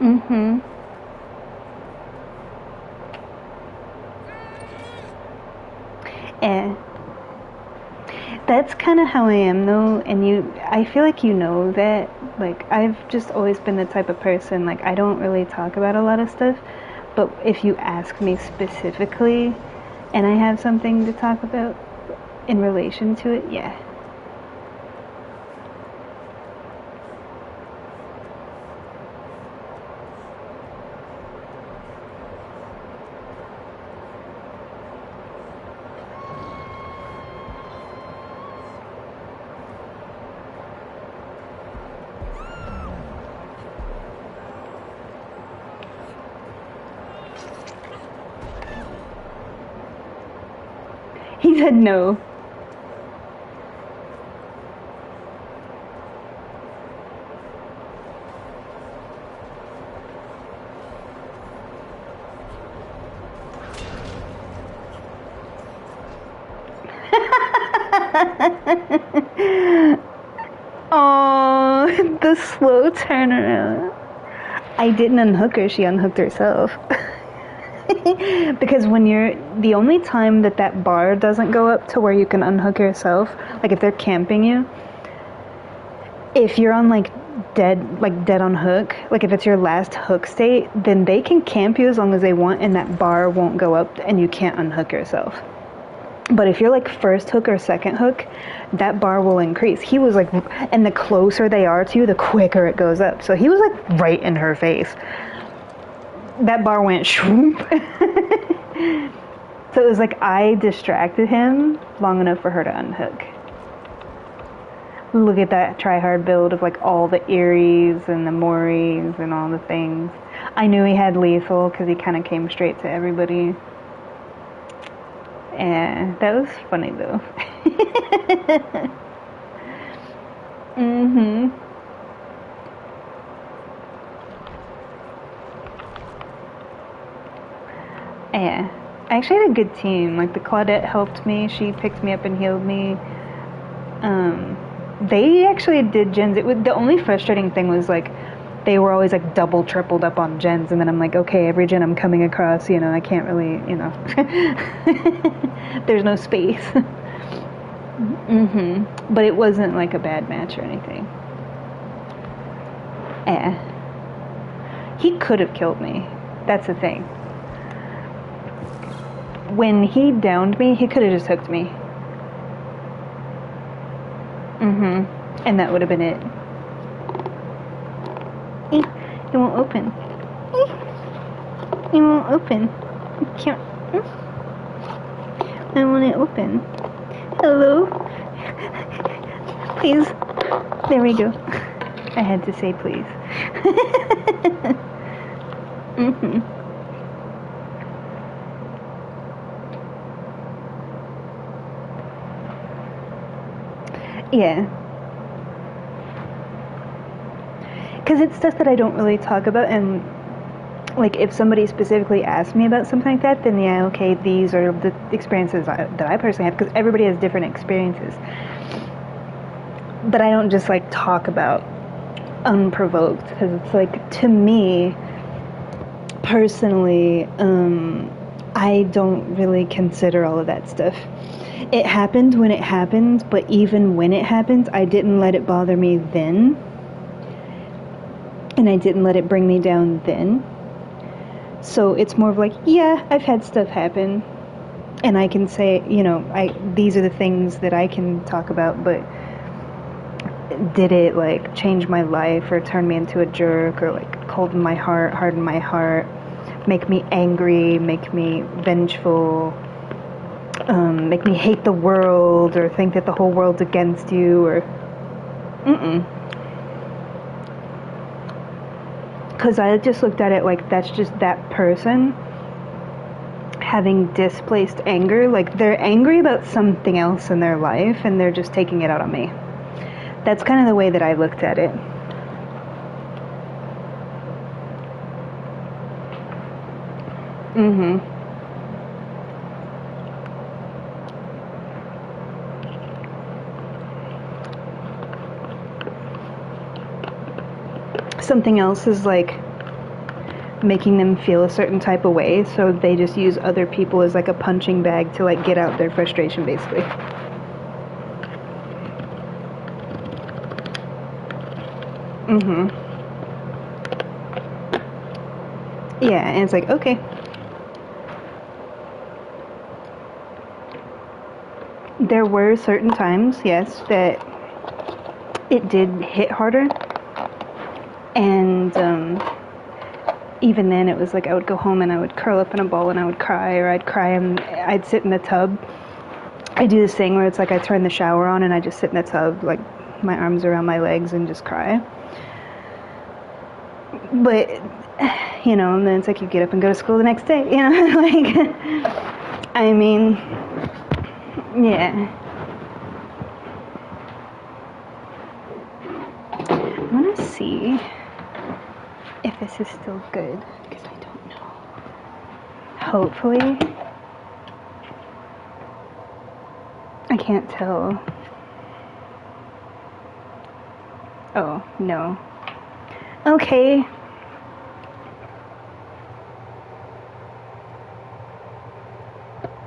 Mm-hmm. Yeah. That's kind of how I am though, and I feel like you know that. Like, I've just always been the type of person, like, I don't really talk about a lot of stuff, but if you ask me specifically, and I have something to talk about in relation to it, yeah. He said no. Oh, the slow turnaround. I didn't unhook her, she unhooked herself. Because the only time that bar doesn't go up to where you can unhook yourself, like if they're camping you, if you're on dead on hook, like if it's your last hook state, then they can camp you as long as they want and that bar won't go up and you can't unhook yourself. But if you're like first hook or second hook, that bar will increase. He was like, and the closer they are to you, the quicker it goes up. So he was like right in her face. That bar went shroom. So it was like I distracted him long enough for her to unhook. Look at that try-hard build of like all the Eries and the Moris and all the things. I knew he had lethal because he kind of came straight to everybody. And that was funny though. Mm-hmm. Yeah. I actually had a good team. Like the Claudette helped me. She picked me up and healed me. They actually did gens. The only frustrating thing was like they were always like double, tripled up on gens, and then I'm like, okay, every gen I'm coming across, I can't really, there's no space. Mm-hmm. But it wasn't like a bad match or anything. Yeah. He could have killed me. That's the thing. When he downed me, he could have just hooked me. Mm-hmm. And that would have been it. It won't open. It won't open. You can't. I want it open. Hello? Please. There we go. I had to say please. Mhm. Yeah. Because it's stuff that I don't really talk about, and like if somebody specifically asks me about something like that, then yeah, okay, these are the experiences that I personally have, because everybody has different experiences. But I don't just like talk about unprovoked, because it's like, to me personally, I don't really consider all of that stuff. It happened when it happened, but even when it happened, I didn't let it bother me then, and I didn't let it bring me down then. So it's more of like, yeah, I've had stuff happen, and I can say, these are the things that I can talk about, but did it like change my life or turn me into a jerk or like harden my heart, make me angry, make me vengeful, make me hate the world or think that the whole world's against you, or because I just looked at it like that's just that person having displaced anger. Like, they're angry about something else in their life and they're just taking it out on me. That's kind of the way that I looked at it. Something else is like making them feel a certain type of way, so they just use other people as like a punching bag to like get out their frustration, basically. Yeah, and it's like, okay. There were certain times, yes, that it did hit harder, and even then it was like I would go home and I would curl up in a ball and I would cry, or I'd cry and I'd sit in the tub. I do this thing where it's like I turn the shower on and I just sit in the tub, like my arms around my legs, and just cry. But, and then it's like you get up and go to school the next day, like, I mean, yeah. I want to see if this is still good, because I don't know. Hopefully. I can't tell. Oh, no. Okay.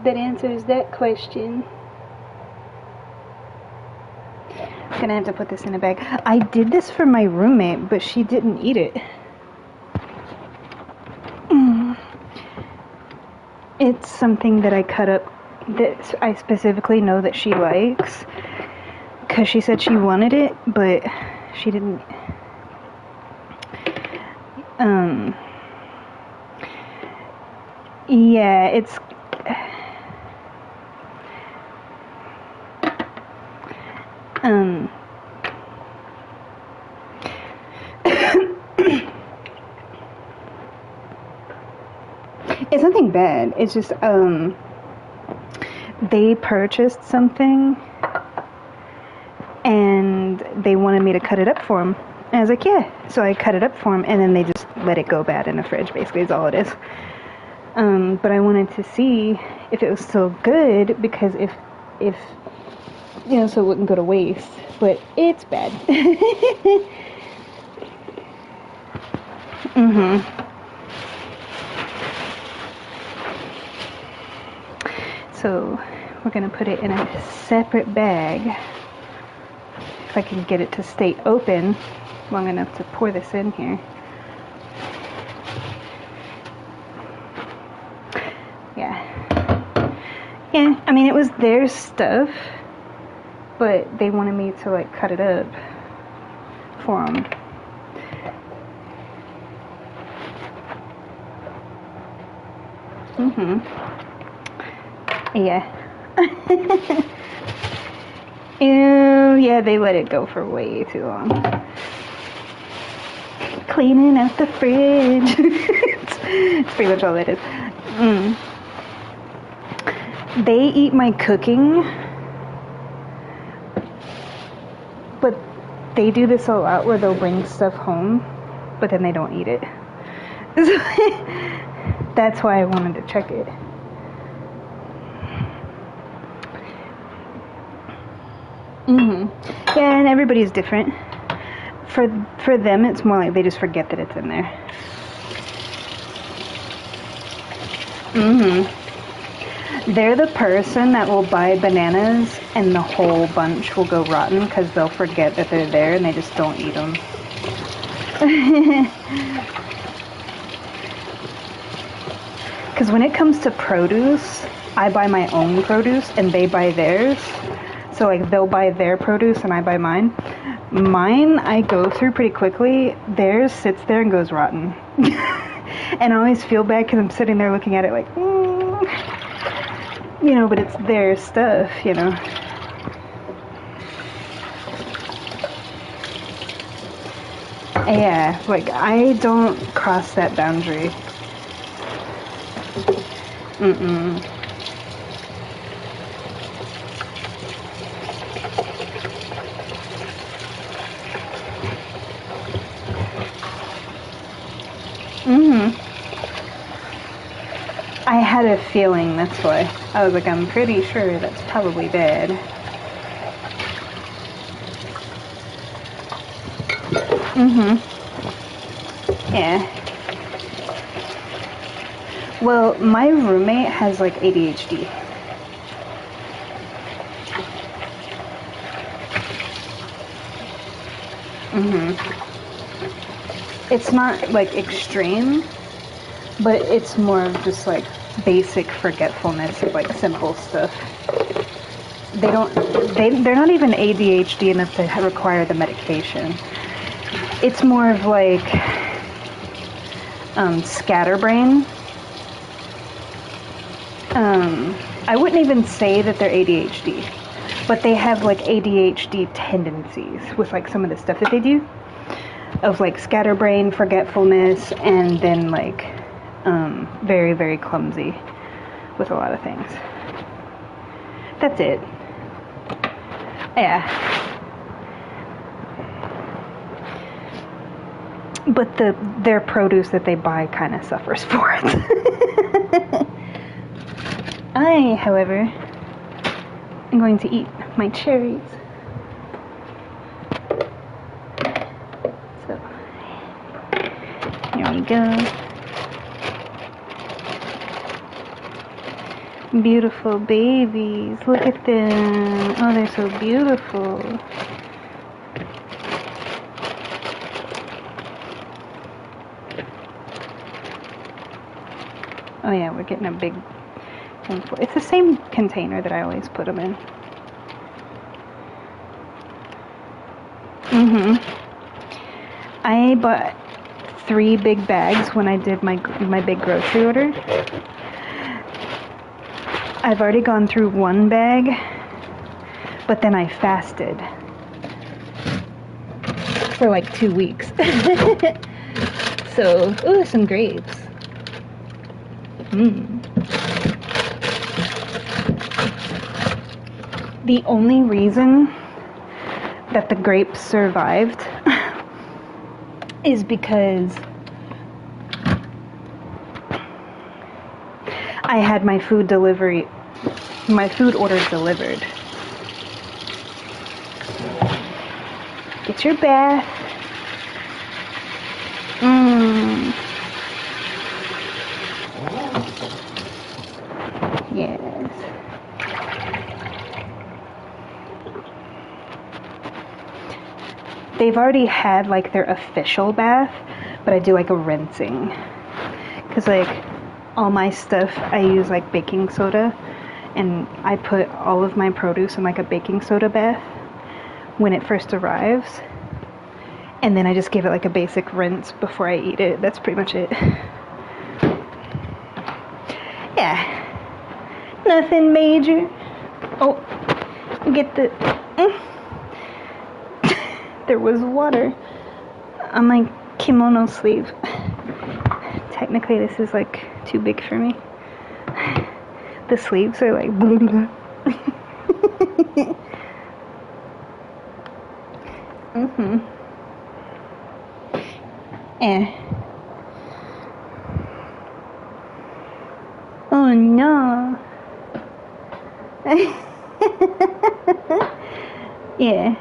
That answers that question. I'm gonna have to put this in a bag. I did this for my roommate, but she didn't eat it. It's something that I cut up that I specifically know that she likes, because she said she wanted it, but she didn't. Yeah, it's it's nothing bad. It's just they purchased something and they wanted me to cut it up for them. And I was like, yeah. So I cut it up for them, and then they just let it go bad in the fridge, basically, is all it is. But I wanted to see if it was still good, because if so it wouldn't go to waste. But it's bad. So we're gonna put it in a separate bag. If I can get it to stay open long enough to pour this in here. Yeah, I mean, it was their stuff, but they wanted me to like cut it up for them. Yeah. Ew, yeah, they let it go for way too long. Cleaning out the fridge. it's pretty much all that is. They eat my cooking, but they do this a lot where they'll bring stuff home, but then they don't eat it. That's why I wanted to check it. Yeah, and everybody's different. For them, it's more like they just forget that it's in there. They're the person that will buy bananas and the whole bunch will go rotten because they'll forget that they're there and they just don't eat them. Because when it comes to produce, I buy my own produce and they buy theirs. So like they'll buy their produce and I buy mine. Mine I go through pretty quickly. Theirs sits there and goes rotten. And I always feel bad because I'm sitting there looking at it like, you know, but it's their stuff, you know. Yeah, like I don't cross that boundary. I had a feeling, that's why. I was like, I'm pretty sure that's probably bad. Yeah. Well, my roommate has like ADHD. It's not like extreme, but it's more of just like basic forgetfulness of like simple stuff. They're not even ADHD enough to require the medication. It's more of like scatterbrain. I wouldn't even say that they're ADHD, but they have like ADHD tendencies with like some of the stuff that they do, of like scatterbrain, forgetfulness, and then like very, very clumsy with a lot of things. That's it. Yeah. But their produce that they buy kind of suffers for it. I, however, am going to eat my cherries. So, here we go. Beautiful babies. Look at them. Oh, they're so beautiful. Oh yeah, we're getting a big thing for it. It's the same container that I always put them in. I bought 3 big bags when I did my big grocery order. I've already gone through 1 bag, but then I fasted for like 2 weeks. So, ooh, some grapes. The only reason that the grapes survived is because I had my food order delivered. Get your bath. Yes. They've already had like their official bath, but I do like a rinsing. Cause like all my stuff, I use like baking soda, and I put all of my produce in like a baking soda bath when it first arrives, and then I just give it like a basic rinse before I eat it. That's pretty much it. Yeah, nothing major. Oh, get the... There was water on my kimono sleeve. Technically, this is like too big for me. The sleeves are like... Eh. Oh no. Yeah.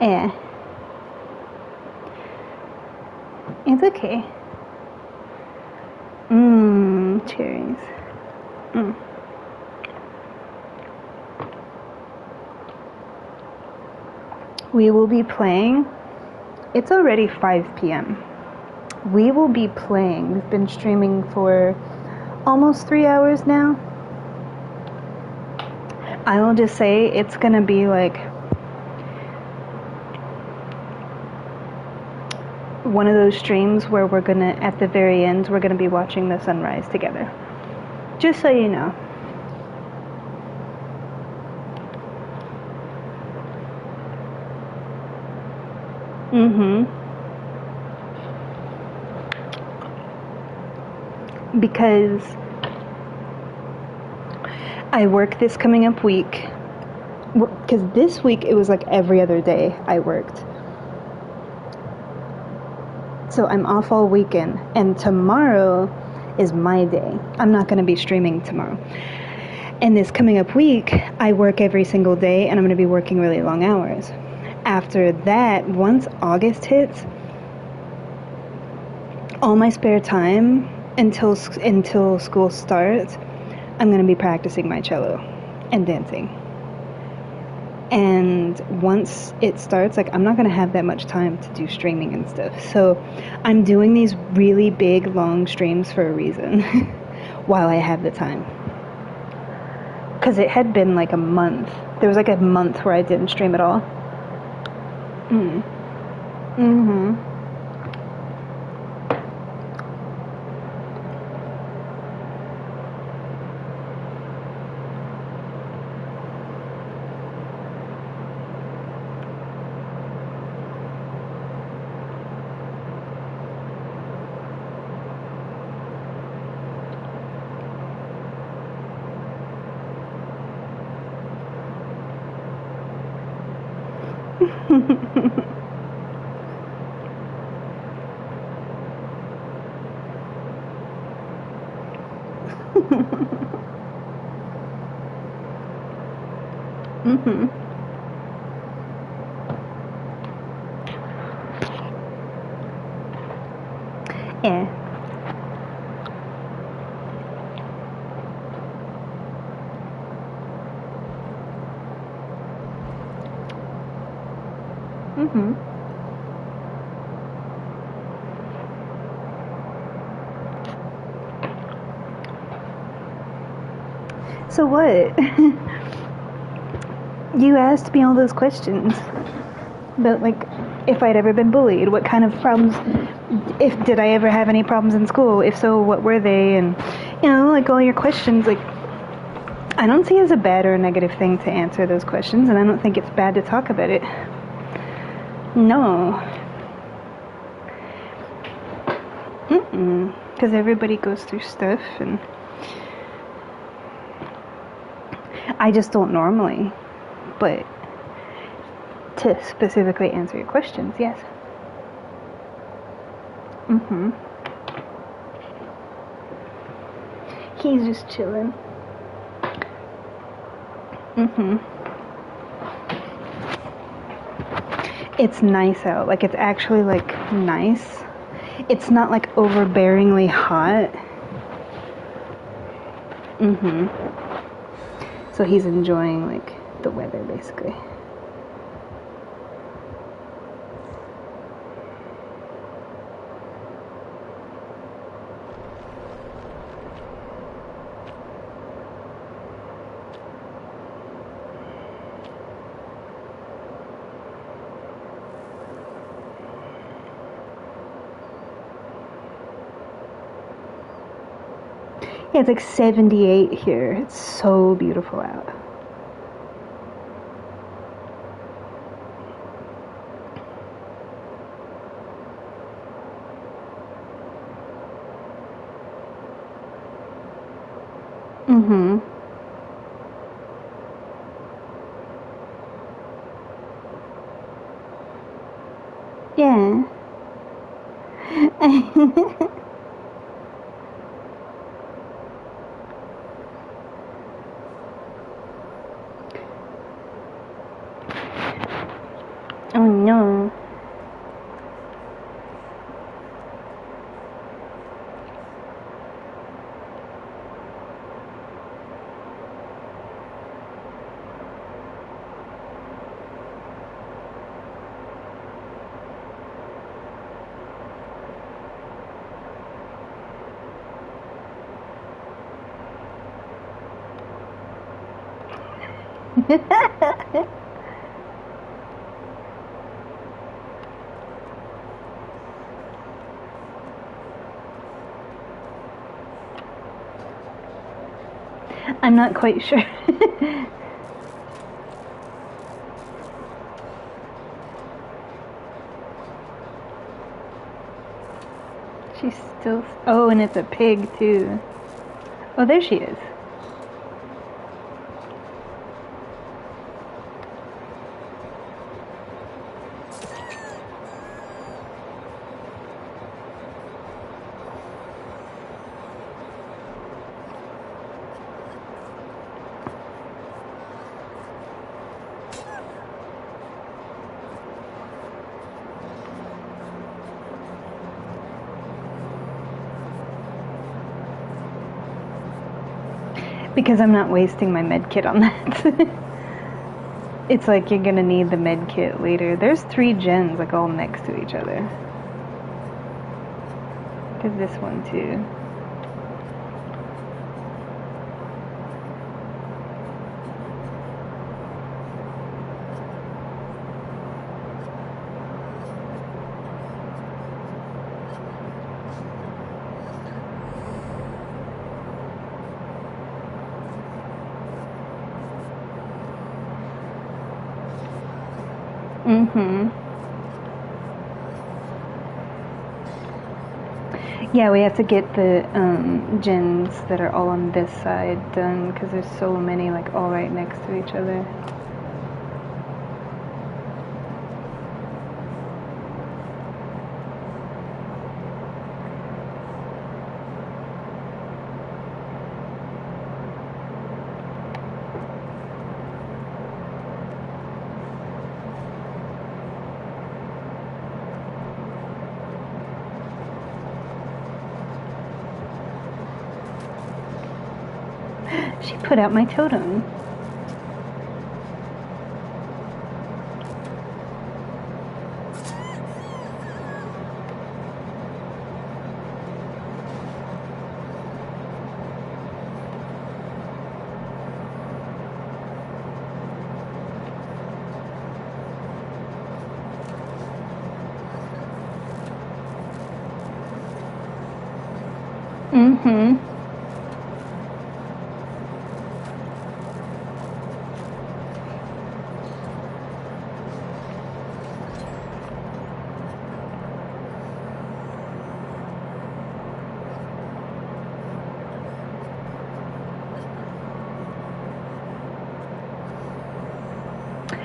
Yeah. It's okay. Cherries. We will be playing. It's already 5 p.m. We will be playing. We've been streaming for almost 3 hours now. I will just say it's gonna be like one of those streams where we're gonna, at the very end, we're gonna be watching the sunrise together. Just so you know. Because I work this coming up week. Because this week it was like every other day I worked. So I'm off all weekend, and tomorrow is my day. I'm not going to be streaming tomorrow. And this coming up week, I work every single day, and I'm going to be working really long hours. After that, once August hits, all my spare time until school starts, I'm going to be practicing my cello and dancing. And once it starts, like, I'm not going to have that much time to do streaming and stuff. So I'm doing these really big, long streams for a reason while I have the time. Because it had been like a month. There was like a month where I didn't stream at all. Yeah. So what? You asked me all those questions about, like, if I'd ever been bullied, what kind of problems, did I ever have any problems in school? If so, what were they? And, you know, like, all your questions, like, I don't see it as a bad or a negative thing to answer those questions, and I don't think it's bad to talk about it. No. Because everybody goes through stuff, and I just don't normally. But to specifically answer your questions, yes. He's just chilling. It's nice out. Like, it's actually, like, nice. It's not, like, overbearingly hot. So he's enjoying, like, the weather, basically. Yeah, it's like 78 here. It's so beautiful out. Mm-hmm. Yeah. Oh no. I'm not quite sure. She's still... Oh, and it's a pig, too. Oh, there she is. Because I'm not wasting my med kit on that. It's like you're gonna need the med kit later. There's 3 gens like all next to each other. There's this one too. Mm-hmm. Yeah, we have to get the gens that are all on this side done because there's so many like all right next to each other. She put out my totem. Mm-hmm.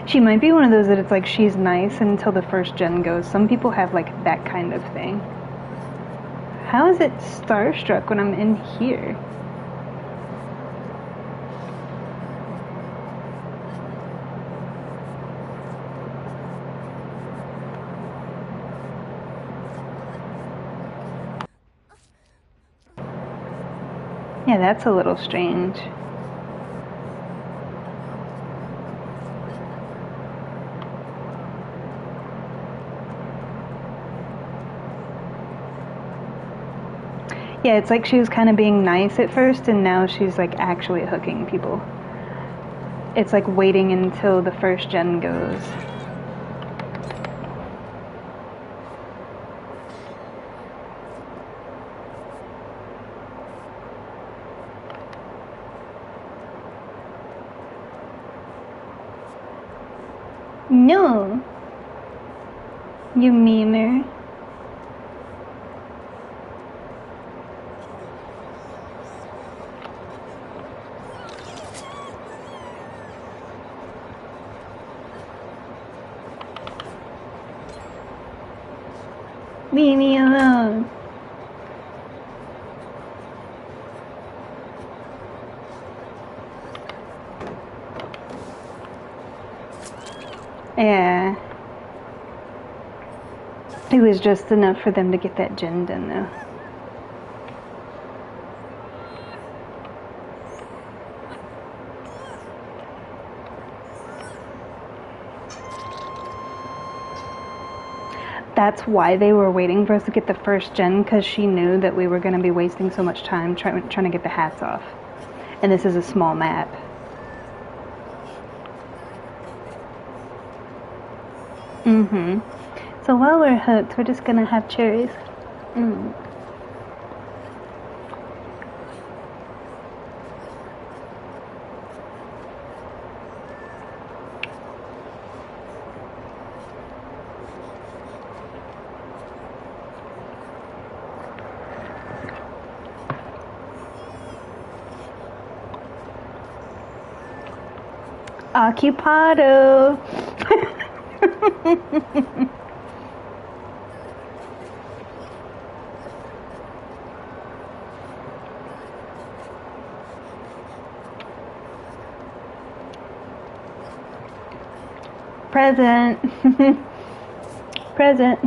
She might be one of those that it's like she's nice until the first gen goes. Some people have like that kind of thing. How is it starstruck when I'm in here? Yeah, that's a little strange. Yeah, it's like she was kind of being nice at first, and now she's like actually hooking people. It's like waiting until the first gen goes. No, you memer. Leave me alone. Yeah. It was just enough for them to get that gen done, though. That's why they were waiting for us to get the first gen, because she knew that we were going to be wasting so much time trying to get the hats off. And this is a small map. Mm-hmm. So while we're hooked, we're just going to have cherries. Mm. Occupado. Present. Present.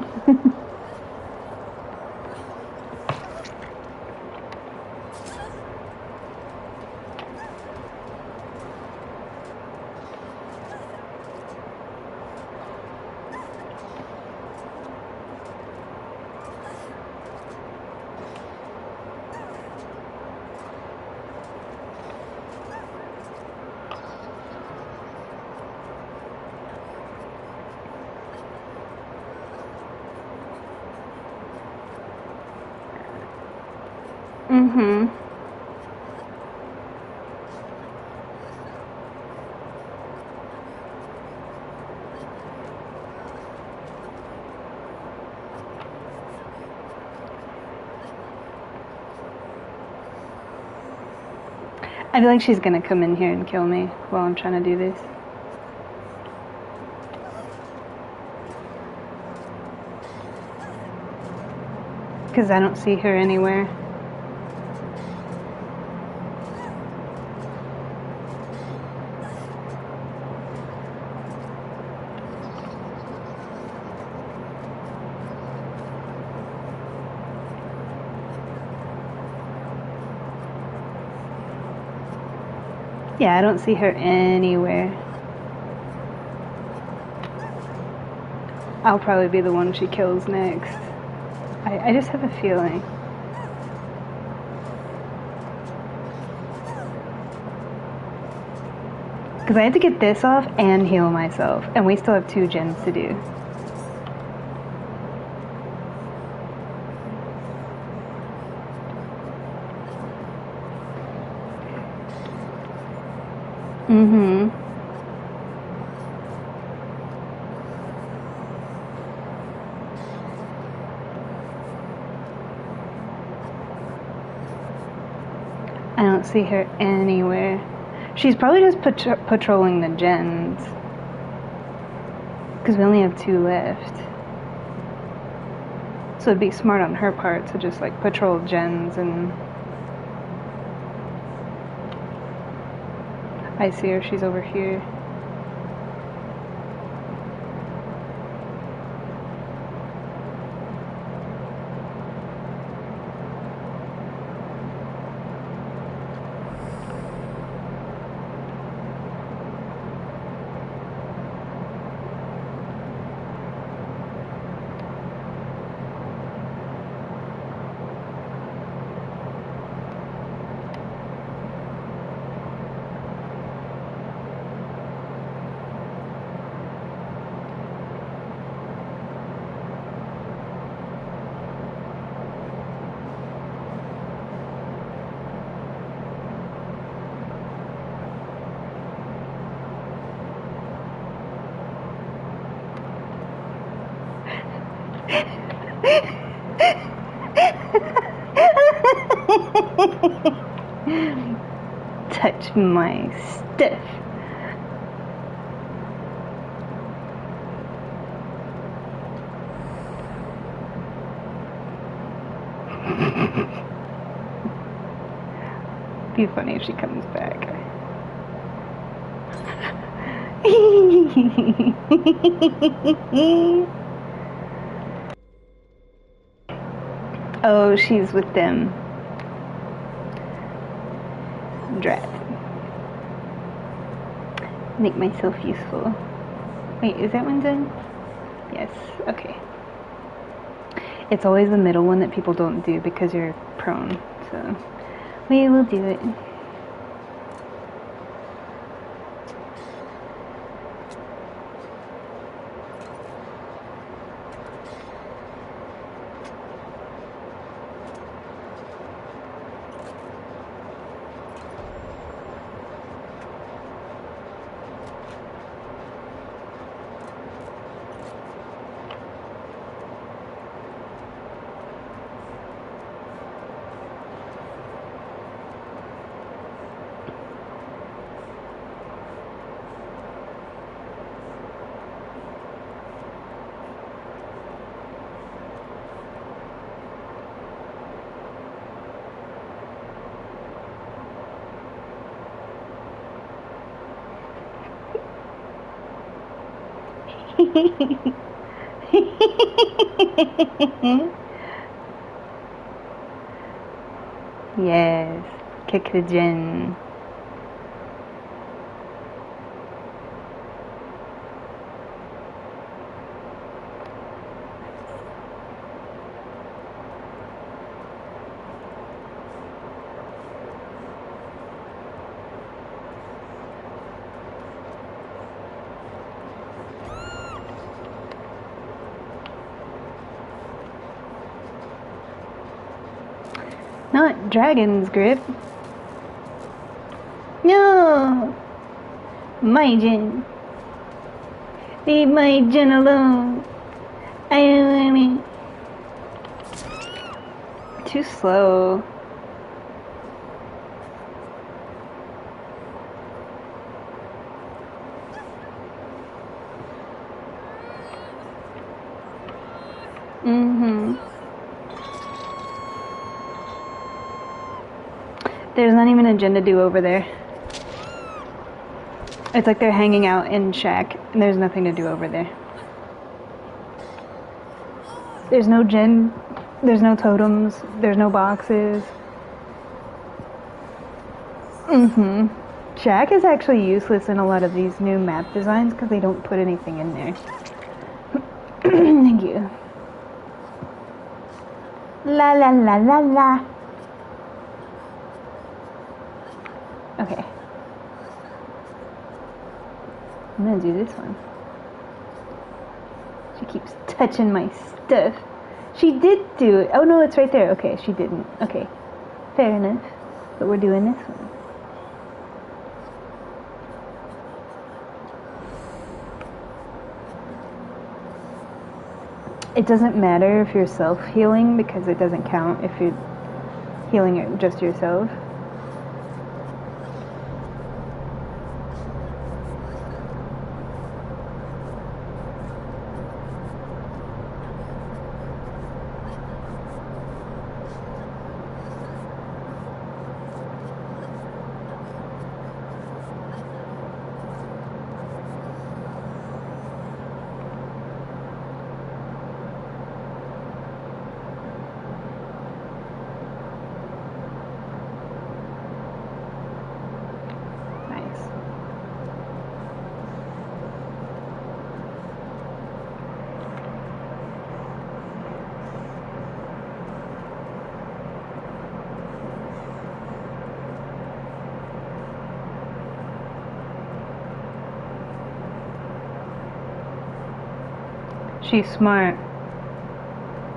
Mm-hmm. I feel like she's gonna come in here and kill me while I'm trying to do this. Because I don't see her anywhere. Yeah, I don't see her anywhere. I'll probably be the one she kills next. I just have a feeling. Because I had to get this off and heal myself. And we still have 2 gens to do. Mm-hmm. I don't see her anywhere. She's probably just patrolling the gens. Because we only have 2 left. So it'd be smart on her part to just like patrol gens and... I see her, she's over here. Touch my stuff. Be funny if she comes back. Oh, she's with them. Brat. Make myself useful. Wait, is that one done? Yes, okay. It's always the middle one that people don't do because you're prone, so we will do it. Yes, kick the gin. Not dragon's grip. No! My gin. Leave my gin alone. I don't want it. Too slow. There's not even a gin to do over there. It's like they're hanging out in shack, and there's nothing to do over there. There's no gin, there's no totems, there's no boxes. Shack is actually useless in a lot of these new map designs because they don't put anything in there. Thank you. La la la la la. Okay. I'm gonna do this one. She keeps touching my stuff. She did do it. Oh no, it's right there. Okay, she didn't. Okay. Fair enough. But we're doing this one. It doesn't matter if you're self-healing because it doesn't count if you're healing it just yourself. She's smart.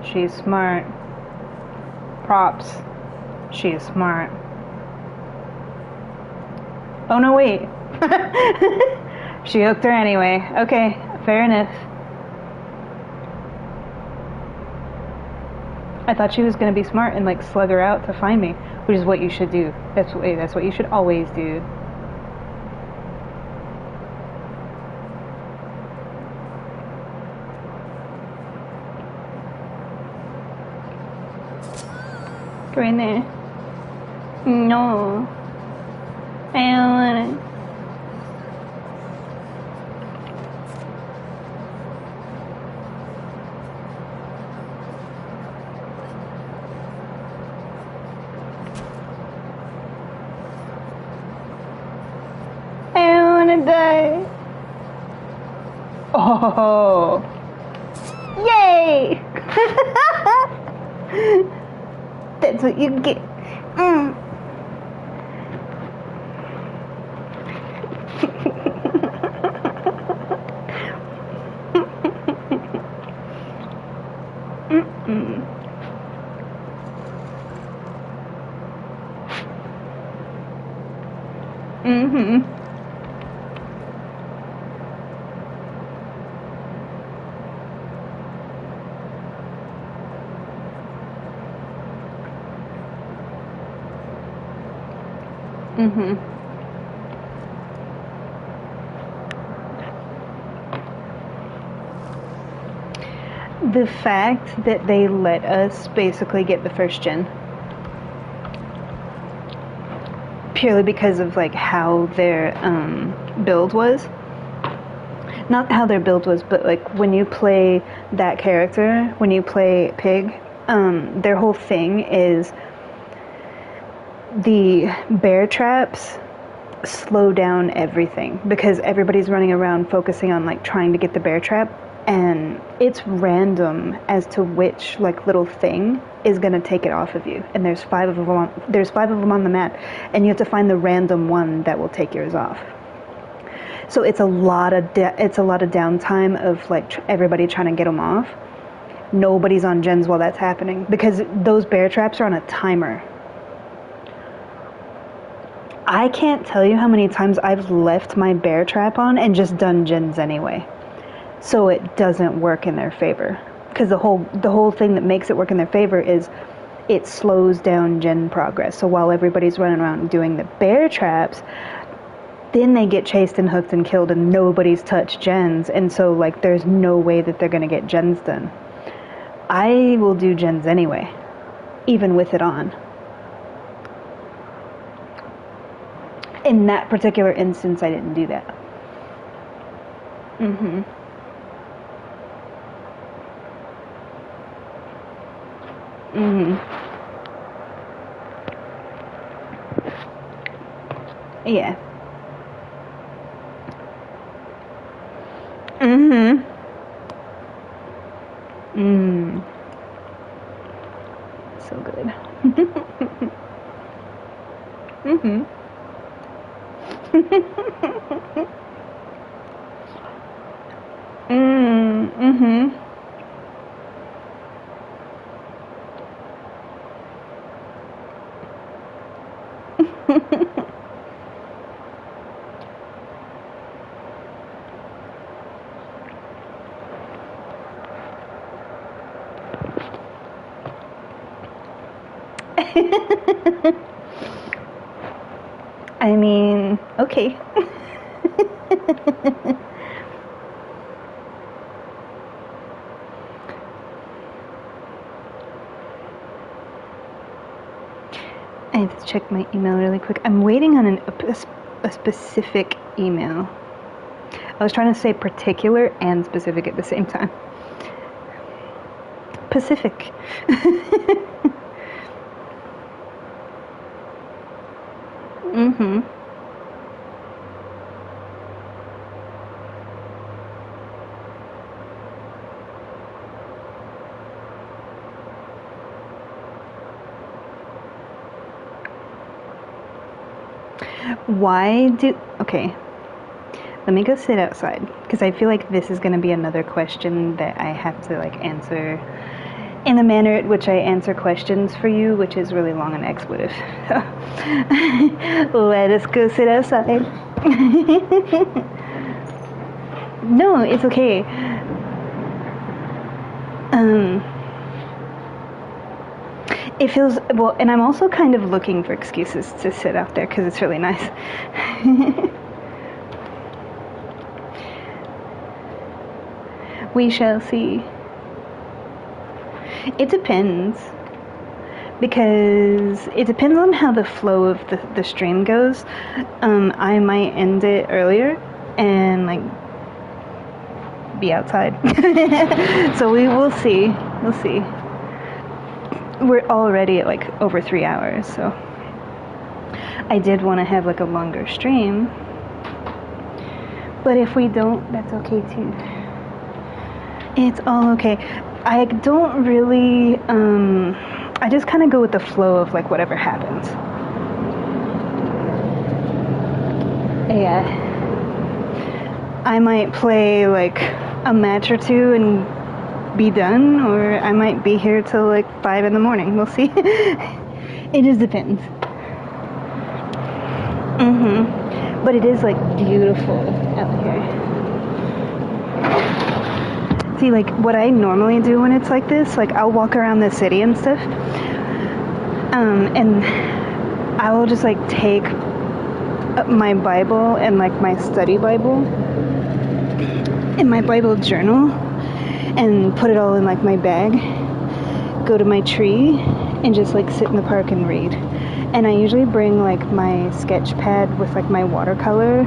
She's smart. Props. She's smart. Oh no, wait. She hooked her anyway. Okay, fair enough. I thought she was gonna be smart and like slug her out to find me, which is what you should do. That's what you should always do. Go in there. No. I don't wanna. I don't wanna die. Oh. Yay! That's what you get. The fact that they let us basically get the first gen purely because of like how their build was. Not how their build was, but like when you play that character, when you play Pig, their whole thing is the bear traps slow down everything because everybody's running around focusing on like trying to get the bear trap, and it's random as to which like little thing is going to take it off of you, and there's five of them on the map, and you have to find the random one that will take yours off. So it's a lot of downtime of like everybody trying to get them off. Nobody's on gens while that's happening because those bear traps are on a timer. I can't tell you how many times I've left my bear trap on and just done gens anyway. So it doesn't work in their favor. Because the whole thing that makes it work in their favor is it slows down gen progress. So while everybody's running around doing the bear traps, then they get chased and hooked and killed and nobody's touched gens. And so like there's no way that they're going to get gens done. I will do gens anyway, even with it on. In that particular instance, I didn't do that. Yeah. So good. I mean, okay. I have to check my email really quick. I'm waiting on a specific email. I was trying to say particular and specific at the same time. Pacific. Okay, let me go sit outside, because I feel like this is going to be another question that I have to like answer in the manner at which I answer questions for you, which is really long and expletive. Let us go sit outside. No, it's okay. It feels well, and I'm also kind of looking for excuses to sit out there because it's really nice. We shall see. It depends. Because it depends on how the flow of the stream goes. I might end it earlier and like be outside. So we will see. We'll see. We're already at like over 3 hours, so I did want to have like a longer stream. But if we don't, that's okay too. It's all okay. I don't really I just kind of go with the flow of like whatever happens. Yeah. I might play like a match or two and be done, or I might be here till like 5 in the morning. We'll see. It just depends. But it is like beautiful out here. See, like what I normally do when it's like this, like I'll walk around the city and stuff, and I will just like take my Bible and like my study Bible and my Bible journal and put it all in like my bag, go to my tree and just like sit in the park and read. And I usually bring like my sketch pad with like my watercolor,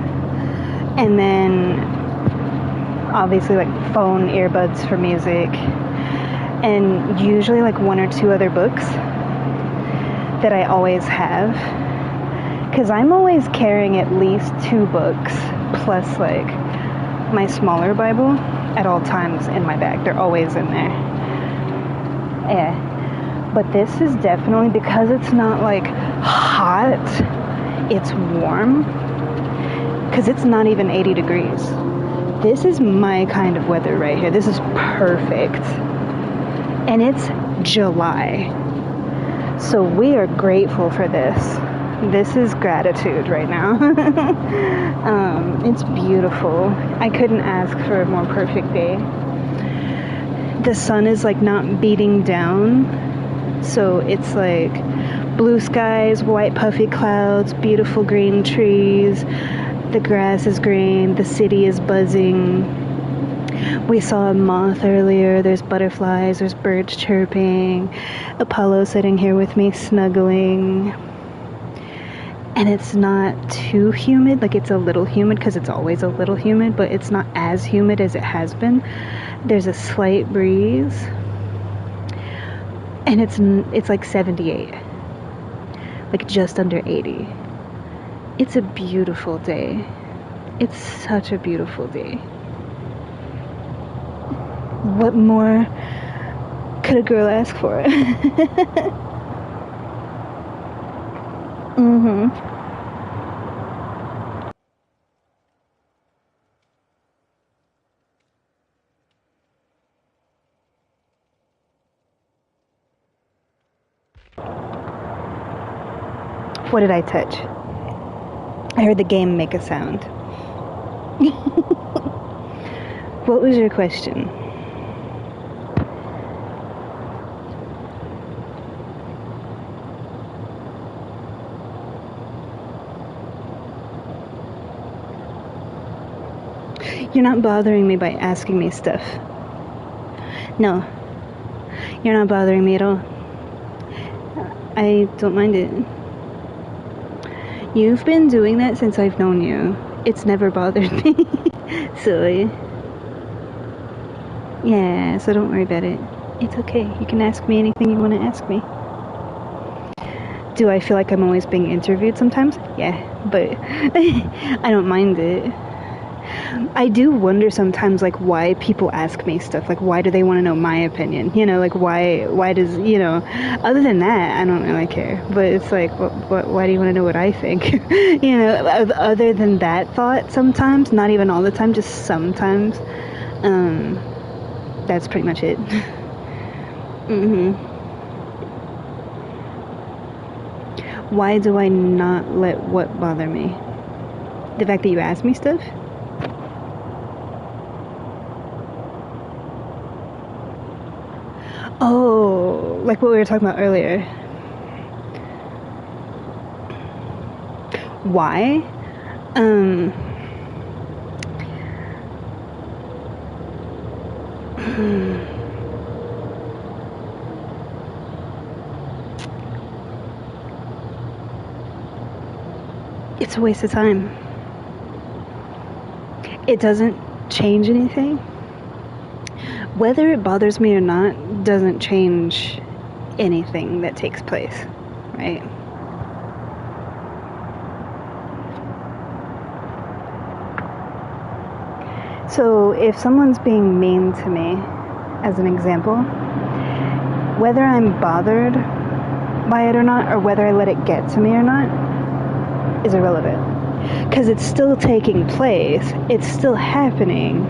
and then obviously like phone, earbuds for music, and usually like 1 or 2 other books that I always have, because I'm always carrying at least 2 books plus like my smaller Bible at all times in my bag. They're always in there. Yeah. But this is definitely, because it's not like hot, it's warm, because it's not even 80 degrees. This is my kind of weather right here. This is perfect. And it's July. So we are grateful for this. This is gratitude right now. It's beautiful. I couldn't ask for a more perfect day. The sun is like not beating down. So it's like blue skies, white puffy clouds, beautiful green trees. The grass is green, the city is buzzing. We saw a moth earlier, there's butterflies, there's birds chirping, Apollo sitting here with me snuggling. And it's not too humid, like it's a little humid because it's always a little humid, but it's not as humid as it has been. There's a slight breeze. And it's like 78, like just under 80. It's a beautiful day. It's such a beautiful day. What more could a girl ask for? What did I touch? I heard the game make a sound. What was your question? You're not bothering me by asking me stuff. No. You're not bothering me at all. I don't mind it. You've been doing that since I've known you. It's never bothered me. Silly. Yeah, so don't worry about it. It's okay. You can ask me anything you want to ask me. Do I feel like I'm always being interviewed sometimes? Yeah, but I don't mind it. I do wonder sometimes, like, why people ask me stuff. Like, why do they want to know my opinion? You know, like, why does, you know, other than that, I don't really care. But it's like, why do you want to know what I think? You know, other than that thought sometimes, not even all the time, just sometimes. That's pretty much it. Why do I not let what bother me? The fact that you ask me stuff? Oh, like what we were talking about earlier. Why? It's a waste of time. It doesn't change anything. Whether it bothers me or not doesn't change anything that takes place, right? So if someone's being mean to me, as an example, whether I'm bothered by it or not, or whether I let it get to me or not, is irrelevant. Because it's still taking place, it's still happening,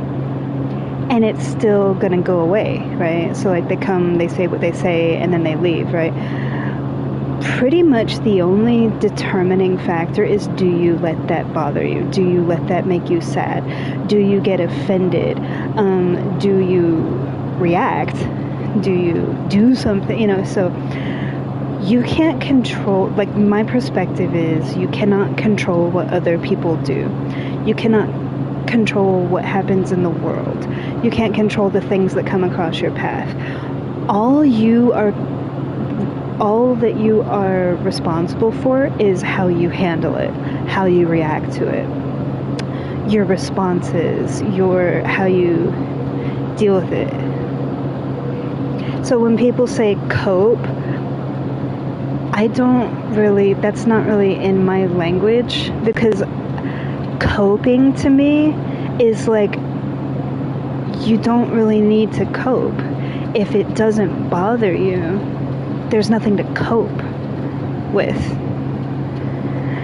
and it's still gonna go away, right? So like they come, they say what they say, and then they leave, right? Pretty much the only determining factor is, do you let that bother you? Do you let that make you sad? Do you get offended? Do you react? Do you do something? You know, so you can't control, like my perspective is, you cannot control what other people do. You cannot control what happens in the world. You can't control the things that come across your path. All that you are responsible for is how you handle it, how you react to it, your responses, how you deal with it. So when people say cope, that's not really in my language, because coping to me is like, you don't really need to cope. If it doesn't bother you, there's nothing to cope with.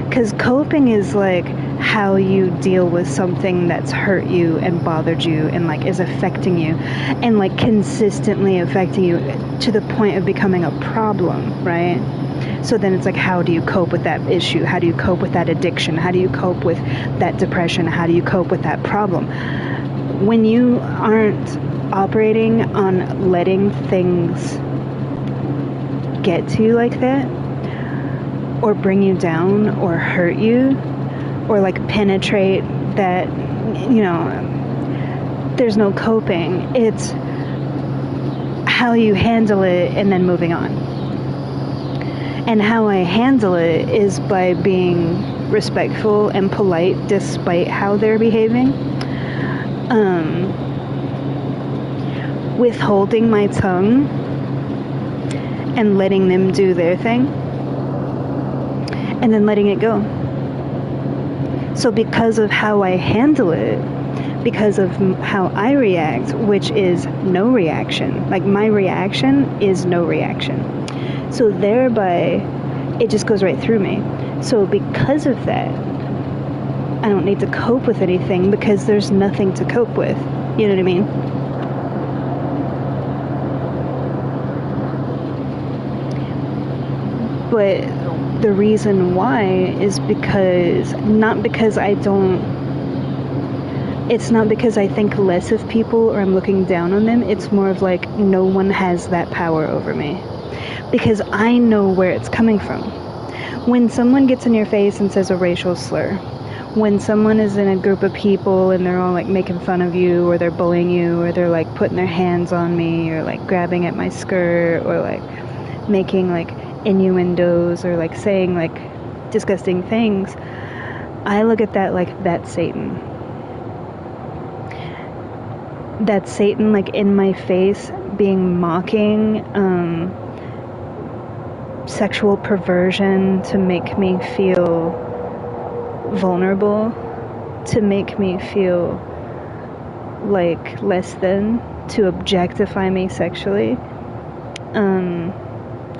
Because coping is like how you deal with something that's hurt you and bothered you and like is affecting you and like consistently affecting you to the point of becoming a problem, right? So then it's like, how do you cope with that issue? How do you cope with that addiction? How do you cope with that depression? How do you cope with that problem? When you aren't operating on letting things get to you like that, or bring you down, or hurt you, or like penetrate that, you know, there's no coping. It's how you handle it and then moving on. And how I handle it is by being respectful and polite despite how they're behaving. Withholding my tongue and letting them do their thing, and then letting it go. So because of how I handle it, because of how I react, which is no reaction, like my reaction is no reaction, so thereby it just goes right through me. So because of that, I don't need to cope with anything, because there's nothing to cope with. You know what I mean? But the reason why is because, it's not because I think less of people or I'm looking down on them. It's more of like, no one has that power over me, because I know where it's coming from. When someone gets in your face and says a racial slur, when someone is in a group of people and they're all like making fun of you, or they're bullying you, or they're like putting their hands on me, or like grabbing at my skirt, or like making like innuendos, or like saying like disgusting things, I look at that like, that's Satan. That's Satan, like in my face, being mocking, sexual perversion to make me feel vulnerable, to make me feel like less than, to objectify me sexually,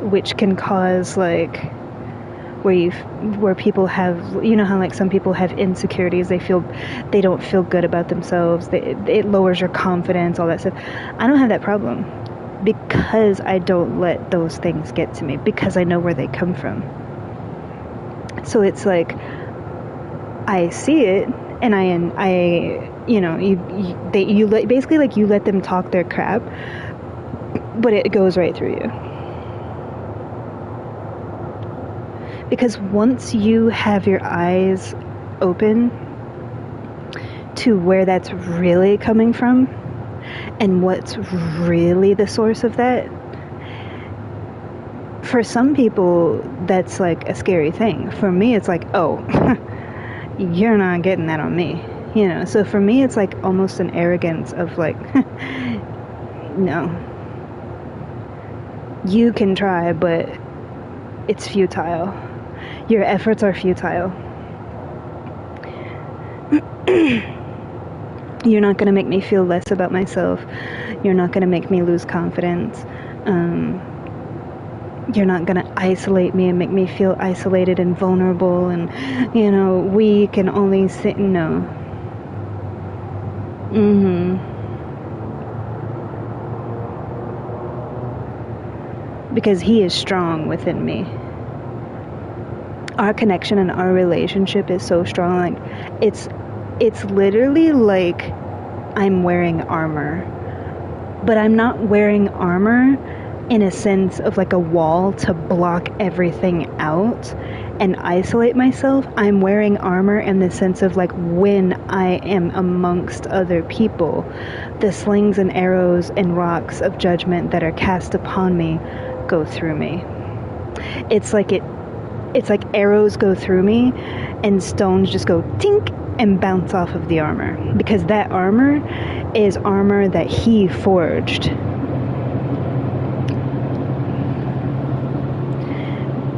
which can cause like where people have, you know how like some people have insecurities, they don't feel good about themselves, it lowers your confidence, all that stuff. I don't have that problem, because I don't let those things get to me, because I know where they come from. So it's like, I see it, and I you know, you let them talk their crap, but it goes right through you. Because once you have your eyes open to where that's really coming from and what's really the source of that, for some people that's like a scary thing. For me, it's like, oh, you're not getting that on me, you know. So for me, it's like almost an arrogance of like, no, you can try, but it's futile. Your efforts are futile. You're not going to make me feel less about myself. You're not going to make me lose confidence. You're not going to isolate me and make me feel isolated and vulnerable and, you know, weak and only sit. No. Because he is strong within me. Our connection and our relationship is so strong. Like, it's literally like I'm wearing armor. But I'm not wearing armor in a sense of like a wall to block everything out and isolate myself. I'm wearing armor in the sense of like when I am amongst other people, the slings and arrows and rocks of judgment that are cast upon me go through me. It's like arrows go through me and stones just go tink and bounce off of the armor, because that armor is armor that he forged.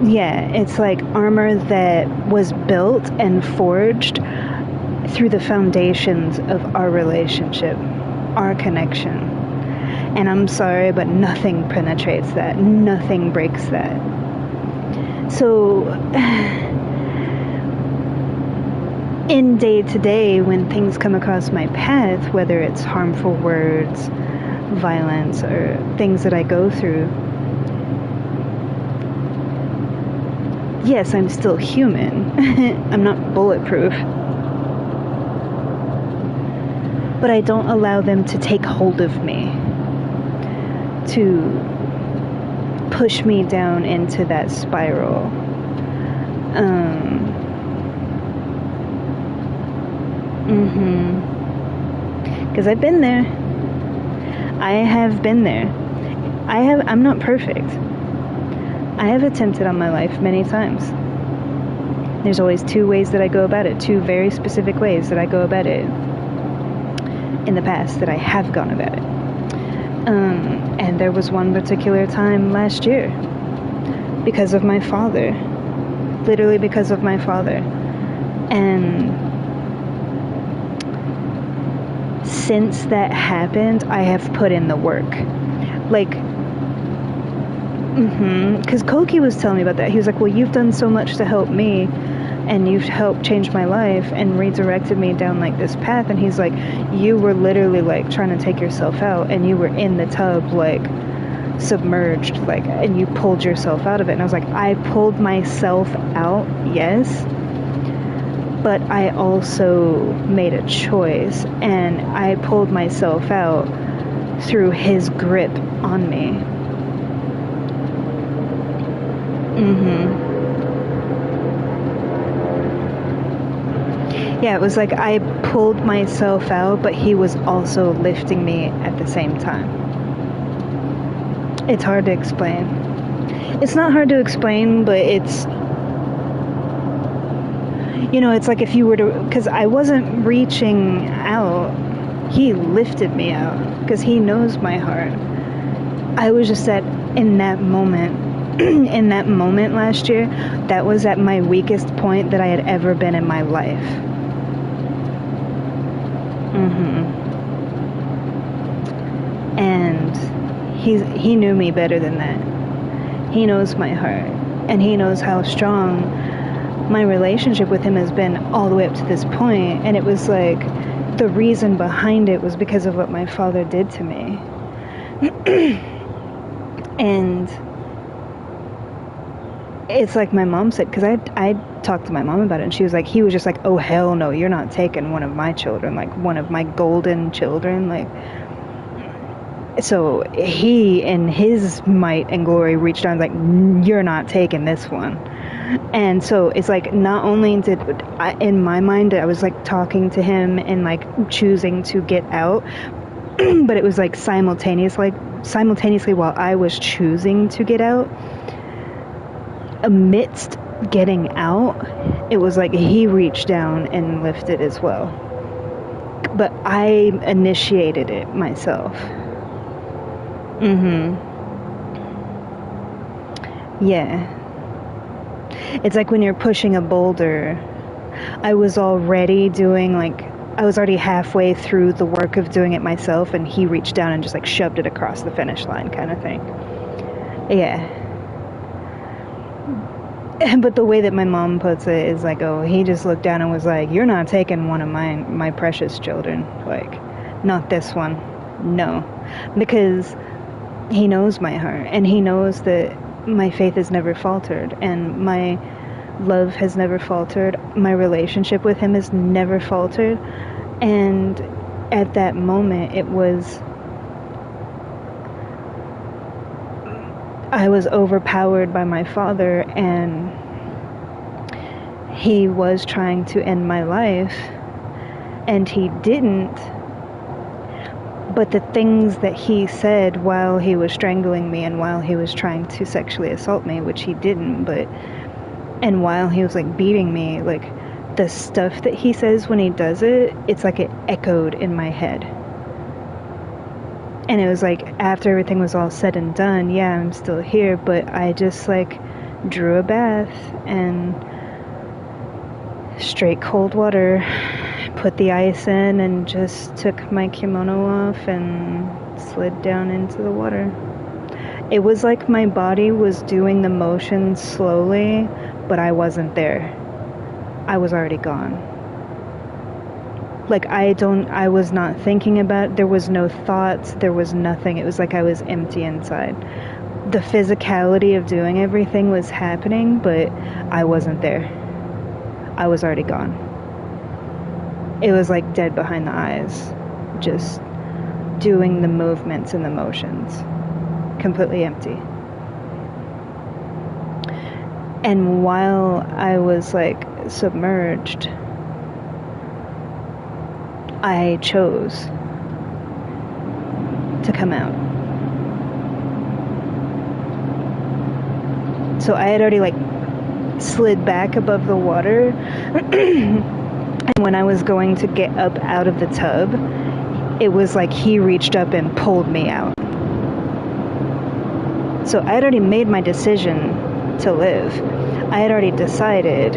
Yeah, it's like armor that was built and forged through the foundations of our relationship, our connection. And I'm sorry, but nothing penetrates that. Nothing breaks that. So, in day to day, when things come across my path, whether it's harmful words, violence, or things that I go through, yes, I'm still human. I'm not bulletproof. But I don't allow them to take hold of me, to push me down into that spiral. Because I've been there. I have been there. I'm not perfect. I have attempted on my life many times. There's always two ways that I go about it, two very specific ways that I go about it in the past that I have gone about it. And there was one particular time last year because of my father, literally because of my father. And since that happened, I have put in the work. Like, because Koki was telling me about that. He was like, well, you've done so much to help me, and you've helped change my life and redirected me down like this path. And he's like, you were literally like trying to take yourself out, and you were in the tub like submerged, like, and you pulled yourself out of it. And I was like, I pulled myself out, yes, but I also made a choice, and I pulled myself out through his grip on me. Yeah, it was like I pulled myself out, but he was also lifting me at the same time. It's hard to explain. It's not hard to explain, but it's, you know, it's like if you were to, because I wasn't reaching out, he lifted me out, because he knows my heart. I was just in that moment last year, that was at my weakest point that I had ever been in my life. And he knew me better than that. He knows my heart, and he knows how strong my relationship with him has been all the way up to this point. And it was like, the reason behind it was because of what my father did to me. And it's like my mom said, because I talked to my mom about it, and she was like, he was just like, oh hell no, you're not taking one of my children, like one of my golden children, like. So he, in his might and glory, reached out and was like, you're not taking this one. And so it's like, not only did I, in my mind, I was like talking to him and like choosing to get out, but it was like simultaneously while I was choosing to get out, amidst getting out, it was like he reached down and lifted as well. But I initiated it myself. Yeah. It's like when you're pushing a boulder. I was already halfway through the work of doing it myself, and he reached down and just like shoved it across the finish line, kind of thing. Yeah. But the way that my mom puts it is like, oh, he just looked down and was like, you're not taking one of my precious children. Like, not this one. No. Because he knows my heart, and he knows that my faith has never faltered, and my love has never faltered. My relationship with him has never faltered. And at that moment, I was overpowered by my father, and he was trying to end my life, and he didn't. But the things that he said while he was strangling me and while he was trying to sexually assault me, which he didn't, and while he was like beating me, like the stuff that he says when he does it, it's like it echoed in my head. And it was like, after everything was all said and done, yeah, I'm still here, but I just like drew a bath and straight cold water, put the ice in, and just took my kimono off and slid down into the water. It was like my body was doing the motion slowly, but I wasn't there. I was already gone. Like, I was not thinking about it. There was no thoughts. There was nothing. It was like I was empty inside. The physicality of doing everything was happening, but I wasn't there. I was already gone. It was like dead behind the eyes. Just doing the movements and the motions. Completely empty. And while I was like submerged, I chose to come out. So I had already like slid back above the water, and when I was going to get up out of the tub, it was like he reached up and pulled me out. So I had already made my decision to live. I had already decided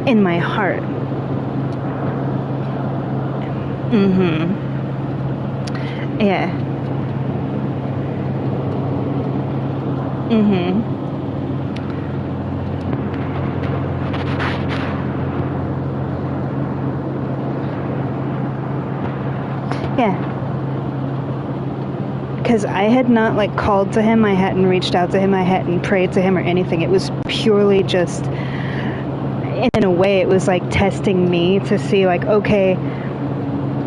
in my heart. Yeah. Yeah. Because I had not like called to him, I hadn't reached out to him, I hadn't prayed to him or anything. It was purely just, in a way, it was like testing me to see like, okay,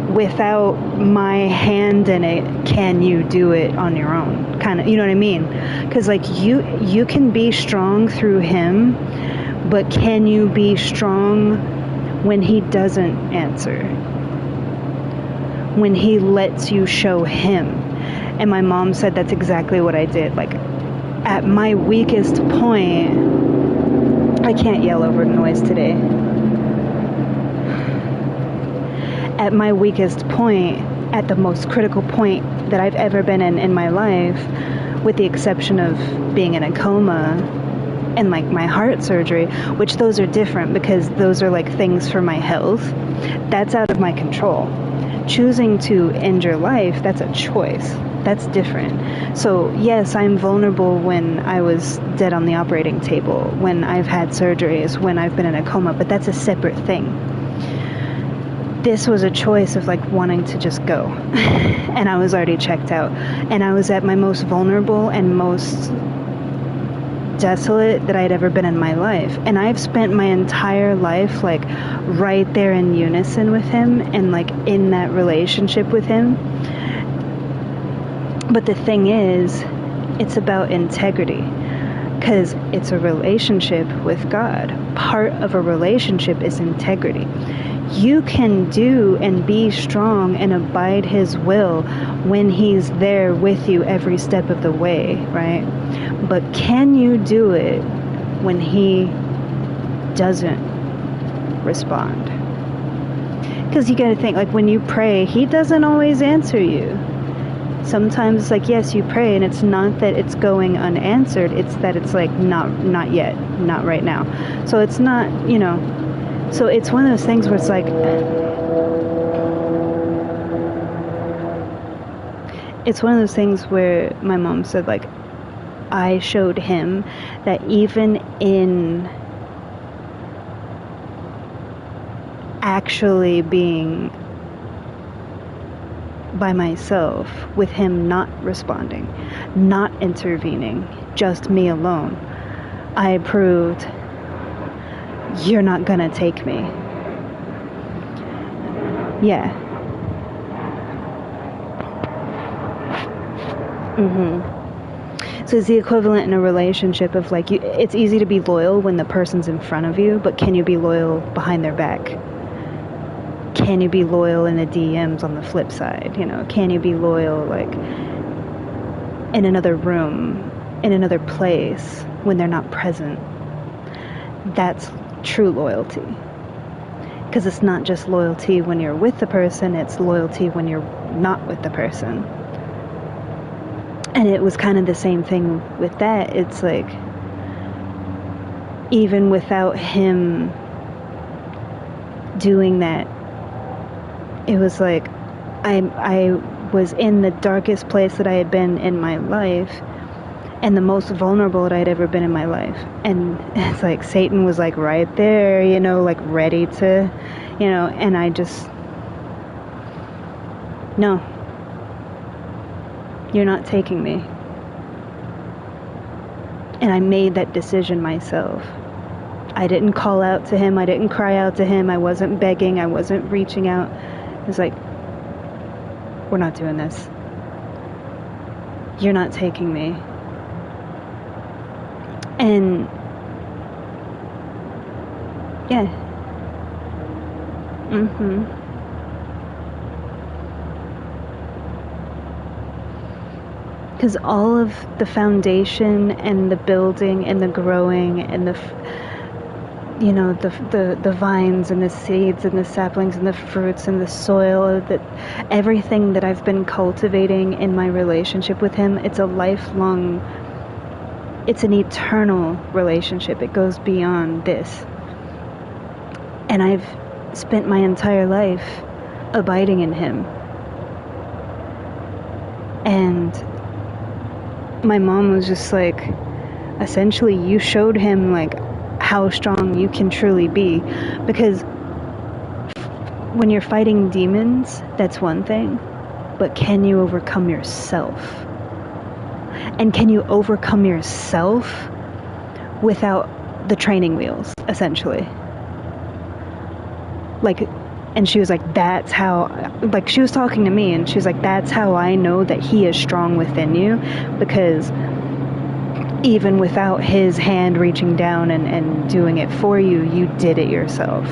without my hand in it, can you do it on your own? Kind of, you know what I mean? Because like you can be strong through him, but can you be strong when he doesn't answer? When he lets you show him? And my mom said that's exactly what I did. Like, at my weakest point, I can't yell over noise today. At my weakest point, at the most critical point that I've ever been in my life, with the exception of being in a coma and like my heart surgery, which those are different because those are like things for my health, that's out of my control. Choosing to end your life, that's a choice. That's different. So yes, I'm vulnerable when I was dead on the operating table, when I've had surgeries, when I've been in a coma, but that's a separate thing. This was a choice of like wanting to just go. And I was already checked out. And I was at my most vulnerable and most desolate that I'd ever been in my life. And I've spent my entire life like right there in unison with him and like in that relationship with him. But the thing is, it's about integrity. because it's a relationship with God. Part of a relationship is integrity. You can do and be strong and abide his will when he's there with you every step of the way, right? But can you do it when he doesn't respond? Because you got to think, like, when you pray, he doesn't always answer you. Sometimes it's like, yes, you pray, and it's not that it's going unanswered, it's that it's like, not yet, not right now. So it's not, so it's one of those things where it's like, it's one of those things where my mom said, like, I showed him that even in actually being by myself, with him not responding, not intervening, just me alone, I proved you're not gonna take me. Yeah. So it's the equivalent in a relationship of like, it's easy to be loyal when the person's in front of you, but can you be loyal behind their back? Can you be loyal in the DMs on the flip side? Can you be loyal like in another room, in another place when they're not present? That's true loyalty. Because it's not just loyalty when you're with the person, it's loyalty when you're not with the person. And it was kind of the same thing with that. It's like, even without him doing that, it was like I was in the darkest place that I had been in my life, and the most vulnerable that I'd ever been in my life. And it's like Satan was like right there, like ready to, and I just, no, you're not taking me. And I made that decision myself. I didn't call out to him. I didn't cry out to him. I wasn't begging. I wasn't reaching out. It was like, we're not doing this. You're not taking me. And yeah. Because all of the foundation and the building and the growing and the vines and the seeds and the saplings and the fruits and the soil, that everything that I've been cultivating in my relationship with him, it's a lifelong, it's an eternal relationship. It goes beyond this. And I've spent my entire life abiding in him. And my mom was just like, essentially, you showed him like how strong you can truly be. Because when you're fighting demons, that's one thing, but can you overcome yourself? And can you overcome yourself without the training wheels, essentially? Like, and she was like, that's how, like, she was talking to me, and she was like, that's how I know that he is strong within you, because even without his hand reaching down and doing it for you, you did it yourself.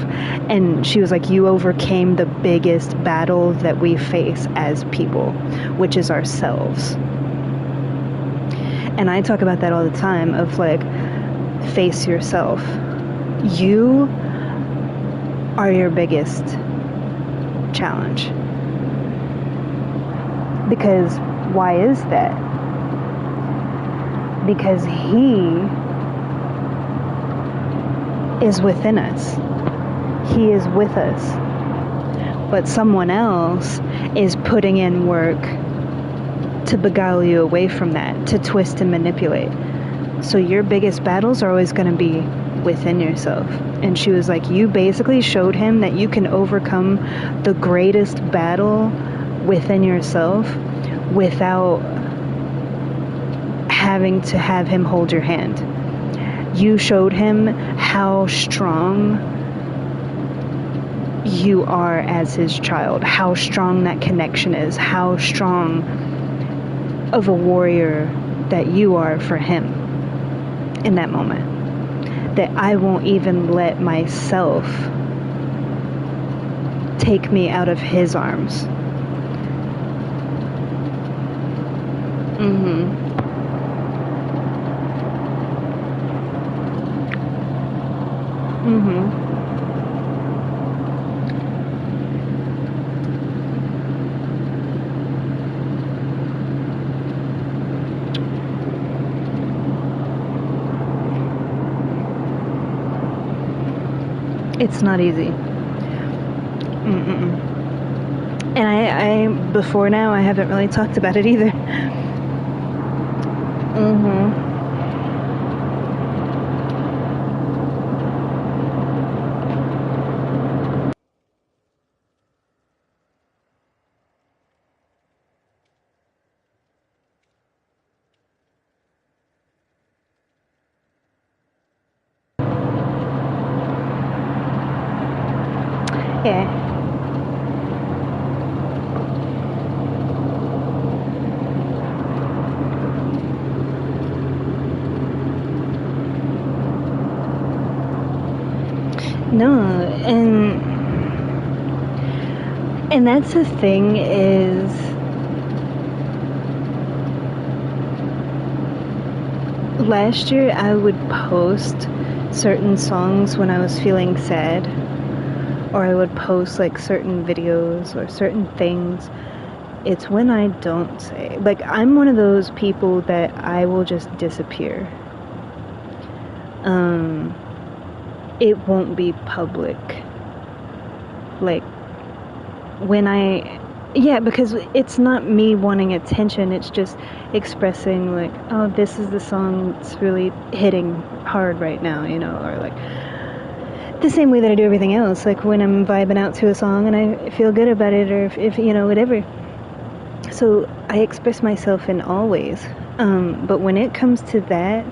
And she was like, you overcame the biggest battle that we face as people, which is ourselves. And I talk about that all the time, of like, face yourself. You are your biggest challenge. Because why is that? Because he is within us. He is with us. But someone else is putting in work to beguile you away from that, to twist and manipulate. So your biggest battles are always going to be within yourself. And she was like, you basically showed him that you can overcome the greatest battle within yourself without having to have him hold your hand. You showed him how strong you are as his child, how strong that connection is, how strong of a warrior that you are for him. in that moment, that I won't even let myself take me out of his arms. It's not easy. And I before now, I haven't really talked about it either. Yeah. No, and that's the thing is, last year I would post certain songs when I was feeling sad, or I would post like certain videos or certain things. It's when I don't say, like, I'm one of those people that I will just disappear. It won't be public. Like, yeah, because it's not me wanting attention, it's just expressing, like, oh, this is the song that's really hitting hard right now, or like, the same way that I do everything else, like when I'm vibing out to a song and I feel good about it, or if whatever. So I express myself in all ways, but when it comes to that,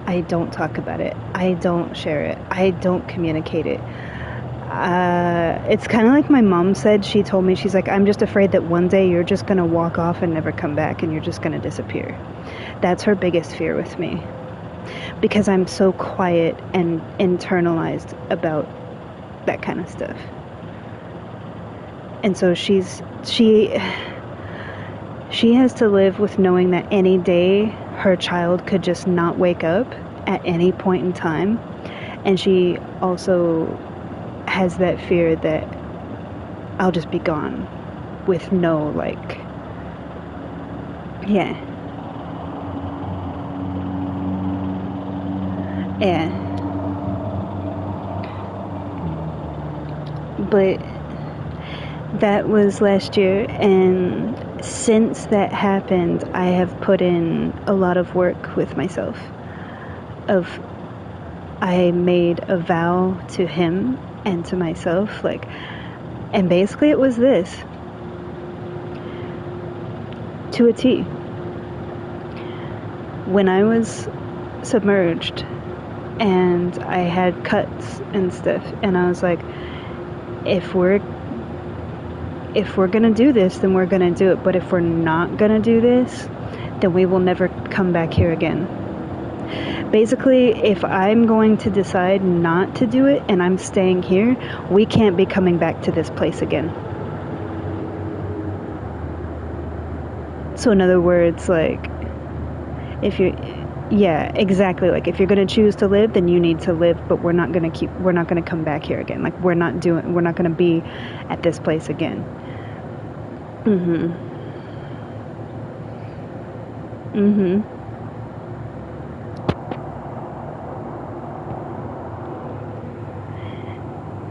I don't talk about it, I don't share it, I don't communicate it. It's kind of like my mom said. She told me, she's like, I'm just afraid that one day you're just gonna walk off and never come back, and you're just gonna disappear. That's her biggest fear with me, because I'm so quiet and internalized about that kind of stuff. And so she has to live with knowing that any day her child could just not wake up at any point in time. And she also has that fear that I'll just be gone with no, like, yeah. But that was last year, and since that happened, I have put in a lot of work with myself. I made a vow to him and to myself, like, and basically it was this, to a T. When I was submerged and I had cuts and stuff, and I was like, if we're gonna do this, then we're gonna do it, but if we're not gonna do this, then we will never come back here again. Basically, if I'm going to decide not to do it and I'm staying here, we can't be coming back to this place again. So in other words, like, yeah, exactly. Like, if you're going to choose to live, then you need to live, but we're not going to come back here again. Like, we're not going to be at this place again.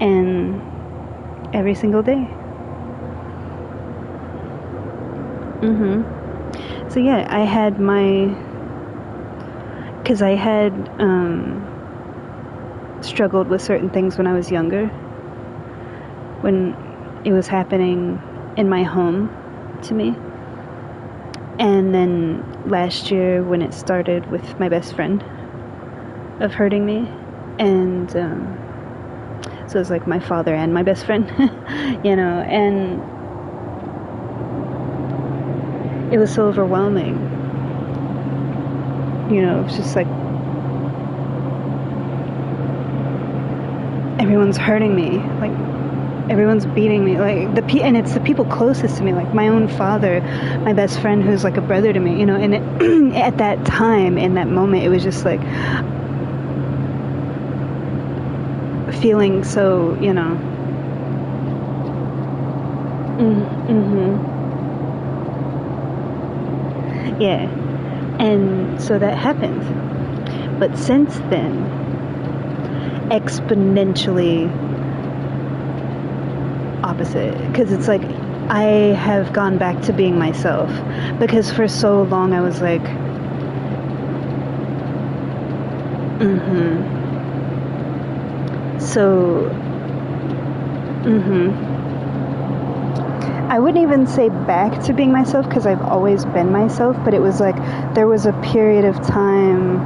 And every single day. So yeah, I had because I had struggled with certain things when I was younger, when it was happening in my home to me. And then last year, when it started with my best friend of hurting me, and so it's like my father and my best friend, and it was so overwhelming. It's just like, everyone's hurting me, like everyone's beating me, like and it's the people closest to me, like my own father, my best friend, who's like a brother to me, you know. And at that time, in that moment, it was just like feeling so, you know. Mm-hmm. Yeah. And so that happened. But since then, exponentially opposite. Because it's like I have gone back to being myself. Because for so long I was like, So, I wouldn't even say back to being myself, because I've always been myself, but it was like there was a period of time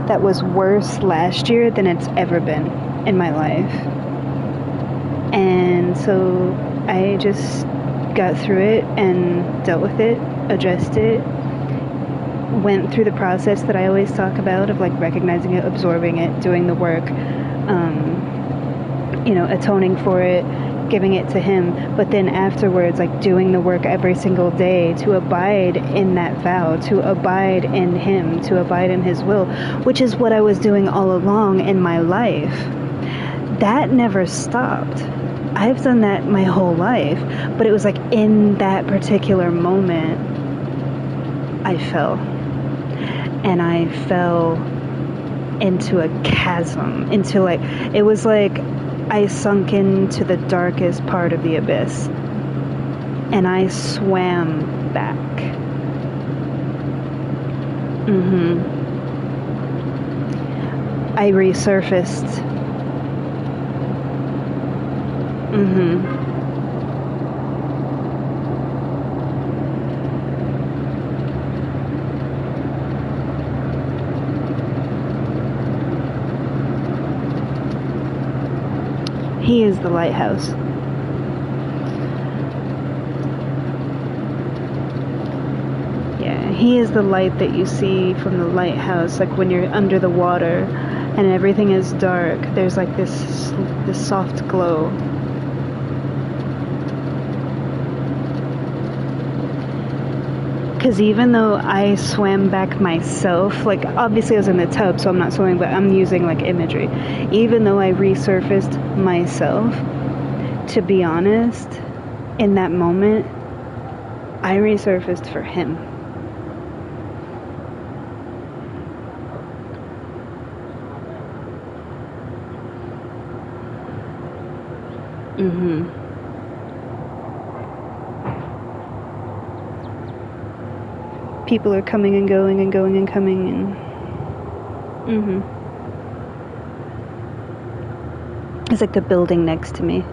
that was worse last year than it's ever been in my life. And so I just got through it and dealt with it, addressed it, went through the process that I always talk about of like recognizing it, absorbing it, doing the work, you know, atoning for it, giving it to him, but then afterwards, like doing the work every single day to abide in that vow, to abide in him, to abide in his will, which is what I was doing all along in my life. That never stopped. I've done that my whole life, but it was like in that particular moment, I fell. And I fell into a chasm, into like, it was like I sunk into the darkest part of the abyss, and I swam back. I resurfaced. He is the lighthouse. Yeah, he is the light that you see from the lighthouse, like when you're under the water and everything is dark, there's like this soft glow. Because even though I swam back myself, like obviously I was in the tub, so I'm not swimming, but I'm using like imagery. Even though I resurfaced myself, to be honest, in that moment, I resurfaced for him. People are coming and going and going and coming and it's like the building next to me.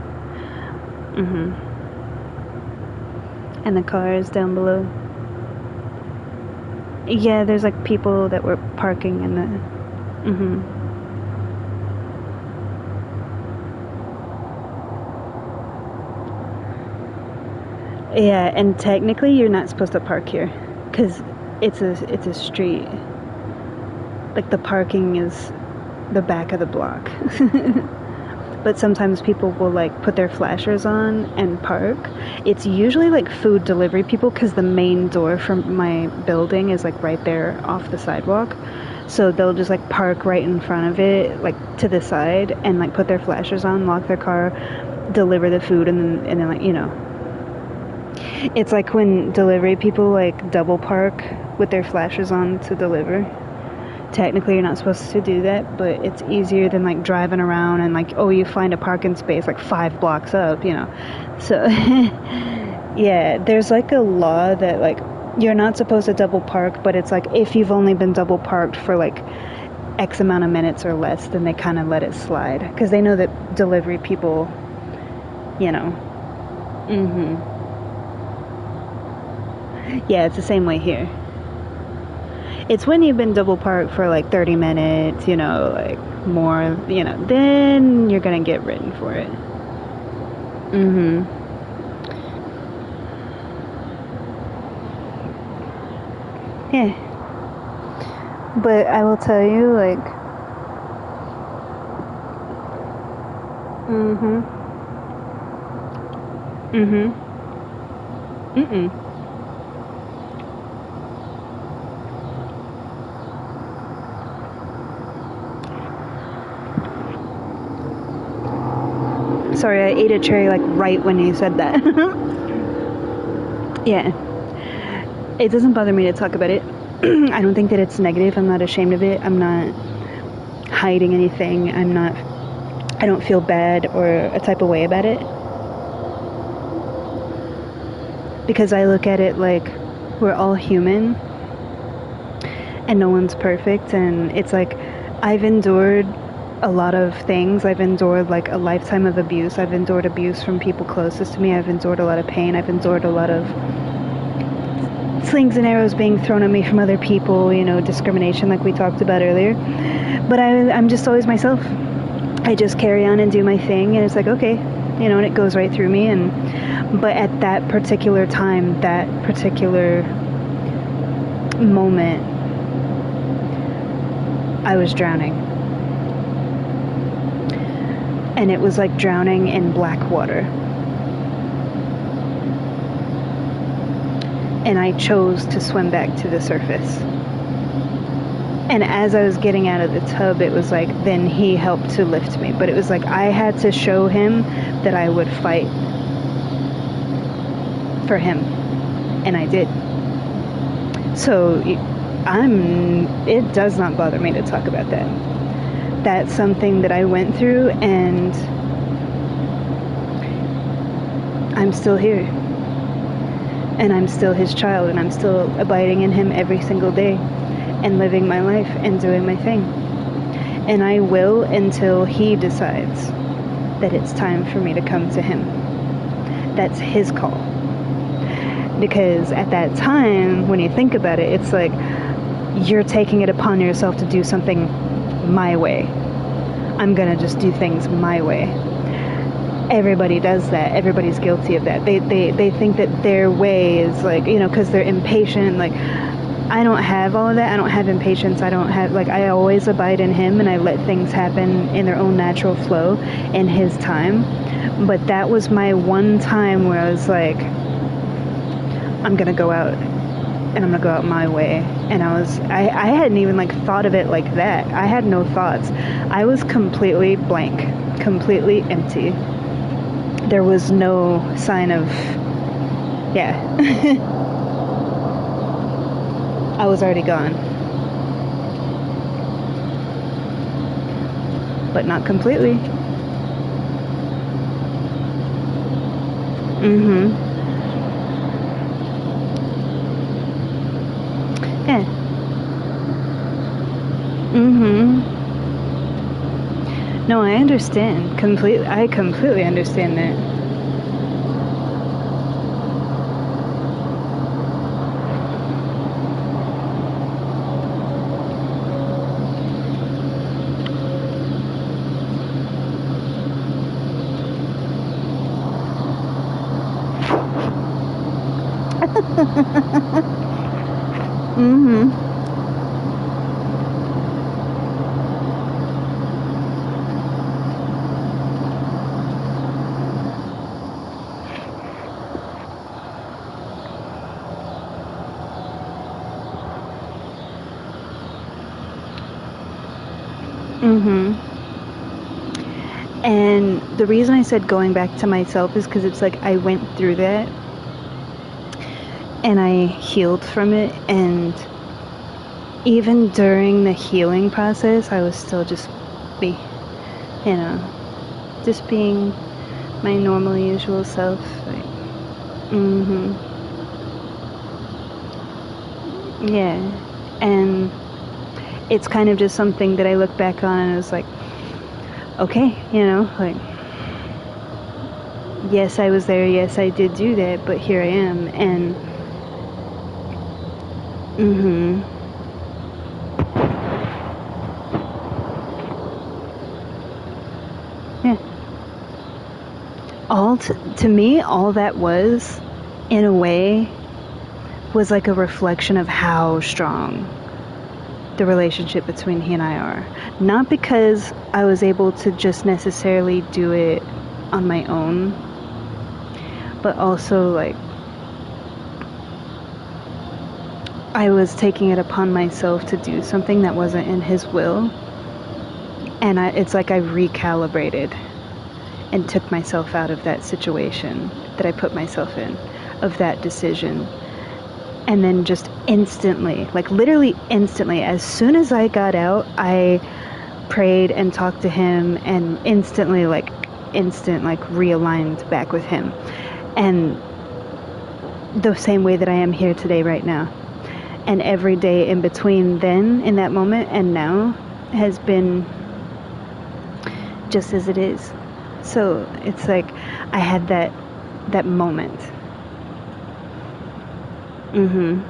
And the cars down below. Yeah, there's like people that were parking in the Yeah, and technically you're not supposed to park here, because it's a street. Like the parking is the back of the block. But sometimes people will like put their flashers on and park. It's usually like food delivery people, because the main door from my building is like right there off the sidewalk. So they'll just like park right in front of it, like to the side, and like put their flashers on, lock their car, deliver the food, and then like, you know. It's like when delivery people like double park with their flashers on to deliver. Technically you're not supposed to do that, but it's easier than like driving around and like, oh, you find a parking space like 5 blocks up, you know. So yeah, there's like a law that like you're not supposed to double park, but it's like if you've only been double parked for like X amount of minutes or less, then they kind of let it slide, because they know that delivery people, you know. Yeah, it's the same way here. It's when you've been double parked for like 30 minutes, you know, like more, you know, then you're gonna get written for it. Yeah. But I will tell you, like, Mm-hmm. Mm-hmm. Mm-mm. Sorry, I ate a cherry like right when you said that. Yeah. It doesn't bother me to talk about it. I don't think that it's negative. I'm not ashamed of it. I'm not hiding anything. I don't feel bad or a type of way about it. Because I look at it like we're all human and no one's perfect. And it's like I've endured a lot of things. I've endured like a lifetime of abuse. I've endured abuse from people closest to me. I've endured a lot of pain. I've endured a lot of slings and arrows being thrown at me from other people, discrimination like we talked about earlier. But I'm just always myself. I just carry on and do my thing, and it's like, okay, and it goes right through me. But at that particular time, that particular moment, I was drowning. And it was like drowning in black water. And I chose to swim back to the surface. And as I was getting out of the tub, it was like, then he helped to lift me. But it was like, I had to show him that I would fight for him. And I did. So it does not bother me to talk about that. That's something that I went through, and I'm still here. And I'm still his child, and I'm still abiding in him every single day and living my life and doing my thing. And I will until he decides that it's time for me to come to him. That's his call. Because at that time, when you think about it, it's like you're taking it upon yourself to do something my way. I'm gonna just do things my way. Everybody does that. Everybody's guilty of that. They think that their way is like, because they're impatient. Like, I don't have all of that. I don't have impatience. I don't have, I always abide in him, and I let things happen in their own natural flow in his time. But that was my one time where I was like, I'm gonna go out, and I'm gonna go out my way. And I hadn't even thought of it like that. I had no thoughts. I was completely blank, completely empty. There was no sign of, I was already gone. But not completely. Yeah. No, I understand. I completely understand that. And the reason I said going back to myself is because it's like I went through that and I healed from it, and even during the healing process I was still just just being my normal usual self. Yeah. And it's kind of just something that I look back on and it's like, okay, yes, I was there, yes, I did do that, but here I am. And yeah, to me, all that was, in a way, was like a reflection of how strong the relationship between he and I are. Not because I was able to just necessarily do it on my own, but also like I was taking it upon myself to do something that wasn't in his will, and it's like I recalibrated and took myself out of that situation that I put myself in, of that decision. And then just instantly, like literally instantly, as soon as I got out, I prayed and talked to him, and instantly, like realigned back with him. And the same way that I am here today right now. And every day in between then, in that moment, and now has been just as it is. So it's like I had that moment. Mhm.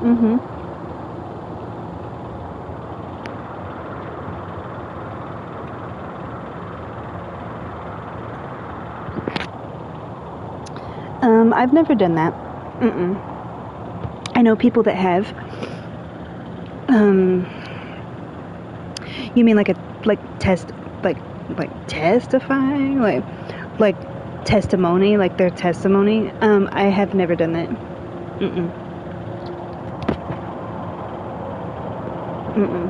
Mhm. I've never done that. Mm-mm. I know people that have. You mean like testifying, like testimony, like their testimony? I have never done that. Mm-mm. Mm-mm.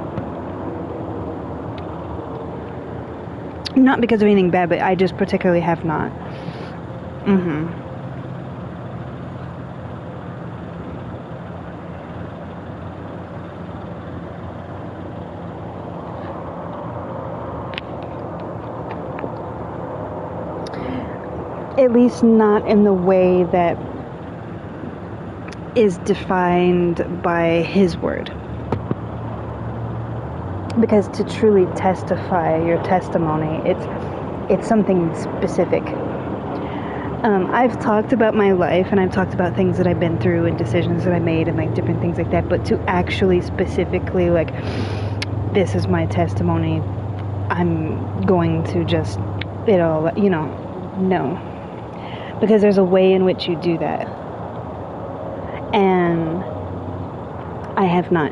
Not because of anything bad, but I just particularly have not. Mm-hmm. At least not in the way that is defined by his word. Because to truly testify your testimony, it's something specific. I've talked about my life, and I've talked about things that I've been through and decisions that I made and like different things like that, but to actually specifically like, this is my testimony, I'm going to just, no. Because there's a way in which you do that. And I have not.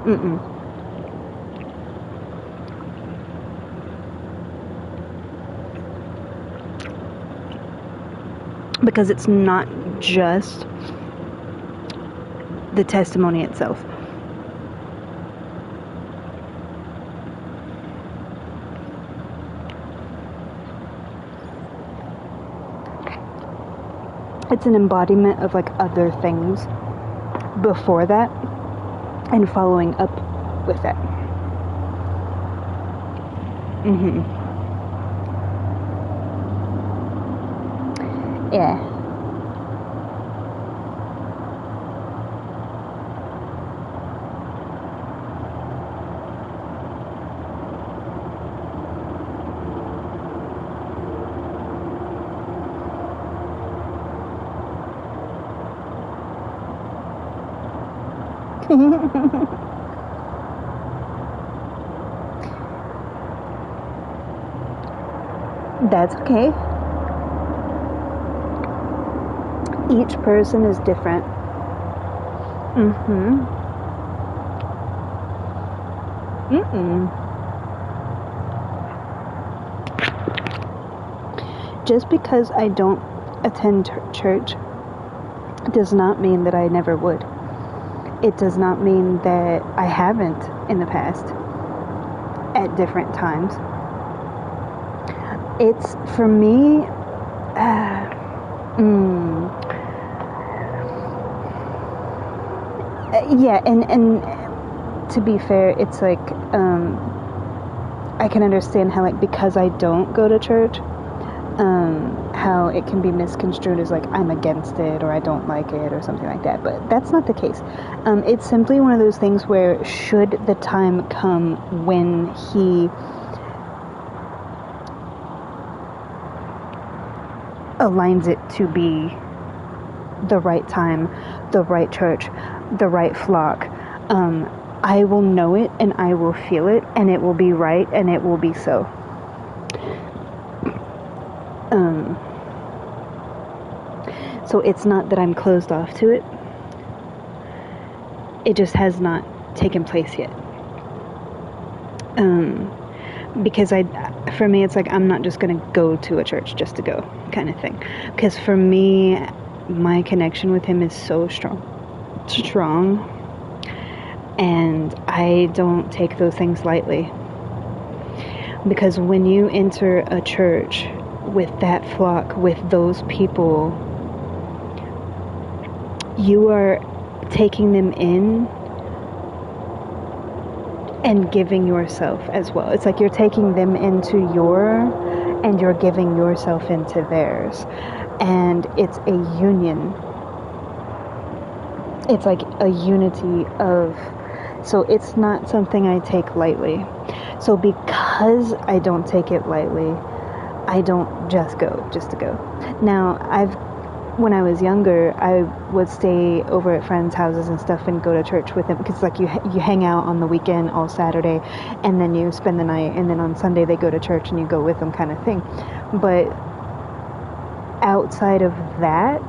Mm-mm. Because it's not just the testimony itself. It's an embodiment of like other things before that and following up with that. Mm-hmm. Yeah. That's okay. Each person is different. Mm-hmm. Mm-mm. Just because I don't attend church does not mean that I never would. It does not mean that I haven't in the past at different times. It's, for me, yeah, and to be fair, it's like, I can understand how, like, because I don't go to church, how it can be misconstrued as like I'm against it or I don't like it or something like that, but that's not the case. It's simply one of those things where, should the time come when he aligns it to be the right time, the right church, the right flock, I will know it and I will feel it and it will be right and it will be so. So it's not that I'm closed off to it. It just has not taken place yet. Because for me, it's like I'm not just going to go to a church just to go kind of thing. Because for me, my connection with him is so strong. And I don't take those things lightly. Because when you enter a church with that flock, with those people, you are taking them in and giving yourself as well. It's like you're taking them into and you're giving yourself into theirs. And it's a union. It's like a unity of, so it's not something I take lightly. So because I don't take it lightly, I don't just go to go. Now, when I was younger, I would stay over at friends' houses and stuff and go to church with them, because like you hang out on the weekend all Saturday and then you spend the night, and then on Sunday they go to church and you go with them kind of thing. But outside of that,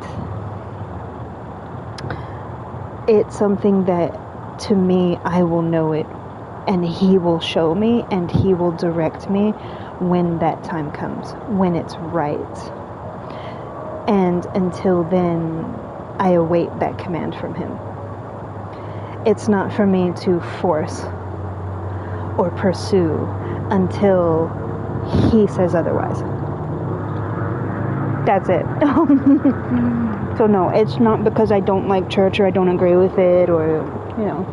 it's something that to me, I will know it and he will show me and he will direct me when that time comes, when it's right. And until then, I await that command from him. It's not for me to force or pursue until he says otherwise. That's it. So no, it's not because I don't like church or I don't agree with it or, you know.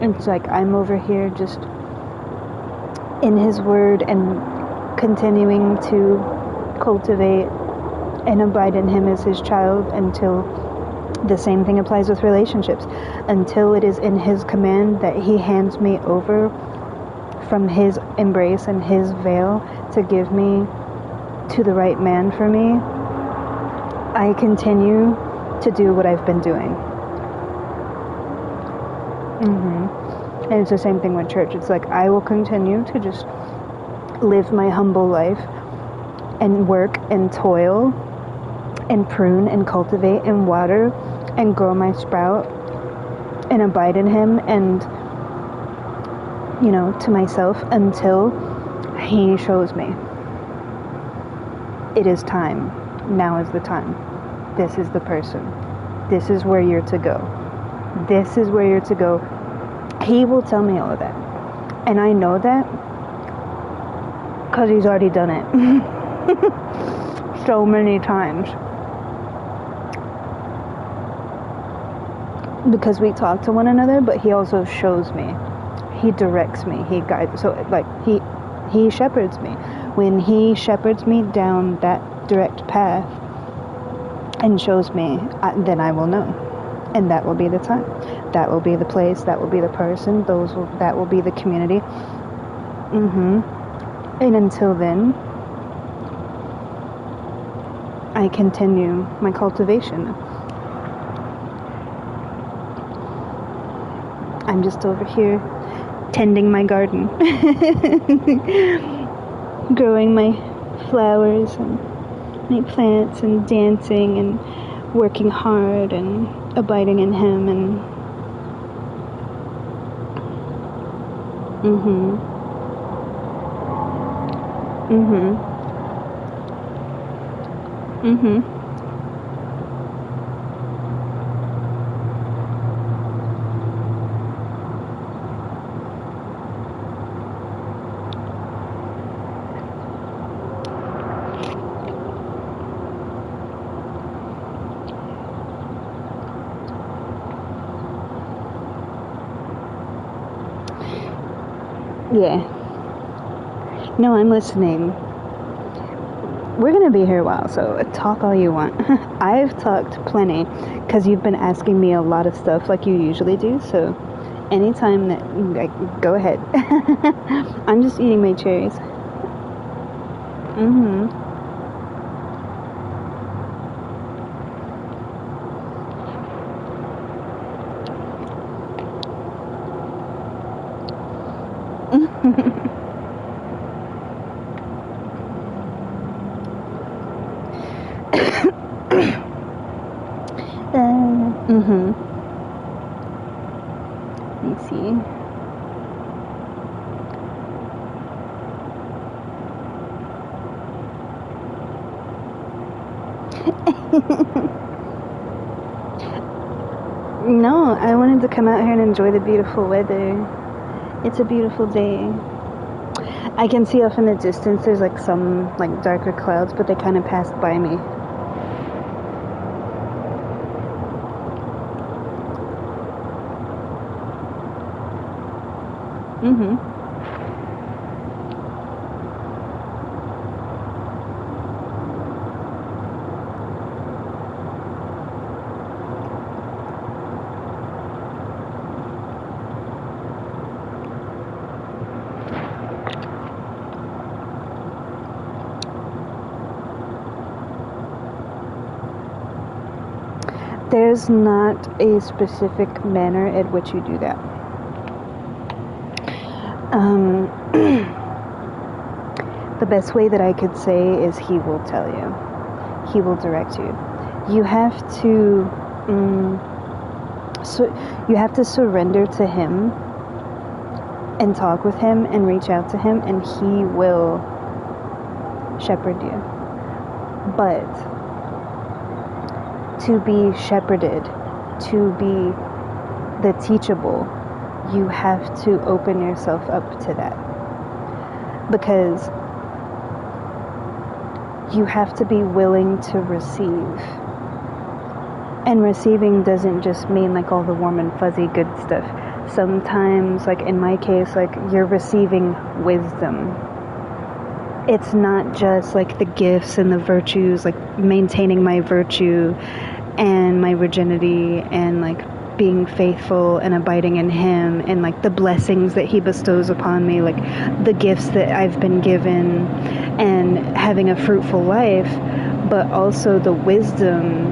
It's like I'm over here just in his word and continuing to cultivate and abide in him as his child until the same thing applies with relationships. Until it is in his command that he hands me over from his embrace and his veil to give me to the right man for me, I continue to do what I've been doing. And it's the same thing with church. It's like I will continue to just live my humble life and work and toil and prune and cultivate and water and grow my sprout and abide in him and, you know, to myself until he shows me. It is time. Now is the time. This is the person. This is where you're to go. This is where you're to go. He will tell me all of that. And I know that because he's already done it so many times. Because we talk to one another, but he also shows me. He directs me. He guides. So like he shepherds me. When he shepherds me down that direct path and shows me, then I will know. And that will be the time. That will be the place. That will be the person. That will be the community. And until then, I continue my cultivation. I'm just over here tending my garden. Growing my flowers and my plants and dancing and working hard and abiding in him and Yeah. No, I'm listening. We're going to be here a while, so talk all you want. I've talked plenty because you've been asking me a lot of stuff like you usually do, so anytime that, like, go ahead. I'm just eating my cherries. Mm-hmm. Let me see. No, I wanted to come out here and enjoy the beautiful weather. It's a beautiful day. I can see off in the distance there's like some like darker clouds, but they kind of passed by me. Mm-hmm. There's not a specific manner at which you do that. The best way that I could say is he will tell you. He will direct you. You have to, you have to surrender to him and talk with him and reach out to him, and he will shepherd you. But to be shepherded, to be the teachable, you have to open yourself up to that. Because you have to be willing to receive. And receiving doesn't just mean like all the warm and fuzzy good stuff. Sometimes, like in my case, like you're receiving wisdom. It's not just like the gifts and the virtues, like maintaining my virtue and my virginity and like being faithful and abiding in him and like the blessings that he bestows upon me, like the gifts that I've been given and having a fruitful life, but also the wisdom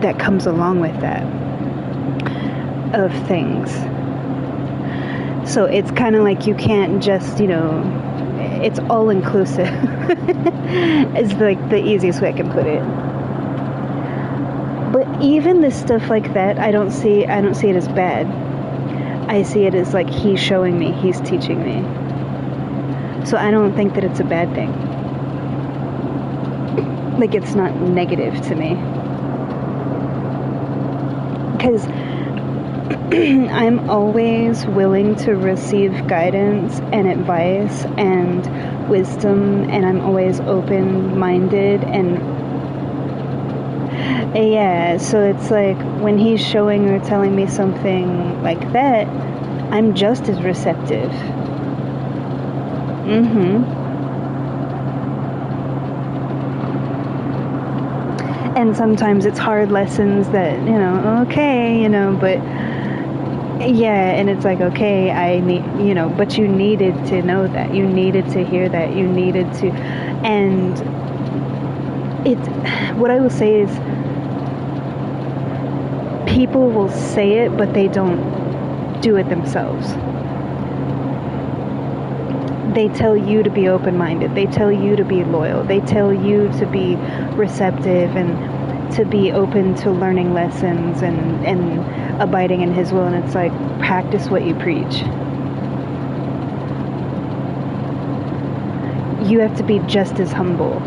that comes along with that of things. So it's kind of like you can't just, it's all inclusive. It's like the easiest way I can put it. But even the stuff like that, I don't see it as bad. I see it as like he's showing me, he's teaching me. So I don't think that it's a bad thing. Like it's not negative to me. Because I'm always willing to receive guidance and advice and wisdom, and I'm always open-minded and yeah, so it's like when he's showing or telling me something like that, I'm just as receptive. And sometimes it's hard lessons that, okay, but yeah, and it's like, okay, I need, but you needed to know that. You needed to hear that. You needed to, and what I will say is, people will say it, but they don't do it themselves. They tell you to be open-minded. They tell you to be loyal. They tell you to be receptive and to be open to learning lessons and abiding in his will. And it's like, practice what you preach. You have to be just as humble.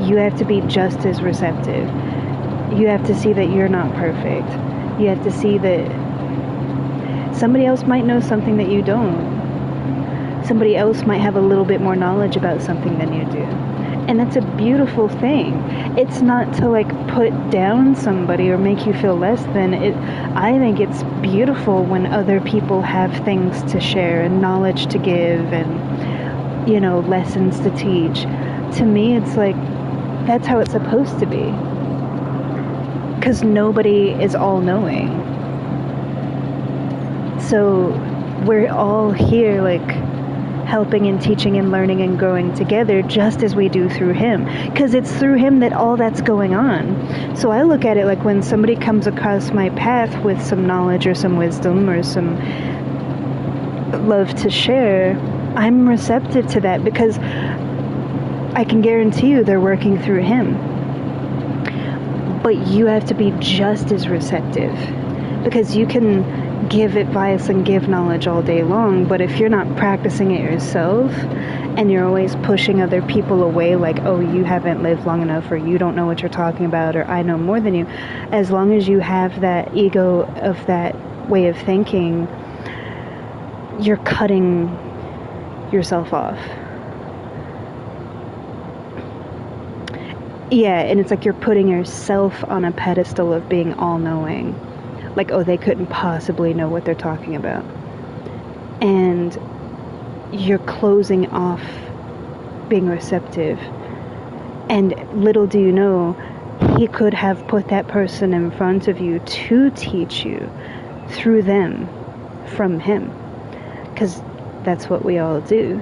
You have to be just as receptive. You have to see that you're not perfect. You have to see that somebody else might know something that you don't. Somebody else might have a little bit more knowledge about something than you do. And that's a beautiful thing. It's not to like put down somebody or make you feel less than. I think it's beautiful when other people have things to share and knowledge to give and, lessons to teach. To me, it's like, that's how it's supposed to be. Because nobody is all-knowing. So we're all here like helping and teaching and learning and growing together, just as we do through him, because it's through him that all that's going on. So I look at it like when somebody comes across my path with some knowledge or some wisdom or some love to share, I'm receptive to that because I can guarantee you they're working through him. But you have to be just as receptive, because you can give advice and give knowledge all day long, but if you're not practicing it yourself and you're always pushing other people away, like, oh, you haven't lived long enough, or you don't know what you're talking about, or I know more than you, as long as you have that ego of that way of thinking, you're cutting yourself off. Yeah, and it's like you're putting yourself on a pedestal of being all-knowing. Like, oh, they couldn't possibly know what they're talking about. And you're closing off being receptive. And little do you know, he could have put that person in front of you to teach you through them, from him. Because that's what we all do.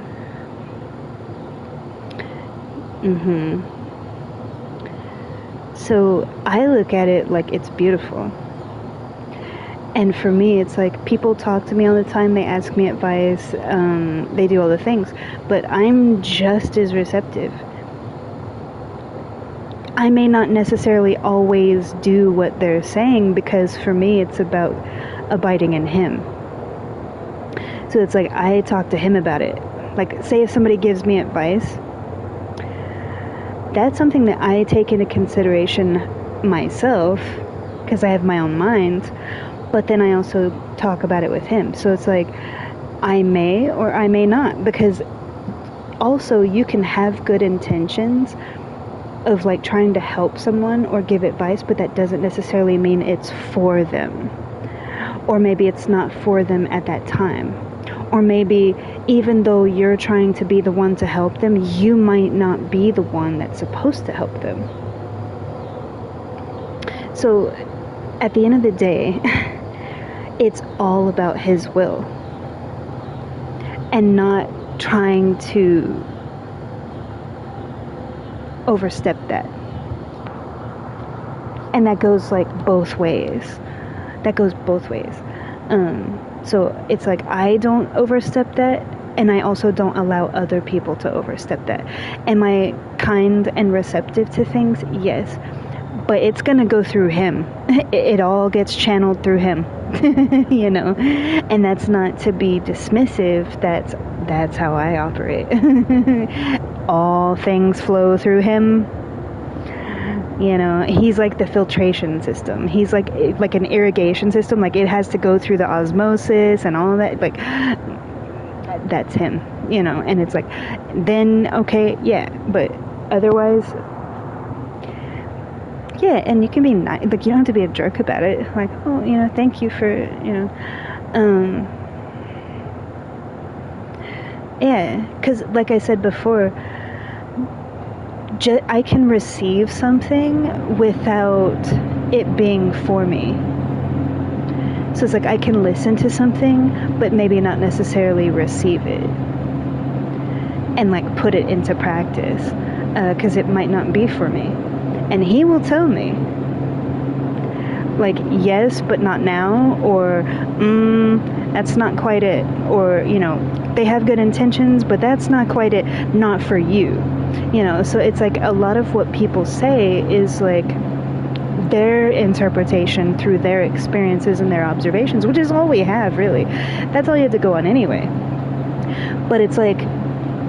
So I look at it like it's beautiful. And for me, it's like people talk to me all the time, they ask me advice, they do all the things, but I'm just as receptive. I may not necessarily always do what they're saying, because for me it's about abiding in him. So it's like I talk to him about it. Like, say if somebody gives me advice, that's something that I take into consideration myself, because I have my own mind, but then I also talk about it with him. So it's like I may or I may not, because also you can have good intentions of like trying to help someone or give advice, but that doesn't necessarily mean it's for them. Or maybe it's not for them at that time. Or maybe even though you're trying to be the one to help them, you might not be the one that's supposed to help them. So at the end of the day, it's all about his will, and not trying to overstep that. And that goes like both ways. So it's like I don't overstep that, and I also don't allow other people to overstep that. Am I kind and receptive to things? Yes. But it's going to go through him. It all gets channeled through him. You know? And that's not to be dismissive. That's how I operate. All things flow through him. You know, he's like the filtration system. He's like an irrigation system. Like, it has to go through the osmosis and all that. Like, that's him, you know. And it's like, then, okay, yeah. But otherwise, yeah, and you can be nice. Like, you don't have to be a jerk about it. Like, oh, you know, thank you for, you know. Yeah, because like I said before, I can receive something without it being for me. So it's like I can listen to something, but maybe not necessarily receive it and like put it into practice, because it might not be for me. And he will tell me, like, yes, but not now, or that's not quite it, or, you know, they have good intentions, but that's not quite it, not for you. You know, so it's like a lot of what people say is like their interpretation through their experiences and their observations, which is all we have, really. That's all you have to go on anyway. But it's like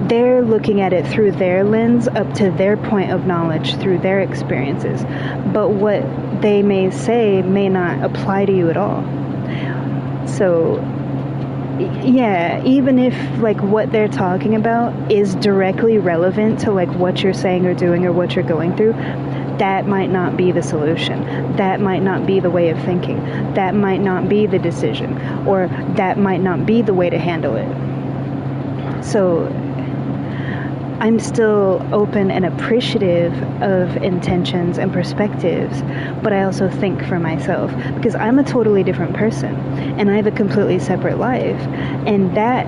they're looking at it through their lens, up to their point of knowledge, through their experiences. But what they may say may not apply to you at all. So yeah, even if like what they're talking about is directly relevant to like what you're saying or doing or what you're going through, that might not be the solution. That might not be the way of thinking. That might not be the decision, or that might not be the way to handle it. So I'm still open and appreciative of intentions and perspectives, but I also think for myself, because I'm a totally different person and I have a completely separate life. And that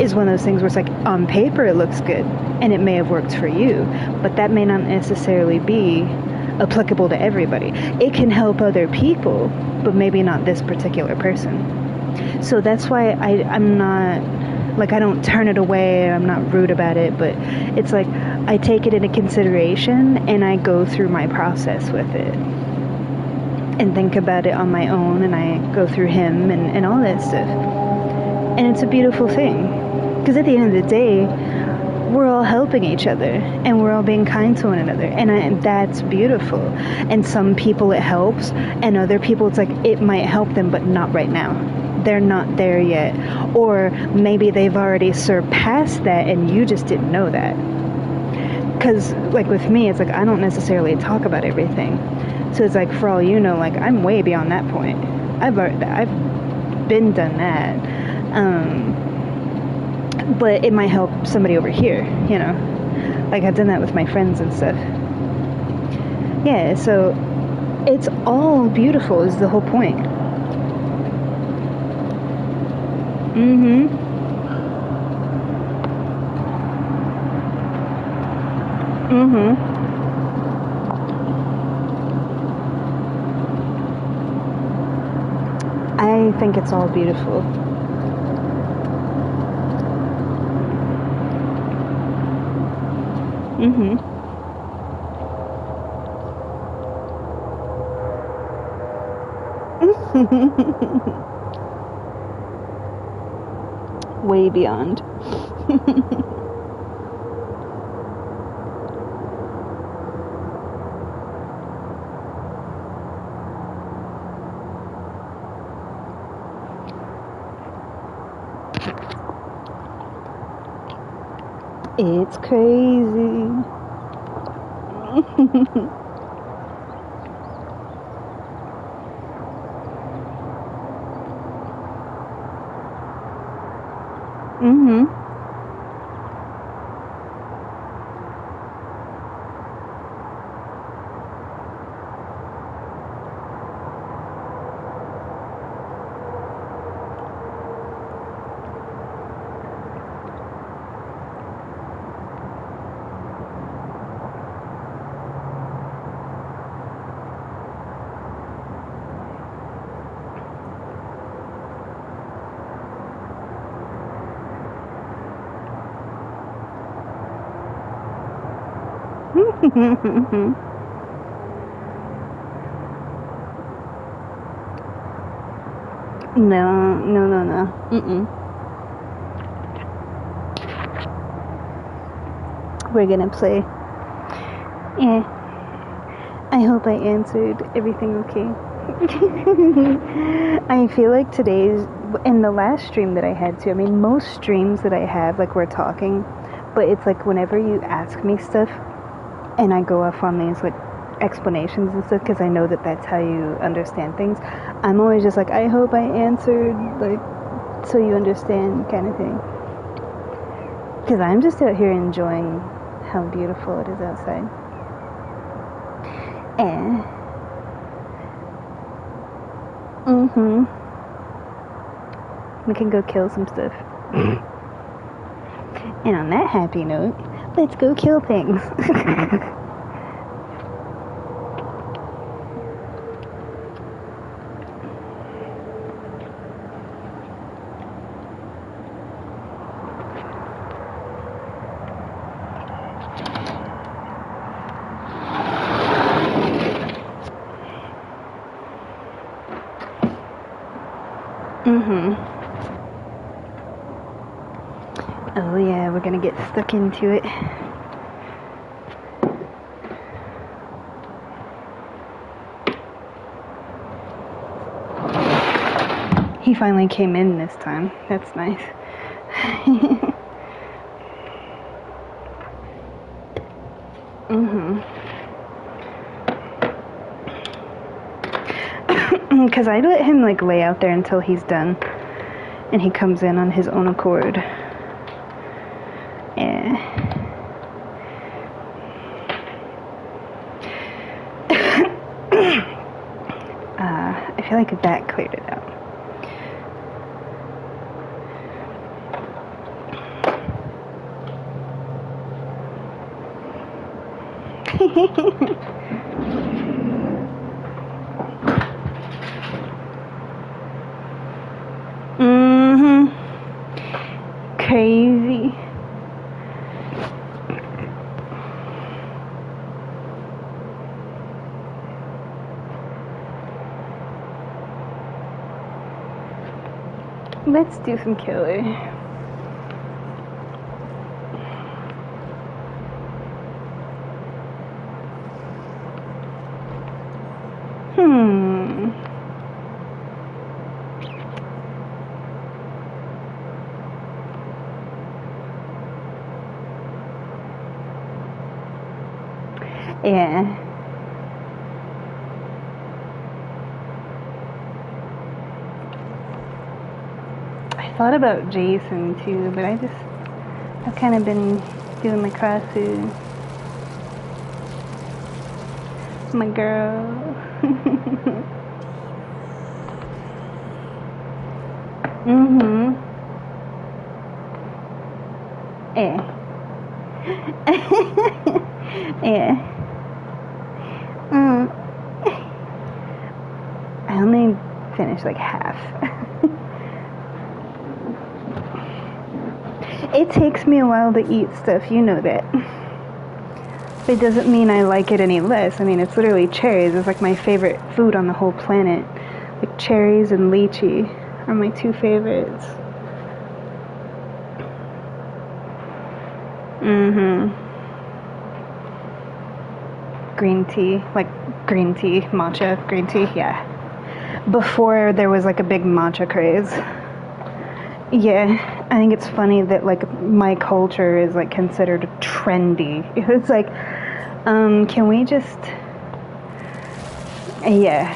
is one of those things where it's like, on paper it looks good and it may have worked for you, but that may not necessarily be applicable to everybody. It can help other people, but maybe not this particular person. So that's why I'm not, like, I don't turn it away, I'm not rude about it, but it's like I take it into consideration and I go through my process with it and think about it on my own, and I go through him and all that stuff. And it's a beautiful thing, because at the end of the day, we're all helping each other and we're all being kind to one another, and that's beautiful. And some people it helps, and other people it's like it might help them, but not right now. They're not there yet, or maybe they've already surpassed that and you just didn't know that. Because like with me, it's like I don't necessarily talk about everything, so it's like for all you know, like I'm way beyond that point. I've been done that. But it might help somebody over here, you know. Like I've done that with my friends and stuff. Yeah, so it's all beautiful is the whole point. Mm-hmm. Mm-hmm. I think it's all beautiful. Mm-hmm. Way beyond. It's crazy. Mm-hmm. No, no, no, no. Mm-mm. We're gonna play. Yeah. I hope I answered everything okay. I feel like today's, in the last stream that I had too, I mean, most streams that I have, like, we're talking, but it's like whenever you ask me stuff and I go off on these, like, explanations and stuff, because I know that that's how you understand things, I'm always just like, I hope I answered, like, so you understand, kind of thing. Because I'm just out here enjoying how beautiful it is outside. And we can go kill some stuff. And on that happy note, let's go kill things. Oh yeah, we're gonna get stuck into it. He finally came in this time. That's nice. Because I let him, like, lay out there until he's done. And he comes in on his own accord. Yeah. I feel like that cleared it out. crazy. Let's do some killer. Yeah. I thought about Jason too, but I've kind of been doing my CrossFit. My girl. Mhm. Yeah. Yeah. I only finished like half. It takes me a while to eat stuff, you know that. It doesn't mean I like it any less. I mean, it's literally cherries. It's like my favorite food on the whole planet. Like cherries and lychee are my two favorites. Green tea, like green tea, matcha, green tea, yeah. Before there was like a big matcha craze. Yeah, I think it's funny that like my culture is like considered trendy. It's like, can we just, yeah.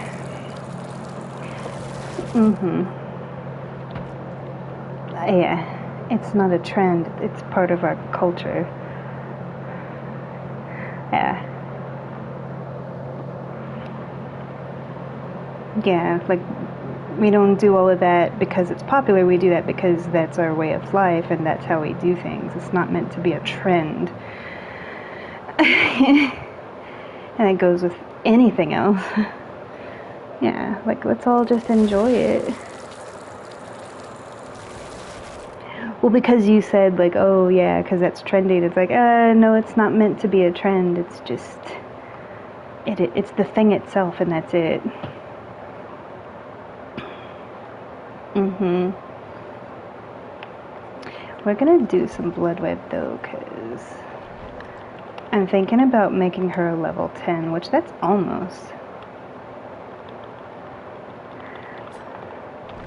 Yeah, it's not a trend, it's part of our culture. Yeah. Yeah, like we don't do all of that because it's popular. We do that because that's our way of life and that's how we do things. It's not meant to be a trend. And it goes with anything else. Yeah, like let's all just enjoy it. Well, because you said like, oh yeah, because that's trendy. It's like, no, it's not meant to be a trend. It's just, it's the thing itself and that's it. We're gonna do some blood web though, because I'm thinking about making her a level 10, which that's almost.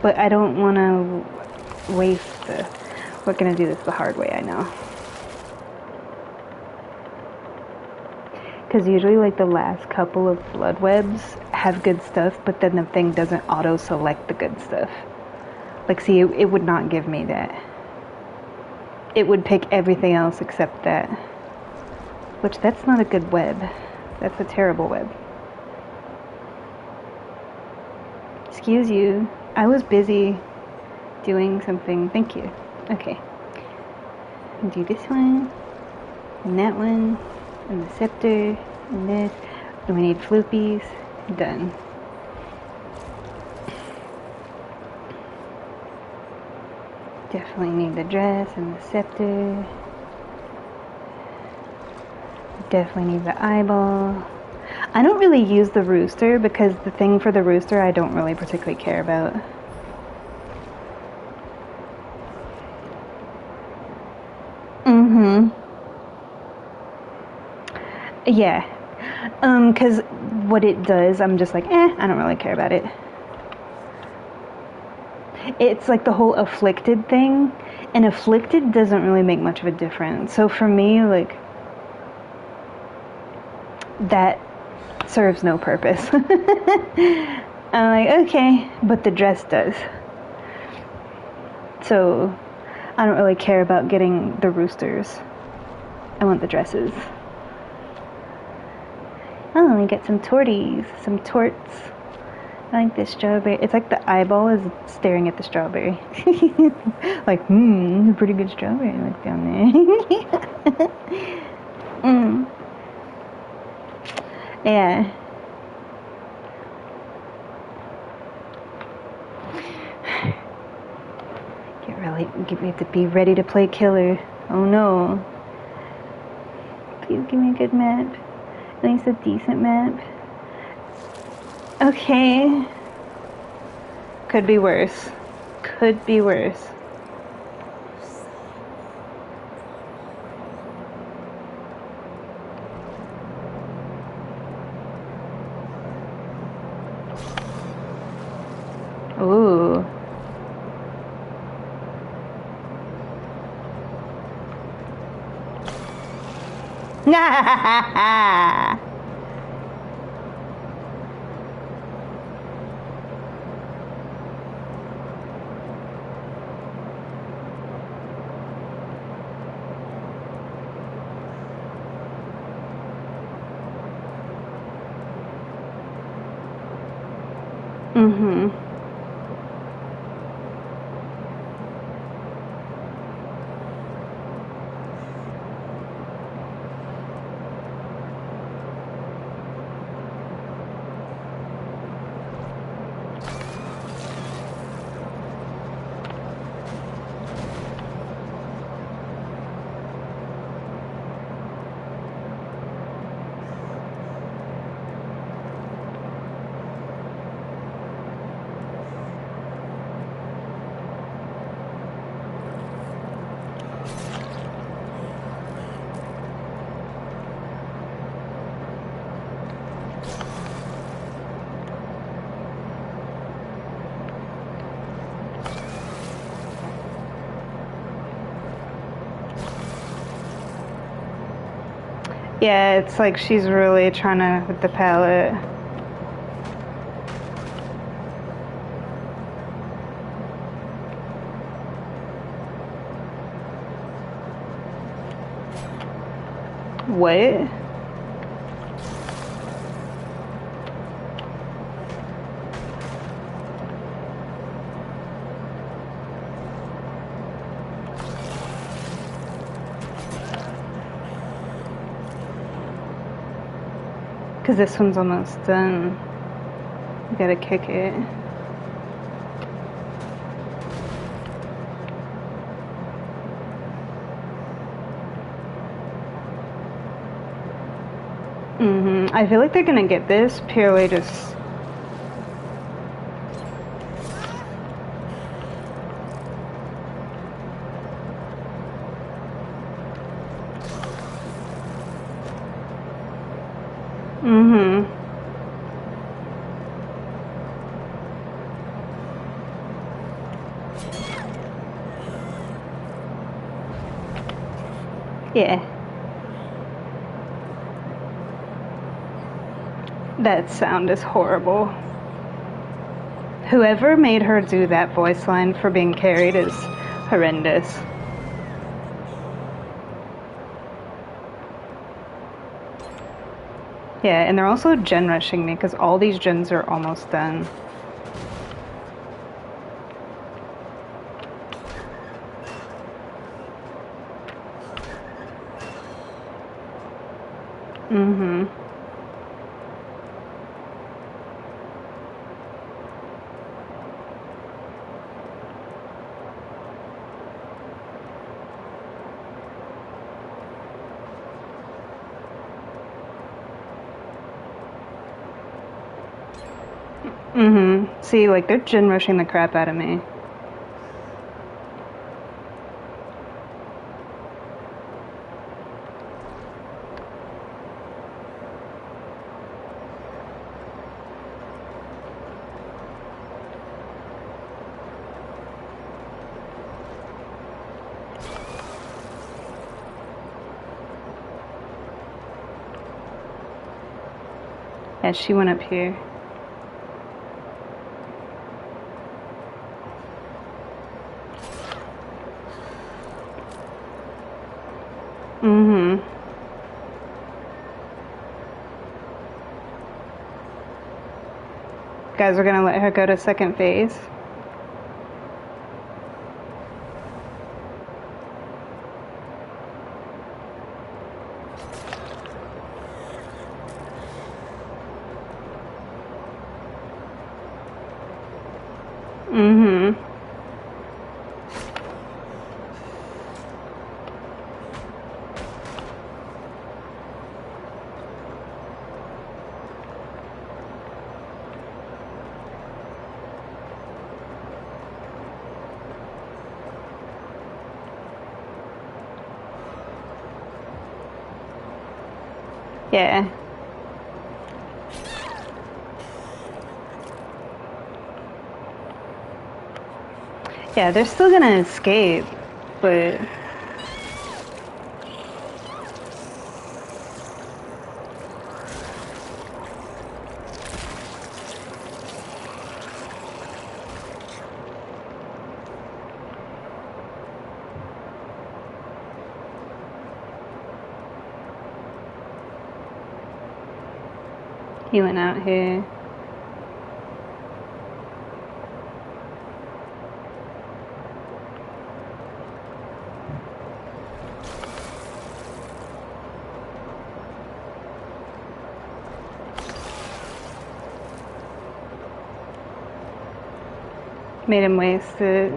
But I don't want to waste the... We're gonna do this the hard way, I know. Because usually like the last couple of blood webs have good stuff, but then the thing doesn't auto-select the good stuff. Like, see, it would not give me that. It would pick everything else except that. Which, that's not a good web. That's a terrible web. Excuse you. I was busy doing something. Thank you. Okay. Do this one, and that one, and the scepter, and this. And we need floopies. Done. Definitely need the dress and the scepter. Definitely need the eyeball. I don't really use the rooster because the thing for the rooster I don't really particularly care about. Yeah. Because what it does, I'm just like, I don't really care about it. It's like the whole afflicted thing, and afflicted doesn't really make much of a difference. So for me, like, that serves no purpose. I'm like, okay, but the dress does. So I don't really care about getting the roosters. I want the dresses. Oh, we get some torties, some torts. I like this strawberry. It's like the eyeball is staring at the strawberry. Like, pretty good strawberry like down there. Yeah. Get Really, we have to be ready to play killer. Oh no. Please give me a good map. At least a decent map. Okay. Could be worse. Could be worse. Ooh. Mm-hmm. Yeah, it's like she's really trying to with the palette. What? Because this one's almost done. You gotta kick it. Mm-hmm. I feel like they're gonna get this purely just... Mm-hmm. Yeah. That sound is horrible. Whoever made her do that voice line for being carried is horrendous. Yeah, and they're also gen rushing me because all these gens are almost done. Mm-hmm. Mm-hmm. See, like, they're gen rushing the crap out of me. Yeah, she went up here. Mm-hmm. Guys, we're gonna let her go to second phase. Mm-hmm. Yeah. Yeah, they're still gonna escape, but... He went out here. Made him waste it.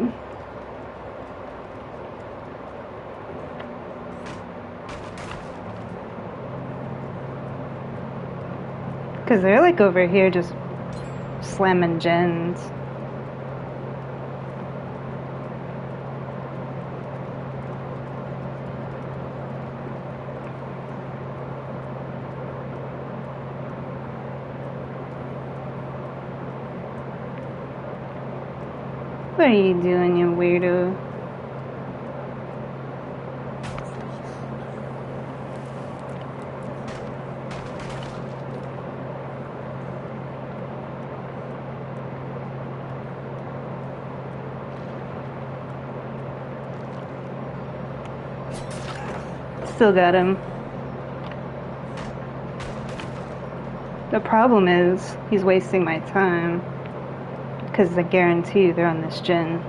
Because they're like over here just slamming gens. What are you doing, you weirdo? Still got him. The problem is, he's wasting my time. Because I guarantee you they're on this gen.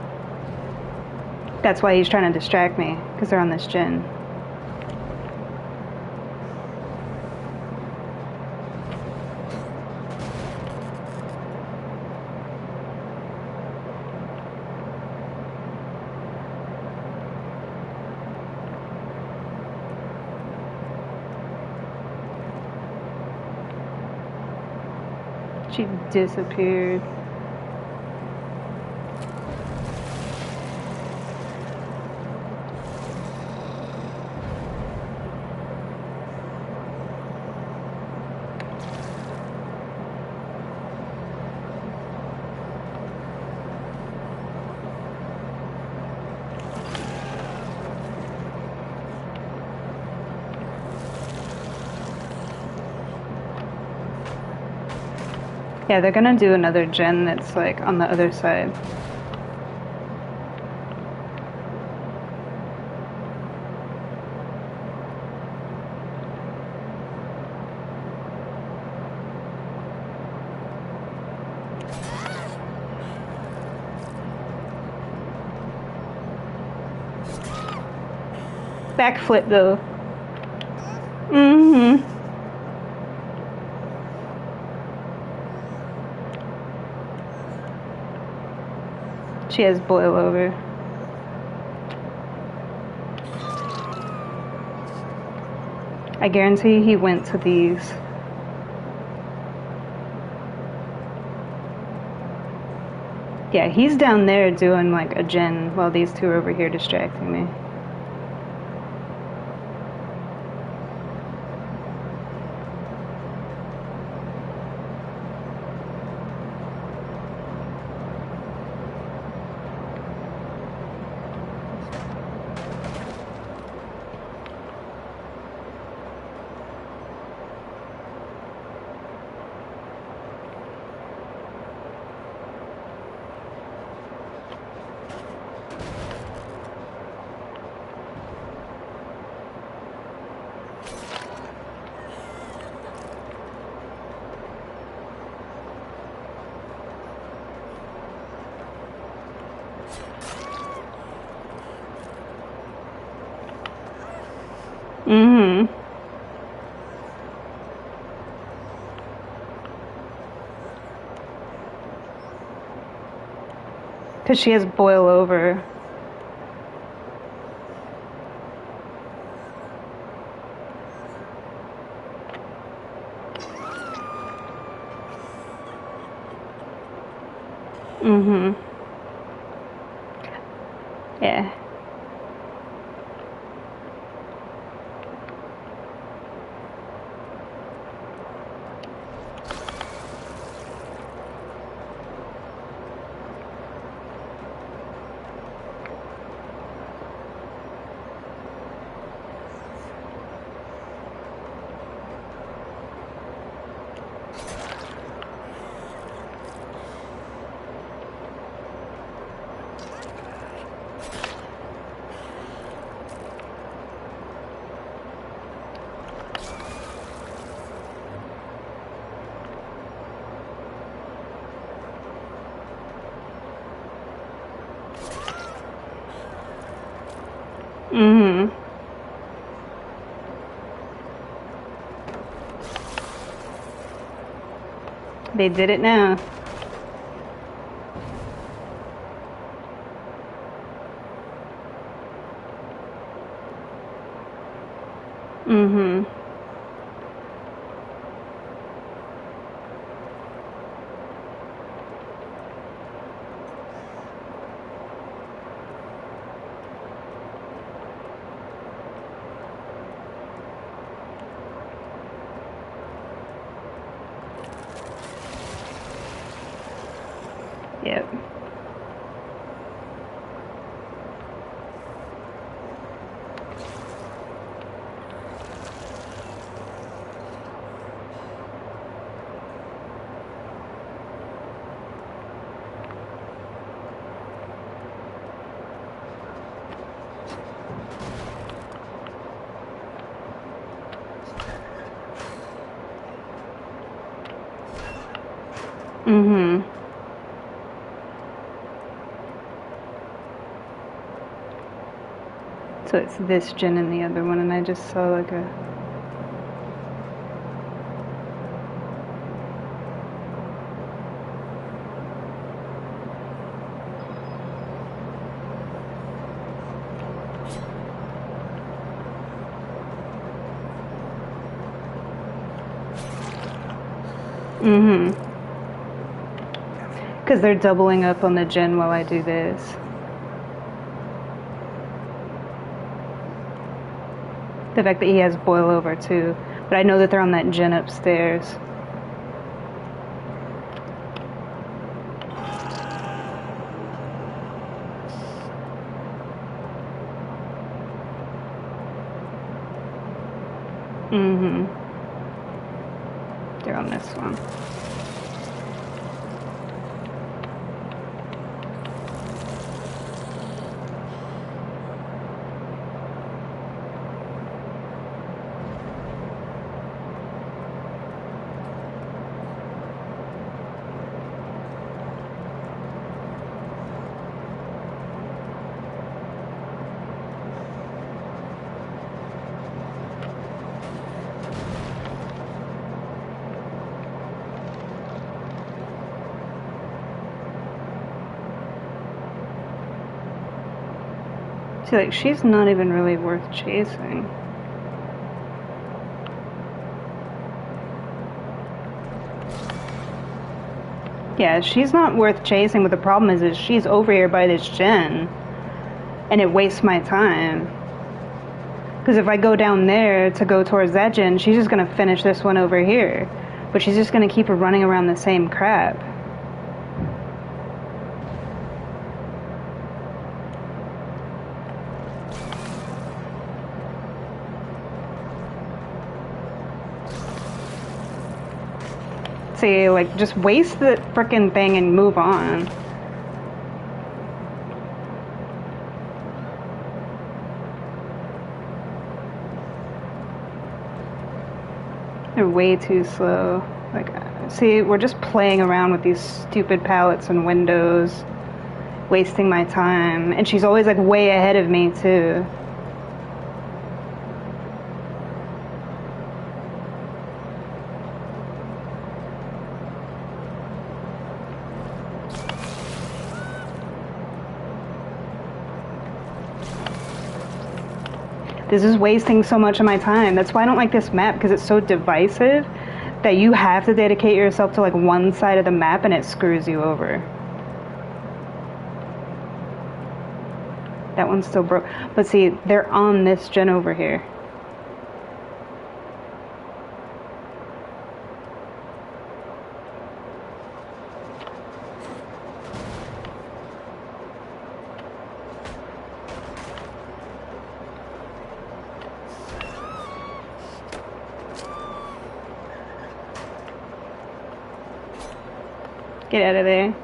That's why he's trying to distract me, because they're on this gen. She disappeared. Yeah, they're gonna do another gen that's like on the other side. Backflip though. Mm-hmm. She has boil over. I guarantee he went to these. Yeah, he's down there doing like a gen while these two are over here distracting me. Mm-hmm. Because she has boil over. Mm-hmm. Yeah. Mm-hmm. They did it now. Mm-hmm. Yep. Mm-hmm. So it's this gen and the other one, and I just saw like a... Mm-hmm. Because they're doubling up on the gen while I do this. The fact that he has boil over too. But I know that they're on that gen upstairs. Mm-hmm. They're on this one. See, like, she's not even really worth chasing. Yeah, she's not worth chasing, but the problem is she's over here by this gen, and it wastes my time. Because if I go down there to go towards that gen, she's just going to finish this one over here. But she's just going to keep running around the same crap. See, like, just waste the frickin' thing and move on. They're way too slow. Like, see, we're just playing around with these stupid palettes and windows, wasting my time. And she's always, like, way ahead of me, too. This is wasting so much of my time. That's why I don't like this map, because it's so divisive that you have to dedicate yourself to like one side of the map and it screws you over. That one's still broke. But see, they're on this gen over here. Get out of there.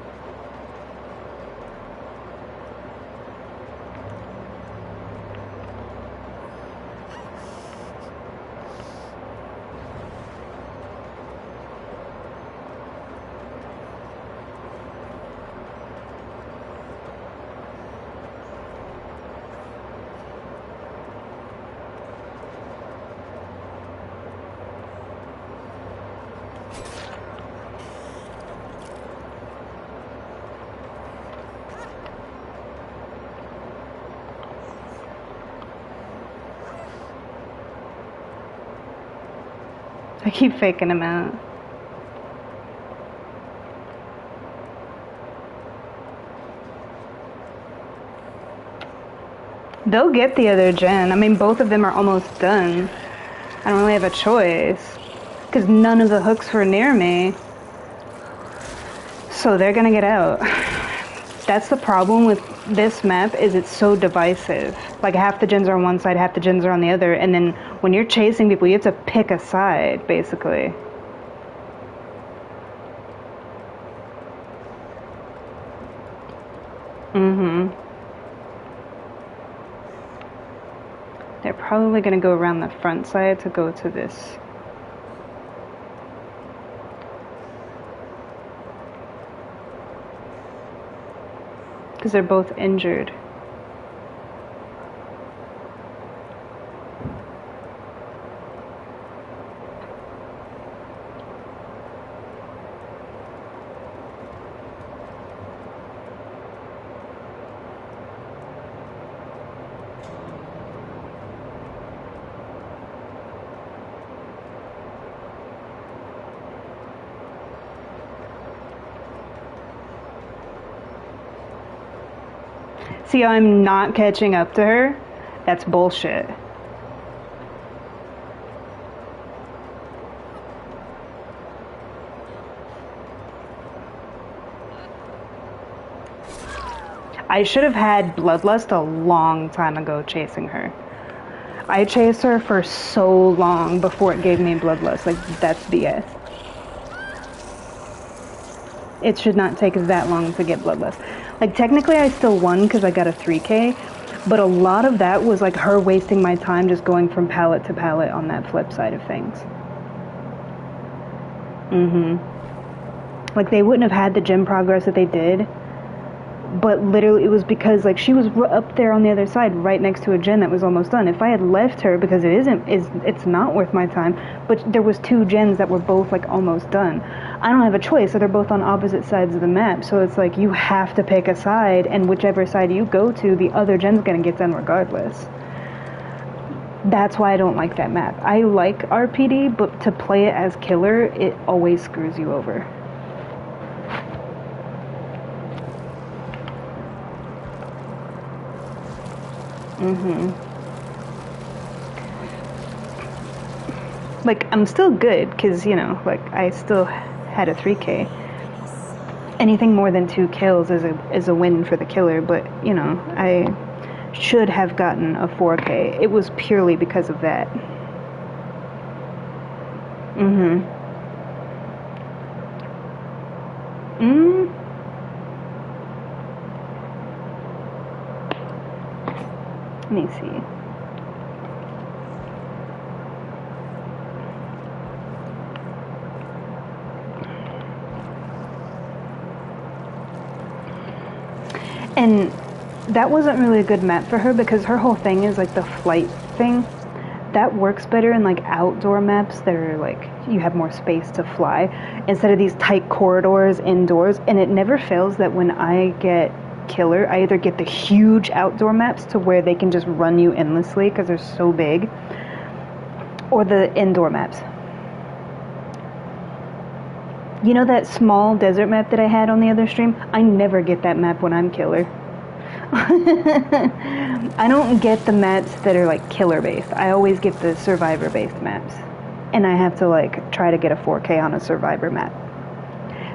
I keep faking them out. They'll get the other gen. I mean, both of them are almost done. I don't really have a choice. Because none of the hooks were near me. So they're gonna get out. That's the problem with this map, is it's so divisive. Like, half the gens are on one side, half the gens are on the other, and then when you're chasing people, you have to pick a side, basically. They're probably gonna go around the front side to go to this. Because they're both injured. See, I'm not catching up to her. That's bullshit. I should have had Bloodlust a long time ago chasing her. I chased her for so long before it gave me Bloodlust. Like, that's BS. It should not take that long to get Bloodlust. Like, technically I still won because I got a 3K, but a lot of that was like her wasting my time just going from pallet to pallet on that flip side of things. Like, they wouldn't have had the gym progress that they did, but literally it was because, like, she was up there on the other side right next to a gen that was almost done. If I had left her, because it's not worth my time, but there was 2 gens that were both like almost done. I don't have a choice, so they're both on opposite sides of the map, so it's like you have to pick a side, and whichever side you go to, the other gen's gonna get done regardless. That's why I don't like that map. I like RPD, but to play it as killer, it always screws you over. Like, I'm still good, because, you know, like, I still had a 3K. Anything more than 2 kills is a win for the killer, but, you know, I should have gotten a 4K. It was purely because of that. Let me see. And that wasn't really a good map for her because her whole thing is like the flight thing. That works better in like outdoor maps that are like you have more space to fly instead of these tight corridors indoors. And it never fails that when I get killer, I either get the huge outdoor maps to where they can just run you endlessly because they're so big, or the indoor maps. You know that small desert map that I had on the other stream? I never get that map when I'm killer. I don't get the maps that are like killer based. I always get the survivor based maps. And I have to like try to get a 4K on a survivor map.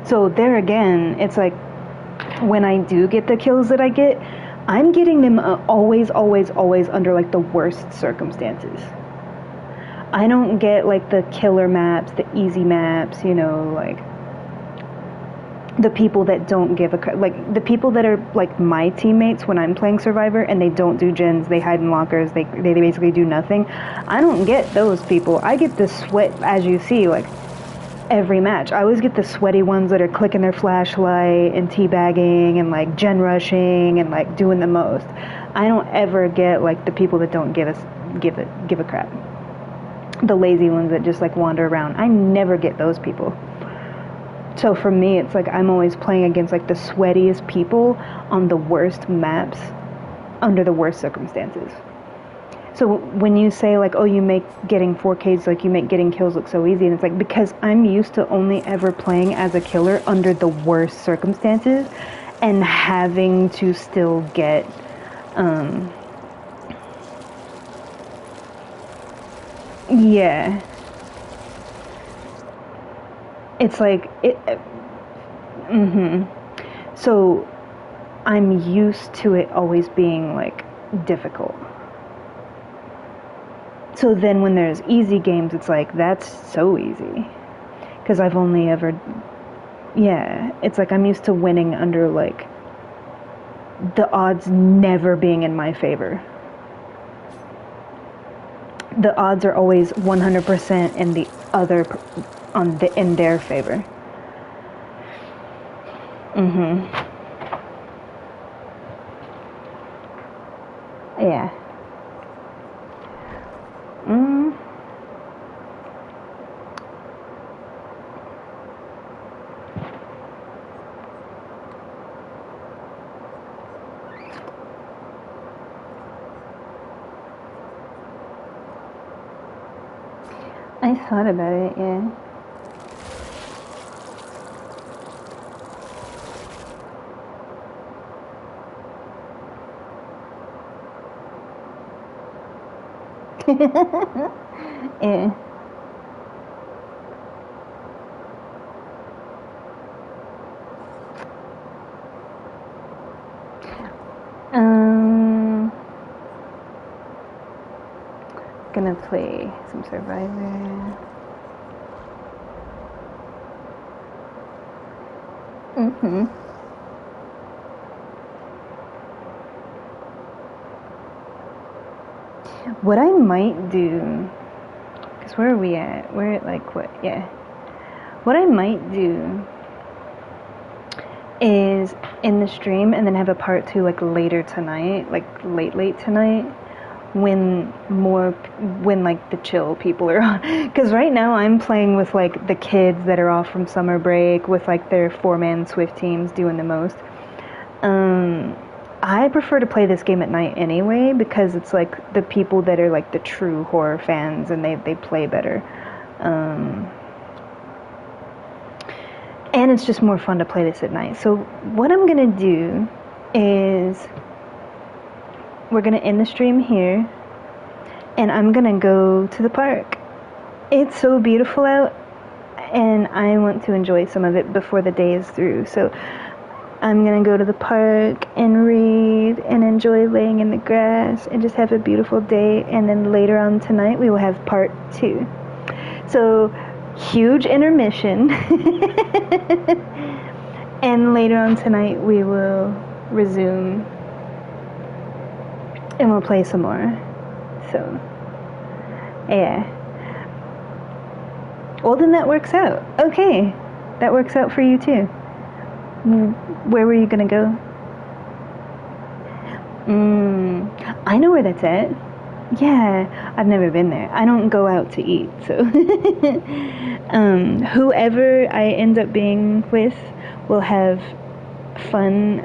So there again, it's like when I do get the kills that I get, I'm getting them always under like the worst circumstances. I don't get like the killer maps, the easy maps, you know, like the people that don't give a like the people that are like my teammates when I'm playing Survivor and they don't do gens, they hide in lockers, they basically do nothing. I don't get those people. I get the sweat, as you see, like every match. I always get the sweaty ones that are clicking their flashlight and teabagging and like gen rushing and like doing the most. I don't ever get like the people that don't give a crap. The lazy ones that just like wander around. I never get those people. So for me, it's like I'm always playing against like the sweatiest people on the worst maps under the worst circumstances. So when you say like, oh, you make getting 4Ks, like you make getting kills look so easy, and it's like, because I'm used to only ever playing as a killer under the worst circumstances and having to still get yeah, it's like it so I'm used to it always being like difficult. So then when there's easy games, it's like, that's so easy. Because I've only ever, yeah, it's like I'm used to winning under like the odds never being in my favor. The odds are always 100% in the other, in their favor. Yeah. I thought about it, yeah. Yeah. Gonna play some Survivor. What I might do, because where are we at? We're at like what? Yeah. What I might do is in the stream and then have a part 2 like later tonight, like late tonight, when like the chill people are on. Because right now I'm playing with like the kids that are off from summer break with like their 4-man Swift teams doing the most. I prefer to play this game at night anyway, because it's like the people that are like the true horror fans and they play better. And it's just more fun to play this at night. So what I'm gonna do is we're gonna end the stream here and I'm gonna go to the park. It's so beautiful out and I want to enjoy some of it before the day is through. So I'm gonna go to the park and read and enjoy laying in the grass and just have a beautiful day. And then later on tonight we will have part 2. So huge intermission. And later on tonight we will resume and we'll play some more. So yeah. Well, then that works out. Okay, that works out for you too. Where were you gonna go? I know where that's at. Yeah, I've never been there. I don't go out to eat, so whoever I end up being with will have fun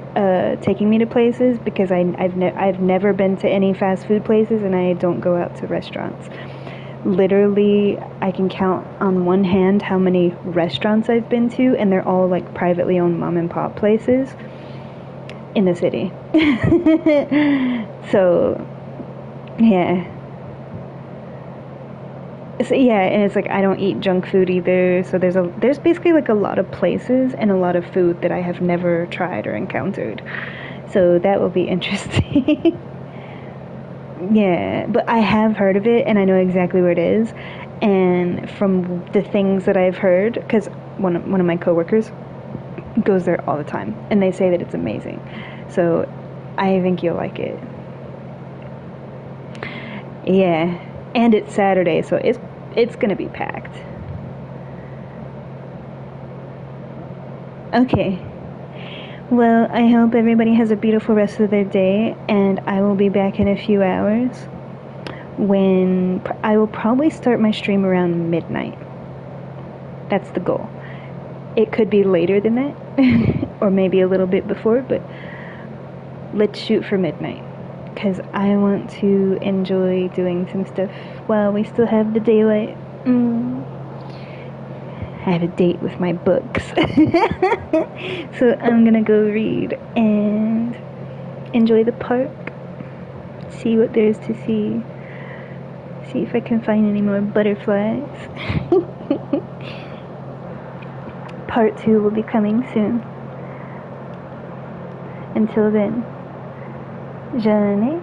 taking me to places, because I've never been to any fast food places and I don't go out to restaurants. Literally, I can count on one hand how many restaurants I've been to, and they're all like privately owned mom and pop places in the city. So yeah. So yeah, and it's like I don't eat junk food either. So there's basically like a lot of places and a lot of food that I have never tried or encountered. So that will be interesting. Yeah, but I have heard of it and I know exactly where it is. And from the things that I've heard, because one of my coworkers goes there all the time, and they say that it's amazing. So I think you'll like it. Yeah, and it's Saturday, so it's gonna be packed. Okay. Well, I hope everybody has a beautiful rest of their day, and I will be back in a few hours when I will probably start my stream around midnight. That's the goal. It could be later than that, or maybe a little bit before, but let's shoot for midnight. because I want to enjoy doing some stuff while we still have the daylight. I have a date with my books. So I'm gonna go read and enjoy the park, see what there is to see if I can find any more butterflies. Part 2 will be coming soon. Until then, je n'ai